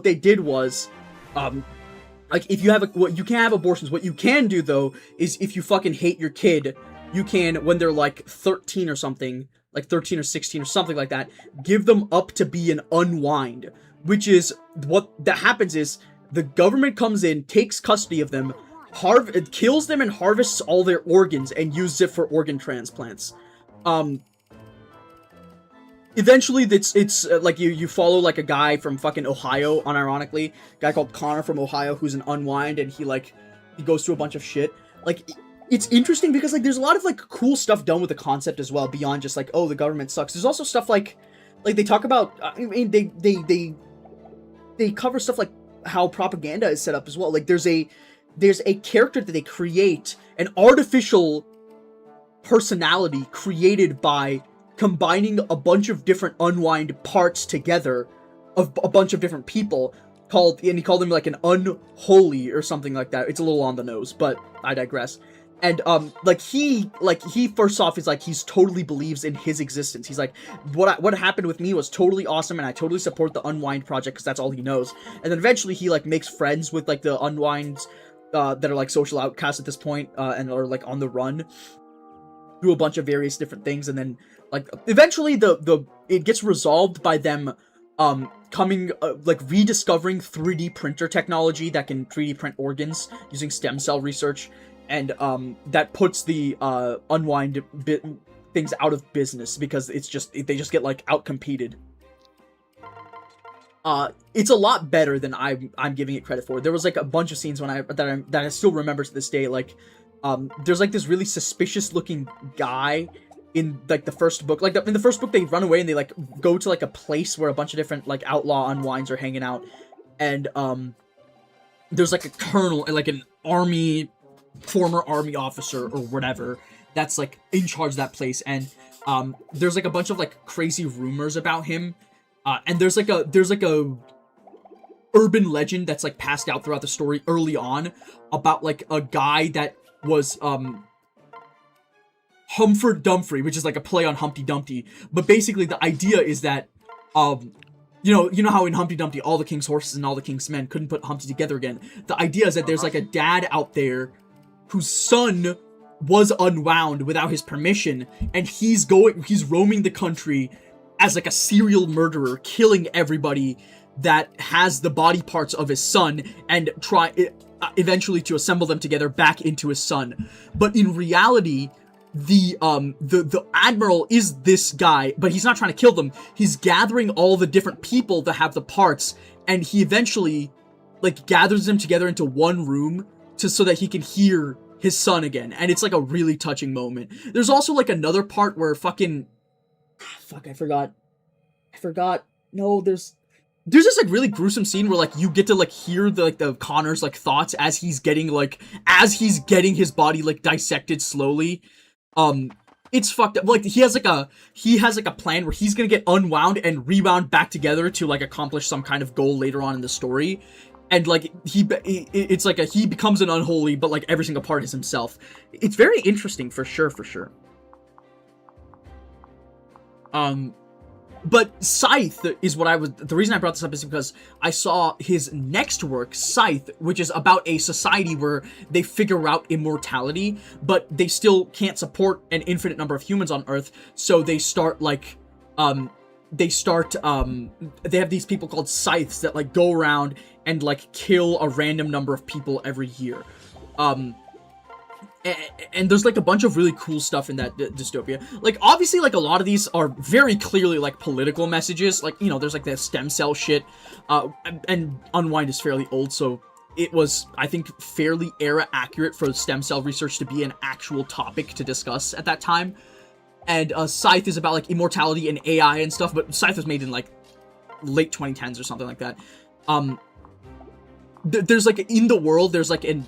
they did was like if you have you can't have abortions. What you can do though is if you fucking hate your kid, you can when they're like 13 or something, like 13 or 16 or something like that, give them up to be an unwind, which is what that happens is the government comes in, takes custody of them, kills them and harvests all their organs and uses it for organ transplants. Eventually it's like you follow like a guy from fucking Ohio, unironically, a guy called Connor from Ohio who's an unwind, and he goes through a bunch of shit. Like it's interesting because like there's a lot of like cool stuff done with the concept as well beyond just like, oh, the government sucks. There's also stuff like they talk about, I mean, they cover stuff like how propaganda is set up as well. Like there's a character that they create, an artificial personality created by combining a bunch of different unwind parts together of a bunch of different people and he called them like an unholy or something like that. It's a little on the nose, but I digress. And he first off is like he's totally believes in his existence. He's like, what happened with me was totally awesome, and I totally support the Unwind project because that's all he knows. And then eventually he like makes friends with like the Unwinds that are like social outcasts at this point, and are like on the run through a bunch of various different things. And then like eventually it gets resolved by them rediscovering 3D printer technology that can 3D print organs using stem cell research. And that puts the Unwind things out of business because they just get like outcompeted. It's a lot better than I'm giving it credit for. There was like a bunch of scenes that I still remember to this day. Like there's like this really suspicious looking guy in like the first book. Like in the first book they run away and they like go to like a place where a bunch of different like outlaw unwinds are hanging out, and there's like a colonel, like an former army officer or whatever that's like in charge of that place, and there's like a bunch of like crazy rumors about him, and there's like a urban legend that's like passed out throughout the story early on about like a guy that was Humford Dumfrey, which is like a play on Humpty Dumpty. But basically the idea is that you know how in Humpty Dumpty all the king's horses and all the king's men couldn't put Humpty together again. The idea is that there's like a dad out there whose son was unwound without his permission, and he's roaming the country as like a serial murderer, killing everybody that has the body parts of his son and try eventually to assemble them together back into his son. But in reality, the admiral is this guy, but he's not trying to kill them. He's gathering all the different people that have the parts, and he eventually like gathers them together into one room so that he can hear his son again. And it's like a really touching moment. There's also like another part where I forgot. No, there's this like really gruesome scene where like you get to like hear the Connor's like thoughts as he's getting his body like dissected slowly. It's fucked up. Like he has like a plan where he's gonna get unwound and rewound back together to like accomplish some kind of goal later on in the story. And like he becomes an unholy, but like every single part is himself. It's very interesting for sure. But Scythe is the reason I brought this up is because I saw his next work, Scythe, which is about a society where they figure out immortality, but they still can't support an infinite number of humans on Earth, so they start like, they have these people called Scythes that like go around and like kill a random number of people every year. And there's like a bunch of really cool stuff in that dystopia. Like obviously like a lot of these are very clearly like political messages. Like, you know, there's like the stem cell shit. And Unwind is fairly old, so it was, I think, fairly era accurate for stem cell research to be an actual topic to discuss at that time. And Scythe is about like immortality and AI and stuff, but Scythe was made in like late 2010s or something like that. There's like in the world there's like an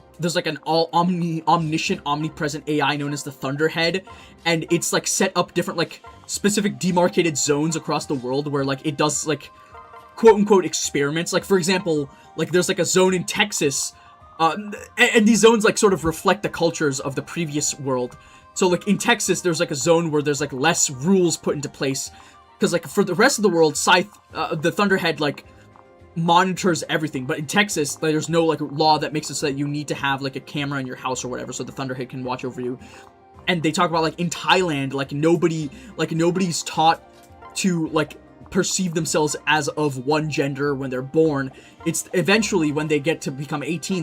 omniscient, omnipresent AI known as the Thunderhead, and it's like set up different like specific demarcated zones across the world where like it does like quote unquote experiments. Like for example, like there's like a zone in Texas, and these zones like sort of reflect the cultures of the previous world. So like in Texas there's like a zone where there's like less rules put into place, because like for the rest of the world, Scythe, the Thunderhead, like monitors everything, but in Texas there's no like law that makes it so that you need to have like a camera in your house or whatever so the Thunderhead can watch over you. And they talk about like in Thailand, like nobody's taught to like perceive themselves as of one gender when they're born. It's eventually when they get to become 18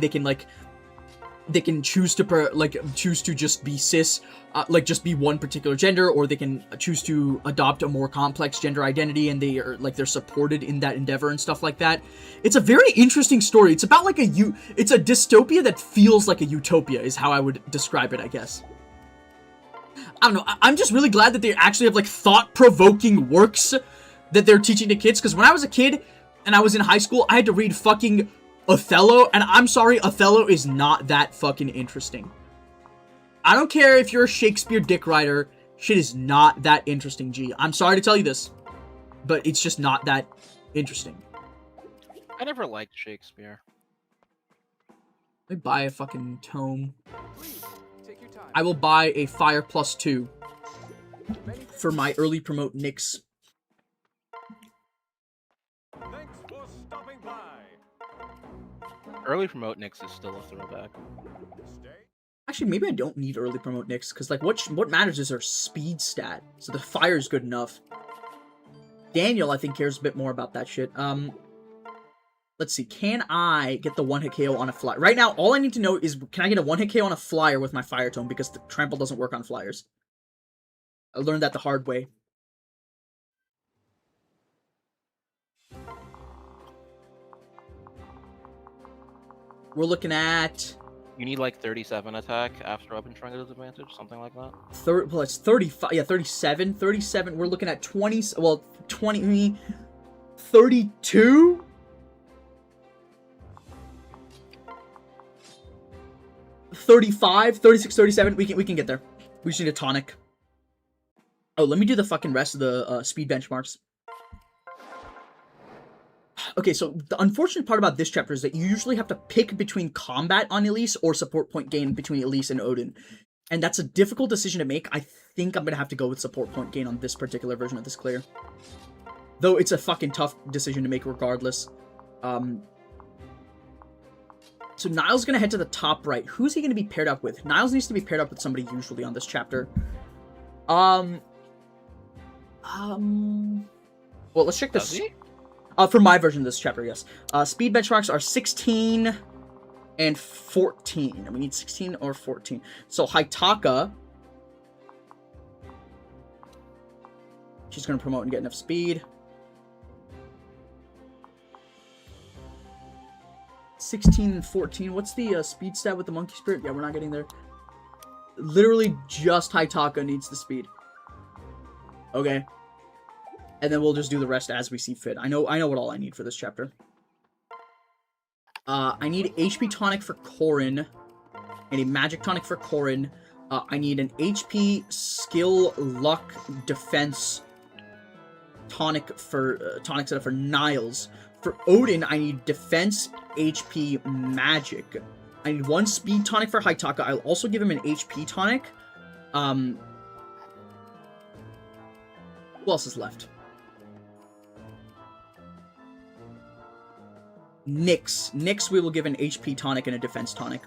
they can choose to just be cis, like just be one particular gender, or they can choose to adopt a more complex gender identity, and they're supported in that endeavor and stuff like that. It's a very interesting story. It's about like it's a dystopia that feels like a utopia is how I would describe it, I guess. I don't know. I'm just really glad that they actually have like thought-provoking works that they're teaching to kids, because when I was a kid and I was in high school, I had to read fucking Othello, and I'm sorry, Othello is not that fucking interesting. I don't care if you're a Shakespeare dick writer, shit is not that interesting, G. I'm sorry to tell you this, but it's just not that interesting. I never liked Shakespeare. Let me buy a fucking tome. Please, take your time. I will buy a Fire +2 for my early promote Nyx. Thanks for stopping by. Early promote Nyx is still a throwback. Stay. Actually, maybe I don't need early promote Nyx, because like what matters is her speed stat, so the fire is good enough. Daniel, I think, cares a bit more about that shit. Let's see, can I get the 1-hit KO on a flyer? Right now, all I need to know is, can I get a 1-hit KO on a flyer with my fire tome, because the trample doesn't work on flyers. I learned that the hard way. We're looking at... You need like 37 attack after Open Shrine at disadvantage, something like that. Well, it's 35, yeah, 37. 37, we're looking at 20, well, 20, 32? 35, 36, 37, we can get there. We just need a tonic. Oh, let me do the fucking rest of the speed benchmarks. Okay, so the unfortunate part about this chapter is that you usually have to pick between combat on Elise or support point gain between Elise and Odin. And that's a difficult decision to make. I think I'm going to have to go with support point gain on this particular version of this clear. Though it's a fucking tough decision to make regardless. So Niles going to head to the top right. Who's he going to be paired up with? Niles needs to be paired up with somebody usually on this chapter. Well, let's check Does this. he? For my version of this chapter, yes. Speed benchmarks are 16 and 14. We need 16 or 14. So Haitaka, she's going to promote and get enough speed. 16 and 14. What's the speed stat with the monkey spirit? Yeah, we're not getting there. Literally just Haitaka needs the speed. Okay. And then we'll just do the rest as we see fit. I know what all I need for this chapter. I need HP tonic for Corrin. And a magic tonic for Corrin. I need an HP skill luck defense tonic for tonic setup for Niles. For Odin, I need defense, HP, magic. I need one speed tonic for Haitaka. I'll also give him an HP tonic. Who else is left? Nyx. Nyx, we will give an HP tonic and a defense tonic.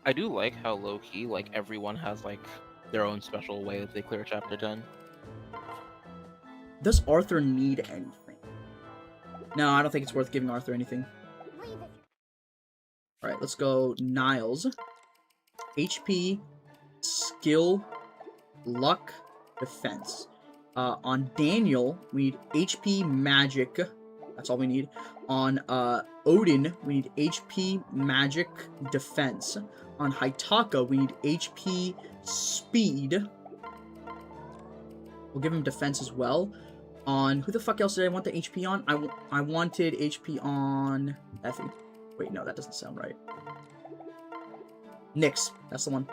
I do like how low-key, like, everyone has, like, their own special way that they clear Chapter 10. Does Arthur need anything? No, I don't think it's worth giving Arthur anything. Alright, let's go Niles. HP, skill, luck, defense. On Daniel, we need HP, magic. That's all we need. On Odin, we need HP, magic, defense. On Haitaka, we need HP, speed. We'll give him defense as well. On who the fuck else did I want the HP on? I wanted HP on Effie. Wait, no, that doesn't sound right. Nyx, that's the one.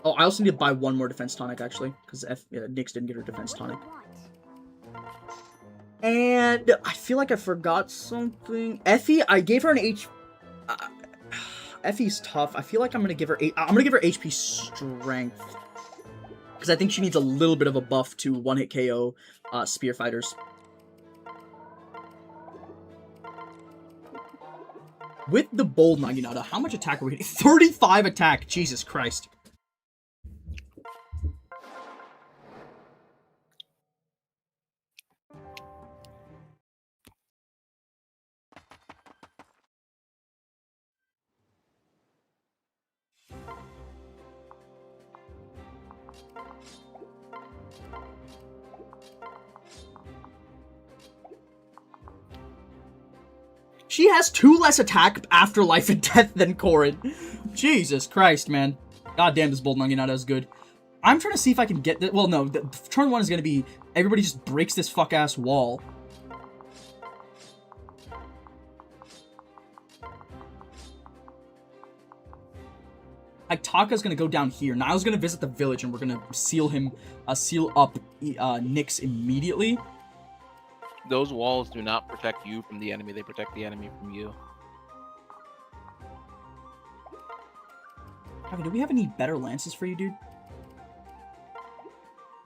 Oh, I also need to buy one more defense tonic, actually, because Nyx didn't get her defense tonic. And I feel like I forgot something. Effie, I gave her an Effie's tough. I feel like I'm gonna give her HP strength. Because I think she needs a little bit of a buff to one-hit KO spear fighters. With the bold Naginata, how much attack are we getting? 35 attack! Jesus Christ. She has 2 less attack after life and death than Corrin. Jesus Christ, man. God damn, this bold Naginata is good. I'm trying to see if I can get this. Well, no, turn 1 is going to be everybody just breaks this fuck-ass wall. Haitaka's going to go down here. Niall's going to visit the village, and we're going to seal up Nyx immediately. Those walls do not protect you from the enemy, they protect the enemy from you. Okay, do we have any better lances for you, dude?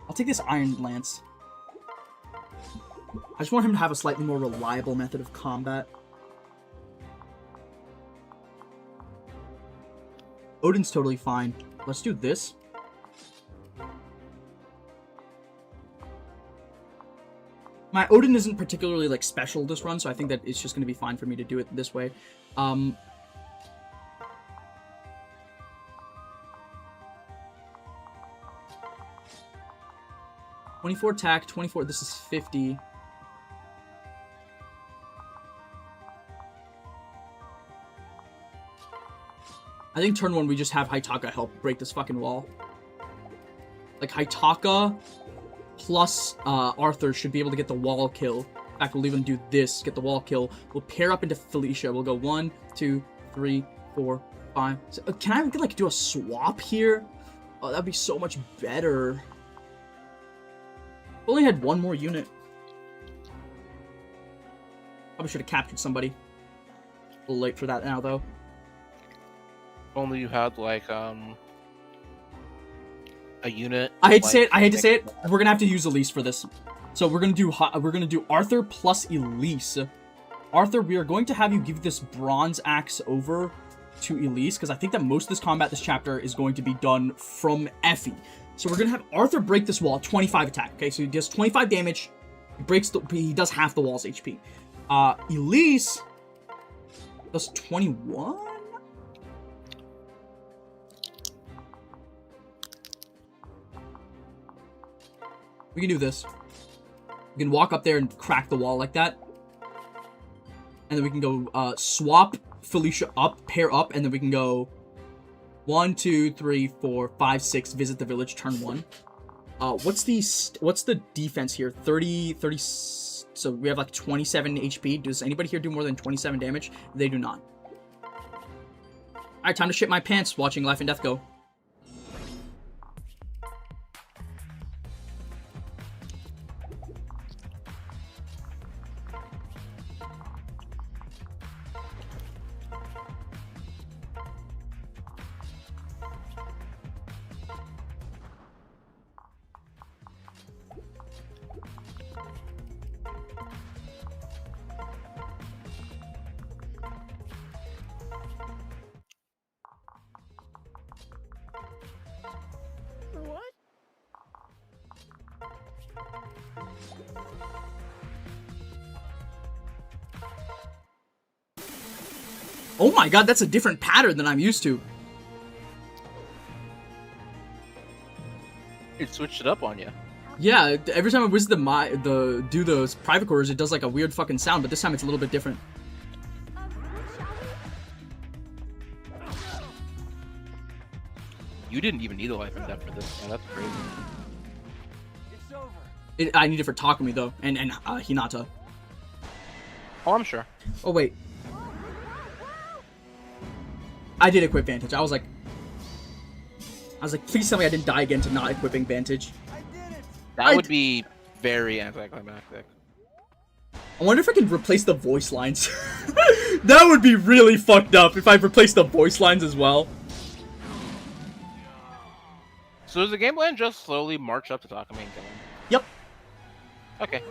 I'll take this iron lance. I just want him to have a slightly more reliable method of combat. Odin's totally fine. Let's do this. My Odin isn't particularly, like, special this run, so I think that it's just going to be fine for me to do it this way. 24 attack, 24, this is 50. I think turn 1 we just have Haitaka help break this fucking wall. Like, Haitaka plus Arthur should be able to get the wall kill. In fact, we'll even do this, get the wall kill. We'll pair up into Felicia. We'll go 1, 2, 3, 4, 5. Can I, like, do a swap here? Oh, that'd be so much better. Only had 1 more unit. Probably should have captured somebody. A little late for that now, though. Only you had, like, a unit. I hate to say it. We're gonna have to use Elise for this. So we're gonna do Arthur plus Elise. Arthur, we are going to have you give this bronze axe over to Elise, because I think that most of this combat this chapter is going to be done from Effie. So we're going to have Arthur break this wall, 25 attack, okay? So he does 25 damage, he does half the wall's HP. Elise does 21? We can do this. We can walk up there and crack the wall like that. And then we can go swap Felicia up, pair up, and then we can go 1, 2, 3, 4, 5, 6, visit the village, turn 1. What's the defense here? 30, so we have like 27 HP. Does anybody here do more than 27 damage? They do not. Alright, time to shit my pants watching Life and Death go. What? Oh my god, that's a different pattern than I'm used to. It switched it up on you. Yeah, every time I visit do those private quarters, it does like a weird fucking sound, but this time it's a little bit different. Shall You didn't even need a life and death for this. Yeah, that's crazy. It's over. I need it for Takumi though, and Hinata. Oh, I'm sure. Oh wait, I did equip Vantage. I was like, please tell me I didn't die again to not equipping Vantage. I did it. That would be very anticlimactic. I wonder if I can replace the voice lines. That would be really fucked up if I replaced the voice lines as well. So does the game plan just slowly march up to Takumi and kill him? Yep. Okay.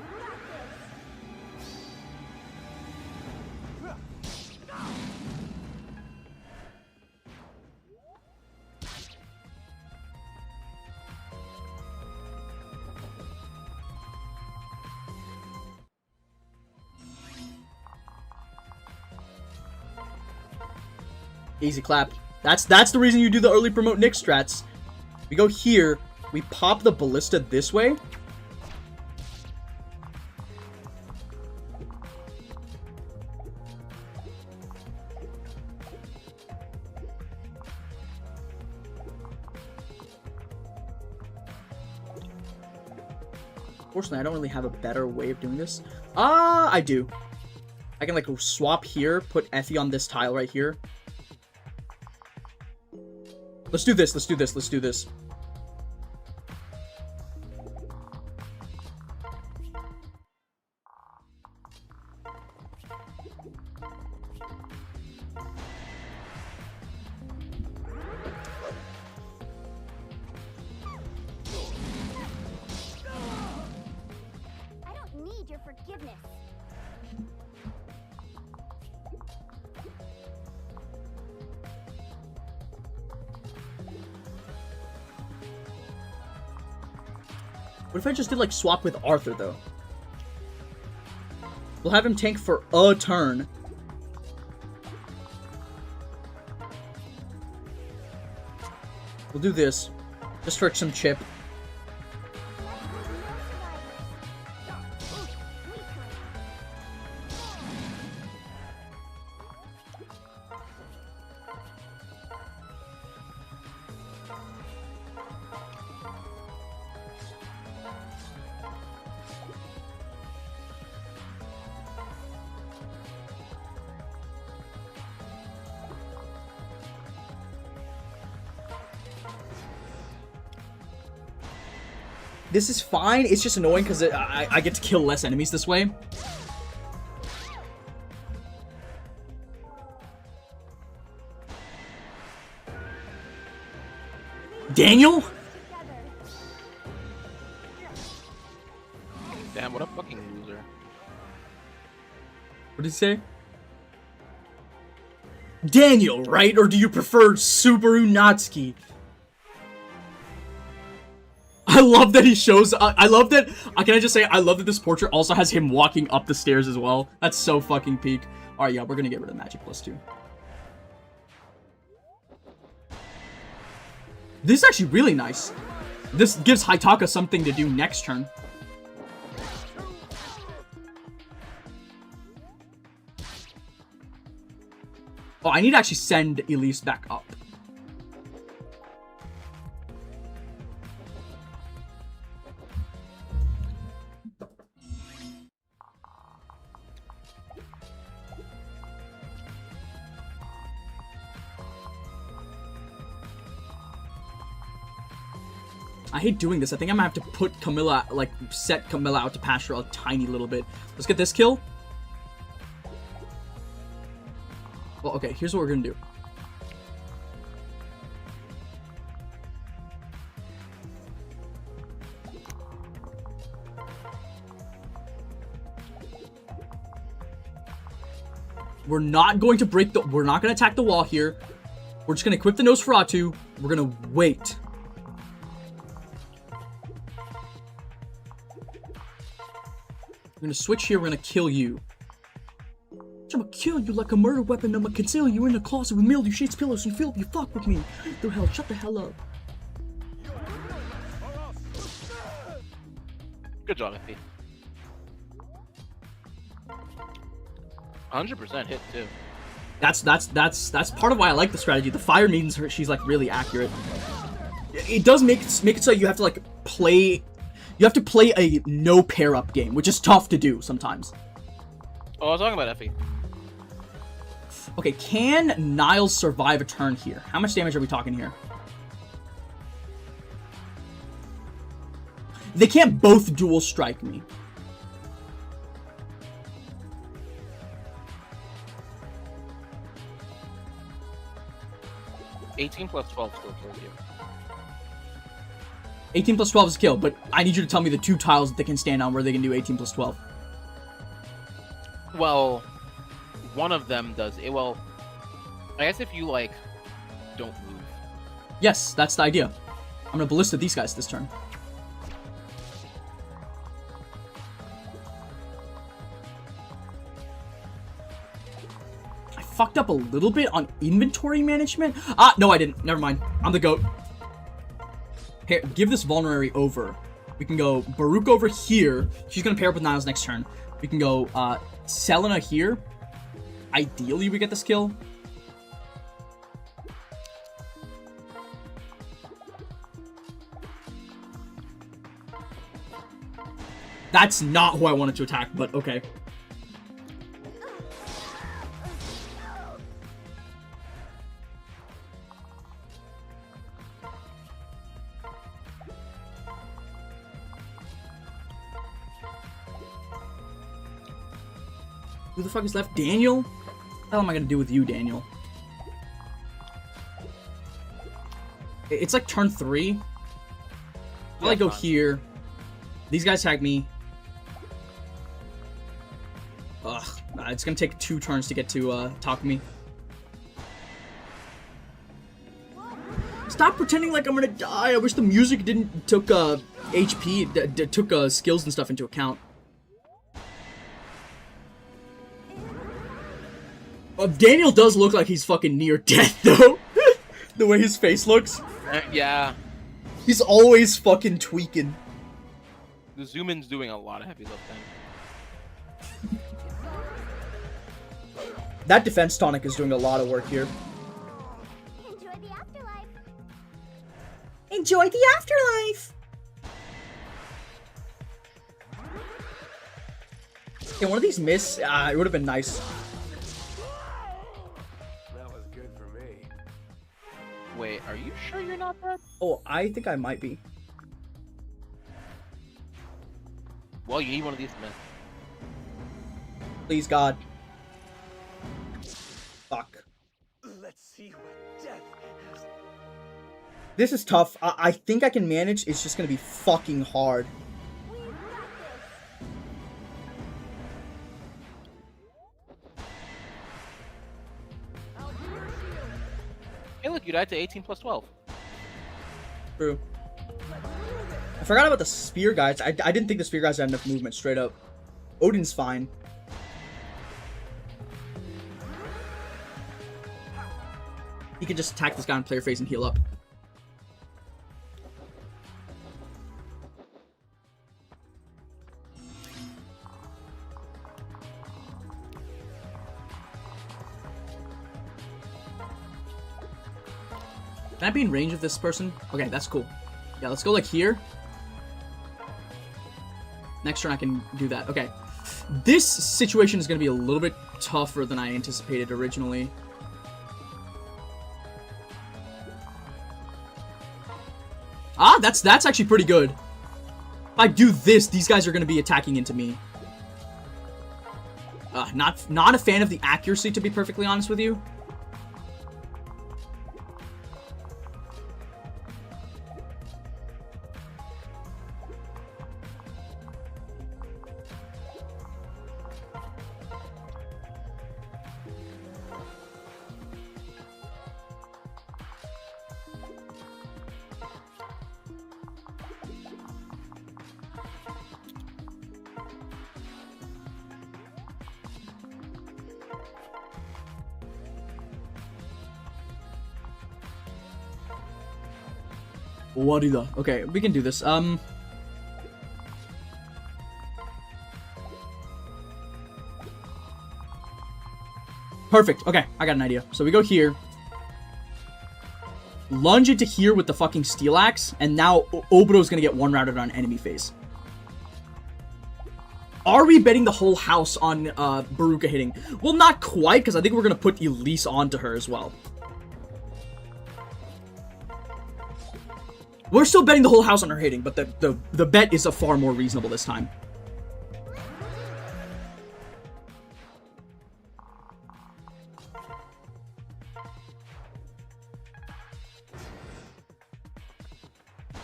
Easy clap. That's the reason you do the early promote Nick strats. We go here, we pop the ballista this way. Unfortunately, I don't really have a better way of doing this. I do. I can like swap here, put Effie on this tile right here. Let's do this, let's do this, let's do this. I don't need your forgiveness. What if I just did like swap with Arthur though? We'll have him tank for a turn. We'll do this. Just for some chip. This is fine, it's just annoying because I get to kill less enemies this way. Daniel? Damn, what a fucking loser. What did he say? Daniel, right? Or do you prefer Subaru Natsuki? I love that he shows, I love that, can I just say, I love that this portrait also has him walking up the stairs as well. That's so fucking peak. Alright, yeah, we're gonna get rid of Magic +2. This is actually really nice. This gives Haitaka something to do next turn. Oh, I need to actually send Elise back up. I hate doing this. I think I'm gonna have to put Camilla, like, set Camilla out to pasture a tiny little bit. Let's get this kill. Well, okay, here's what we're gonna do. We're not going to break the... We're not gonna attack the wall here. We're just gonna equip the Nosferatu. We're gonna wait. We're gonna switch here. We're gonna kill you. I'm gonna kill you like a murder weapon. I'm gonna conceal you in the closet with mildew sheets, pillows, and filth. You fuck with me. The hell, shut the hell up. Good job, Effie. 100% hit too. That's part of why I like the strategy. The fire maidens, she's like really accurate. It does make it so you have to like play. You have to play a no pair up game, which is tough to do sometimes. Oh, I was talking about Effie. Okay, can Niles survive a turn here? How much damage are we talking here? They can't both dual strike me. +18 +12 still kills you. 18 + 12 is a kill, but I need you to tell me the two tiles that they can stand on where they can do 18 + 12. Well, one of them does it. Well, I guess if you, like, don't move. Yes, that's the idea. I'm gonna ballista these guys this turn. I fucked up a little bit on inventory management. Ah, no, I didn't. Never mind. I'm the goat. Here, give this vulnerary over. We can go Baruch over here. She's gonna pair up with Niles next turn. We can go Selena here. Ideally, we get this kill. That's not who I wanted to attack, but okay. Who the fuck is left? Daniel? What the hell am I gonna do with you, Daniel? It's like turn 3. I'll like go here. These guys tag me. Ugh. It's gonna take 2 turns to get to Takumi. Stop pretending like I'm gonna die. I wish the music didn't took HP, took skills and stuff into account. Daniel does look like he's fucking near death, though. The way his face looks. Yeah. He's always fucking tweaking. The zoom in's doing a lot of heavy lifting. That defense tonic is doing a lot of work here. Enjoy the afterlife. Enjoy the afterlife! Can one of these miss? It would have been nice. That was good for me. Wait, are you sure you're not dead? Oh, I think I might be. Well, you need one of these to miss. Please, God. Fuck. Let's see what death has. This is tough. I think I can manage. It's just gonna be fucking hard. You died to 18 plus 12. True. I forgot about the spear guys. I didn't think the spear guys had enough movement, straight up. Odin's fine. He can just attack this guy on player phase and heal up. Can I be in range of this person? Okay, that's cool. Yeah, let's go like here. Next turn I can do that. Okay. This situation is going to be a little bit tougher than I anticipated originally. Ah, that's actually pretty good. If I do this, these guys are going to be attacking into me. Not a fan of the accuracy, to be perfectly honest with you. Warida. Okay, we can do this. Perfect. Okay, I got an idea. So we go here. Lunge into here with the fucking steel axe, and now Obito's gonna get one rounded on enemy phase. Are we betting the whole house on Baruka hitting? Well, not quite, because I think we're gonna put Elise onto her as well. We're still betting the whole house on her hitting, but the bet is far more reasonable this time.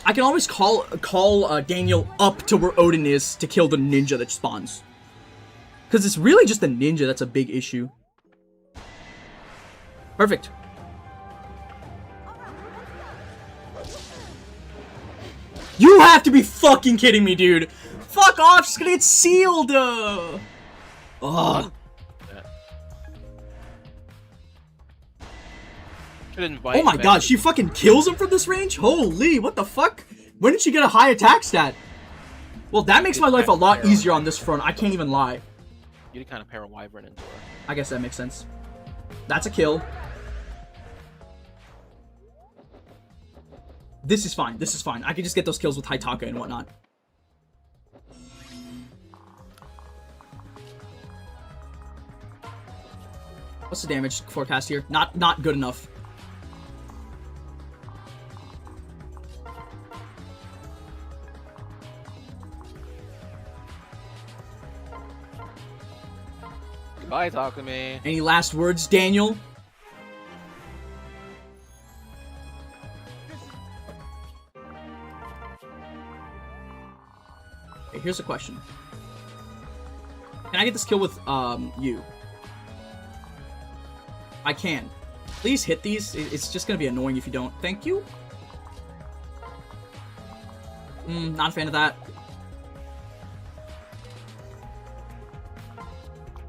I can always call Daniel up to where Odin is to kill the ninja that spawns. Because it's really just the ninja that's a big issue. Perfect. You have to be fucking kidding me, dude. Fuck off, she's gonna get sealed. Ugh. Should invite Oh my god, she fucking kills him from this range? Holy, what the fuck? When did she get a high attack stat? Well, that makes my life a lot easier on this front. I can't even lie. You kind of pair a wyvern into her. I guess that makes sense. That's a kill. This is fine. This is fine. I can just get those kills with Haitaka and whatnot. What's the damage forecast here? Not good enough. Goodbye, talk to me. Any last words, Daniel? Okay, here's a question. Can I get this kill with you? I can. Please hit these. It's just gonna be annoying if you don't. Thank you. Not a fan of that.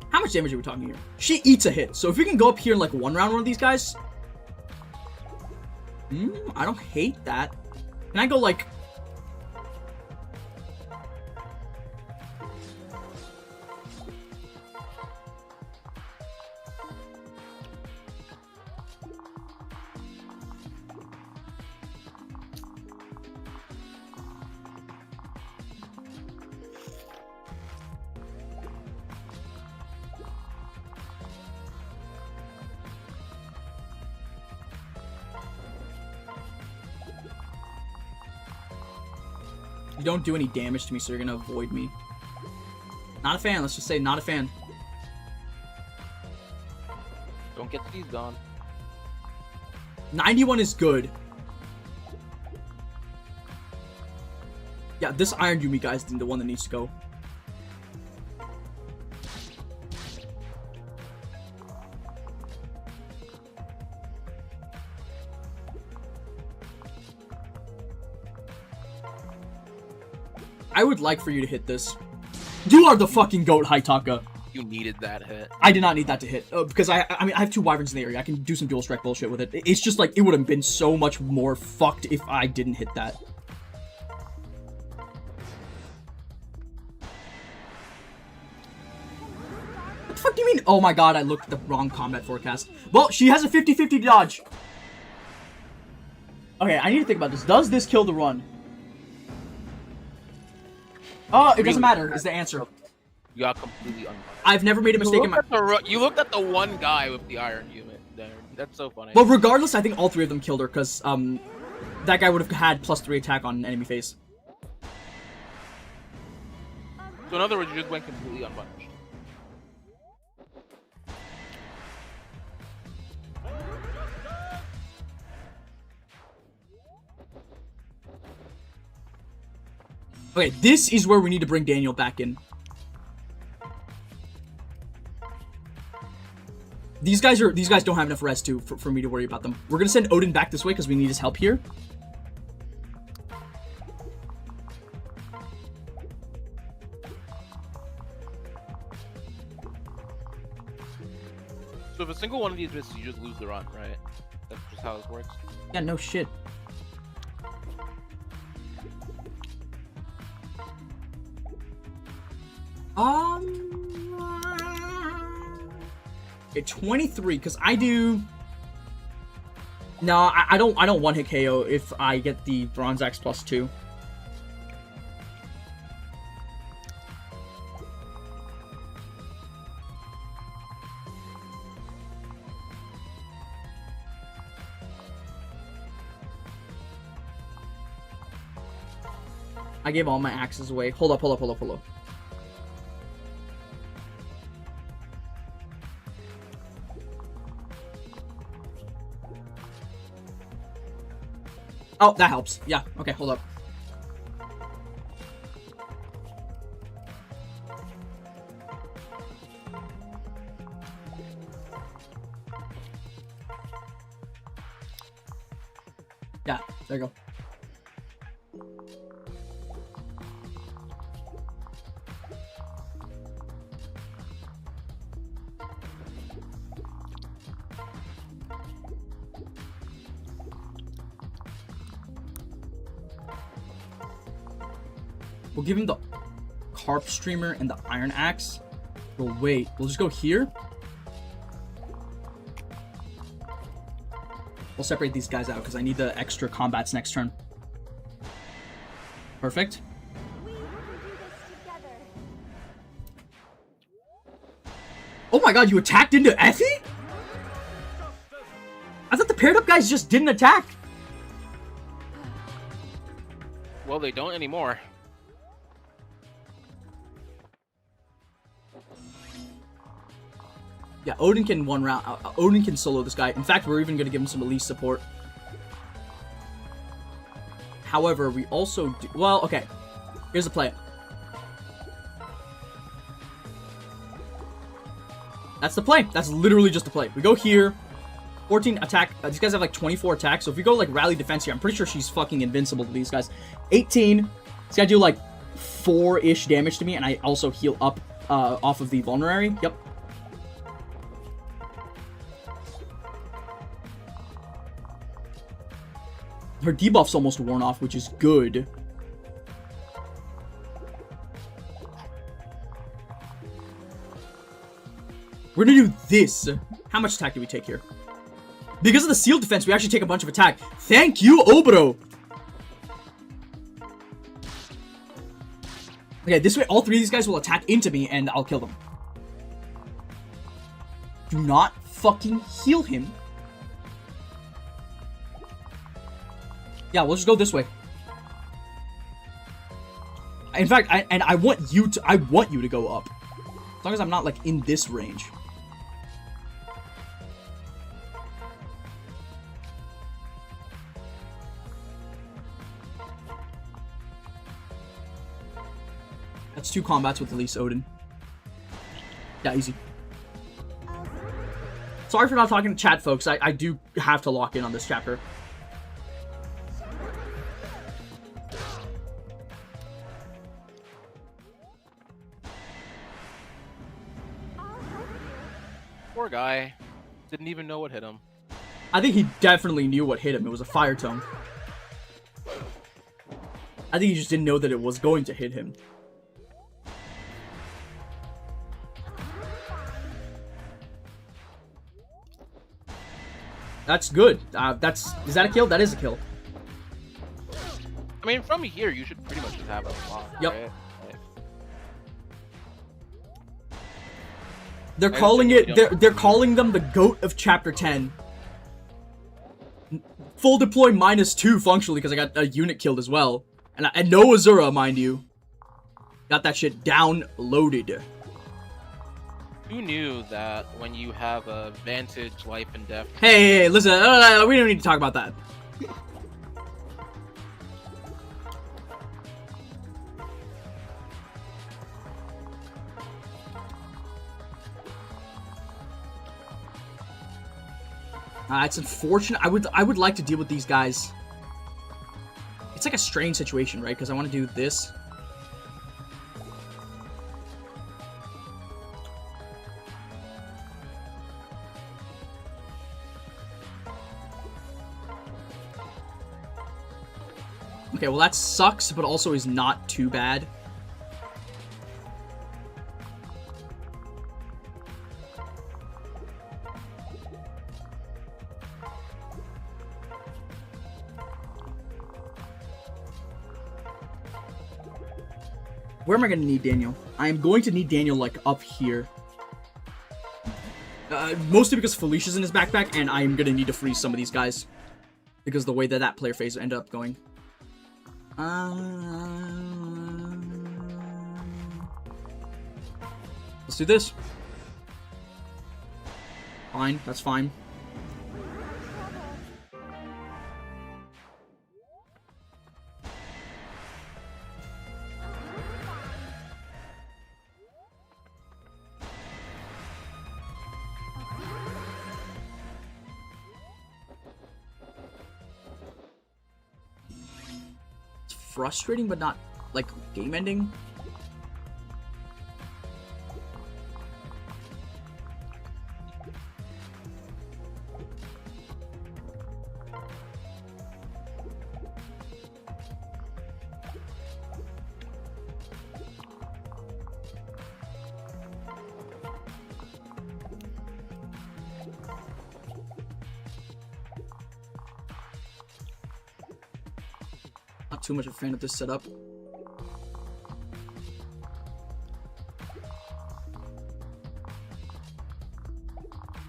How much damage are we talking here? She eats a hit. So if we can go up here and like one round one of these guys. I don't hate that. Can I go like... You don't do any damage to me, so you're gonna avoid me. Not a fan, let's just say not a fan. Don't get these gone. 91 is good. Yeah, this Iron Yumi guy's the one that needs to go. I would like for you to hit this. You are the fucking goat, Haitaka. You needed that hit. I did not need that to hit, because I mean, I have 2 wyverns in the area. I can do some dual strike bullshit with it. It's just like, it would have been so much more fucked if I didn't hit that. What the fuck do you mean? Oh my god, I looked at the wrong combat forecast. Well, she has a 50-50 dodge. Okay, I need to think about this. Does this kill the run? Oh, it doesn't matter, is the answer. You got completely unpunished. I've never made a mistake in my... You looked at the one guy with the iron unit there. That's so funny. Well, regardless, I think all 3 of them killed her, because, that guy would have had +3 attack on enemy face. So in other words, you just went completely unpunished. Okay, this is where we need to bring Daniel back in. These guys don't have enough res for me to worry about them. We're gonna send Odin back this way because we need his help here. So if a single one of these misses, you just lose the run, right? That's just how this works. Yeah, no shit. Okay, 23, because I do... No, I don't one-hit KO if I get the Bronze Axe +2. I gave all my axes away. Hold up. Oh, that helps. Yeah, okay, hold up. Yeah, there you go. We'll give him the Carp Streamer and the Iron Axe. We'll wait. We'll just go here. We'll separate these guys out because I need the extra combats next turn. Perfect. We can do this together. Oh my god, you attacked into Effie? I thought the paired up guys just didn't attack. Well, they don't anymore. Yeah, Odin can one round. Odin can solo this guy. In fact, we're even going to give him some elite support. However, we also do... Well, okay. Here's the play. That's the play. That's literally just the play. We go here. 14 attack. These guys have like 24 attack. So if we go like rally defense here, I'm pretty sure she's fucking invincible to these guys. 18. This guy do like 4-ish damage to me. And I also heal up off of the vulnerary. Yep. Her debuff's almost worn off, which is good. We're gonna do this. How much attack do we take here? Because of the seal defense, we actually take a bunch of attack. Thank you, Obro! Okay, this way all 3 of these guys will attack into me and I'll kill them. Do not fucking heal him. Yeah, we'll just go this way. In fact, I want you to go up. As long as I'm not like in this range. That's 2 combats with at least Odin. Yeah, easy. Sorry for not talking to chat, folks. I do have to lock in on this chapter. Poor guy. Didn't even know what hit him. I think he definitely knew what hit him. It was a fire tome. I think he just didn't know that it was going to hit him. That's good. Is that a kill? That is a kill. I mean, from here, you should pretty much just have it unlocked, Yep. right? They're calling it. They're calling them the GOAT of Chapter 10. Full deploy -2 functionally because I got a unit killed as well, and no Azura, mind you. Got that shit downloaded. Who knew that when you have a Vantage Life and Death... Hey, listen, we don't need to talk about that. It's unfortunate. I would like to deal with these guys. It's like a strange situation, right? Because I want to do this. Okay, well that sucks, but also is not too bad. Where am I going to need Daniel? I am going to need Daniel, like, up here. Mostly because Felicia's in his backpack, and I'm going to need to freeze some of these guys. Because of the way that that player phase ended up going. Let's do this. Fine, that's fine. Frustrating, but not, like, game-ending. Not too much of a fan of this setup.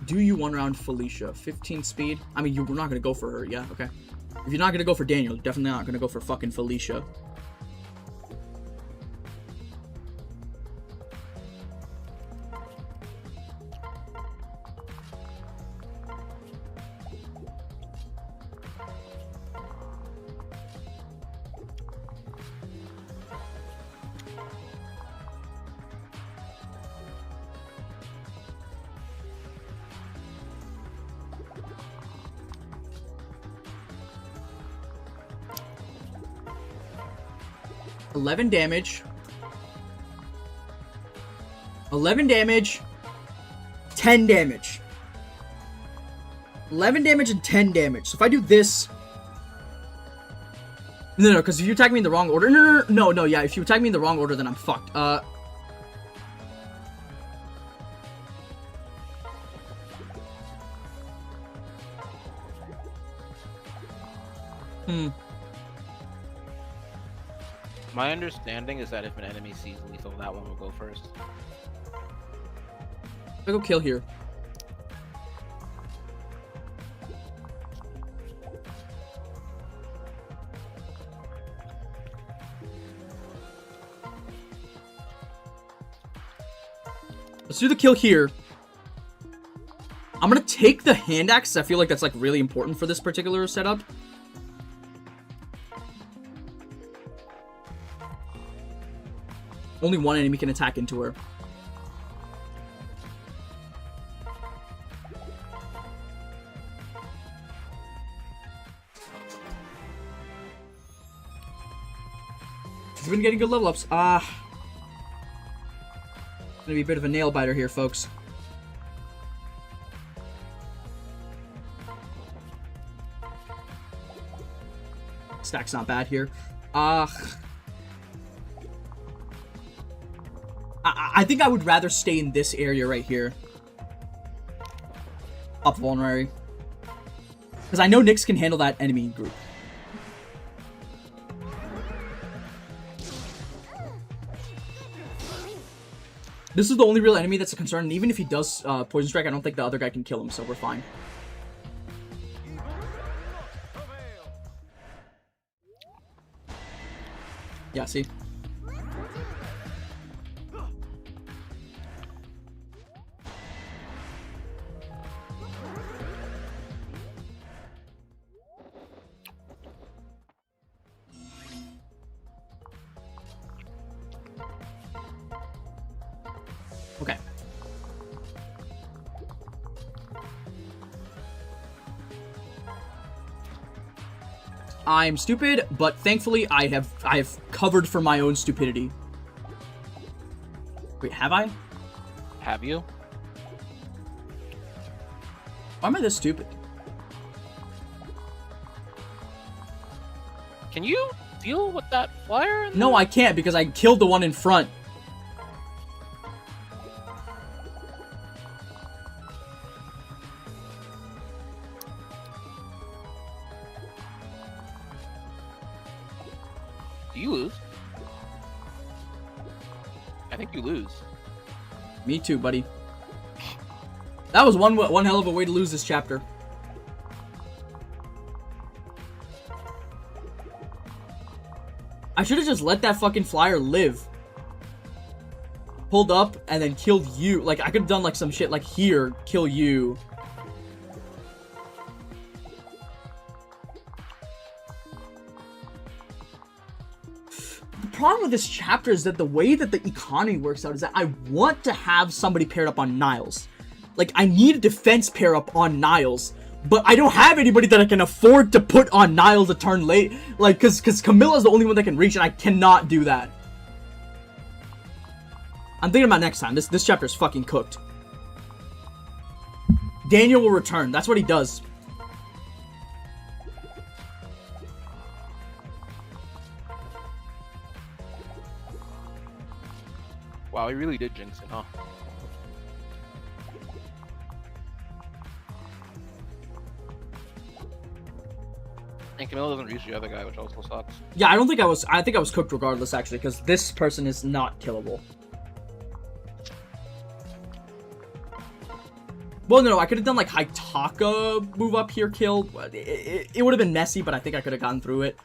Do you one round Felicia? 15 speed? I mean, you're not gonna go for her, yeah, okay. If you're not gonna go for Daniel, you're definitely not gonna go for fucking Felicia. $11 damage. 11 damage. 10 damage. 11 damage and 10 damage. So if I do this... No, because if you attack me in the wrong order... No, yeah, if you attack me in the wrong order, then I'm fucked. My understanding is that if an enemy sees lethal, that one will go first. I go kill here. Let's do the kill here. I'm gonna take the hand axe. I feel like that's like really important for this particular setup. Only one enemy can attack into her. She's been getting good level ups. Gonna be a bit of a nail biter here, folks. stack's not bad here. I think I would rather stay in this area right here. Up vulnerary. Because I know Nyx can handle that enemy group. This is the only real enemy that's a concern, and even if he does Poison Strike, I don't think the other guy can kill him, so we're fine. Yeah, see? Okay. I'm stupid, but thankfully I have covered for my own stupidity. Wait, have I? Have you? Why am I this stupid? Can you deal with that flyer? No, I can't because I killed the one in front. Do you lose? I think you lose. Me too, buddy. That was one hell of a way to lose this chapter. I should have just let that fucking flyer live. Pulled up and then killed you. Like, I could have done like some shit like here, kill you. The problem with this chapter is that the way that the economy works out is that I want to have somebody paired up on Niles. Like, I need a defense pair up on Niles, but I don't have anybody that I can afford to put on Niles a turn late. Like, cause Camilla's the only one that can reach, and I cannot do that. I'm thinking about next time. This chapter is fucking cooked. Daniel will return. That's what he does. Wow, he really did jinx it, huh? And Camilla doesn't reach the other guy, which also sucks. Yeah, I think I was cooked regardless, actually, because this person is not killable. Well, no, I could have done, like, Haitaka move up here, kill. It would have been messy, but I think I could have gotten through it.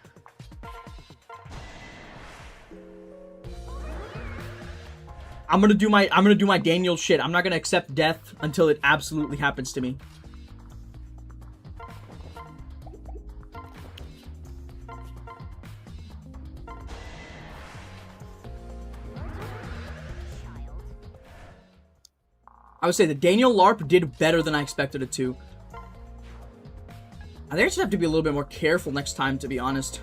I'm gonna do my Daniel shit. I'm not gonna accept death until it absolutely happens to me. I would say the Daniel LARP did better than I expected it to. I think I just have to be a little bit more careful next time, to be honest.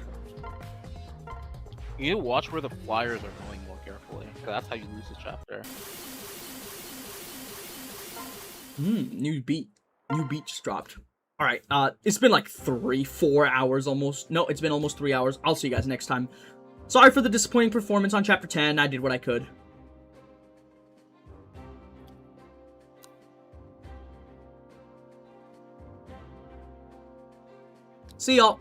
You need to watch where the flyers are going more carefully, because that's how you lose this chapter. New beat just dropped. All right, it's been like 3-4 hours almost. No, it's been almost 3 hours. I'll see you guys next time. Sorry for the disappointing performance on chapter 10. I did what I could. See y'all.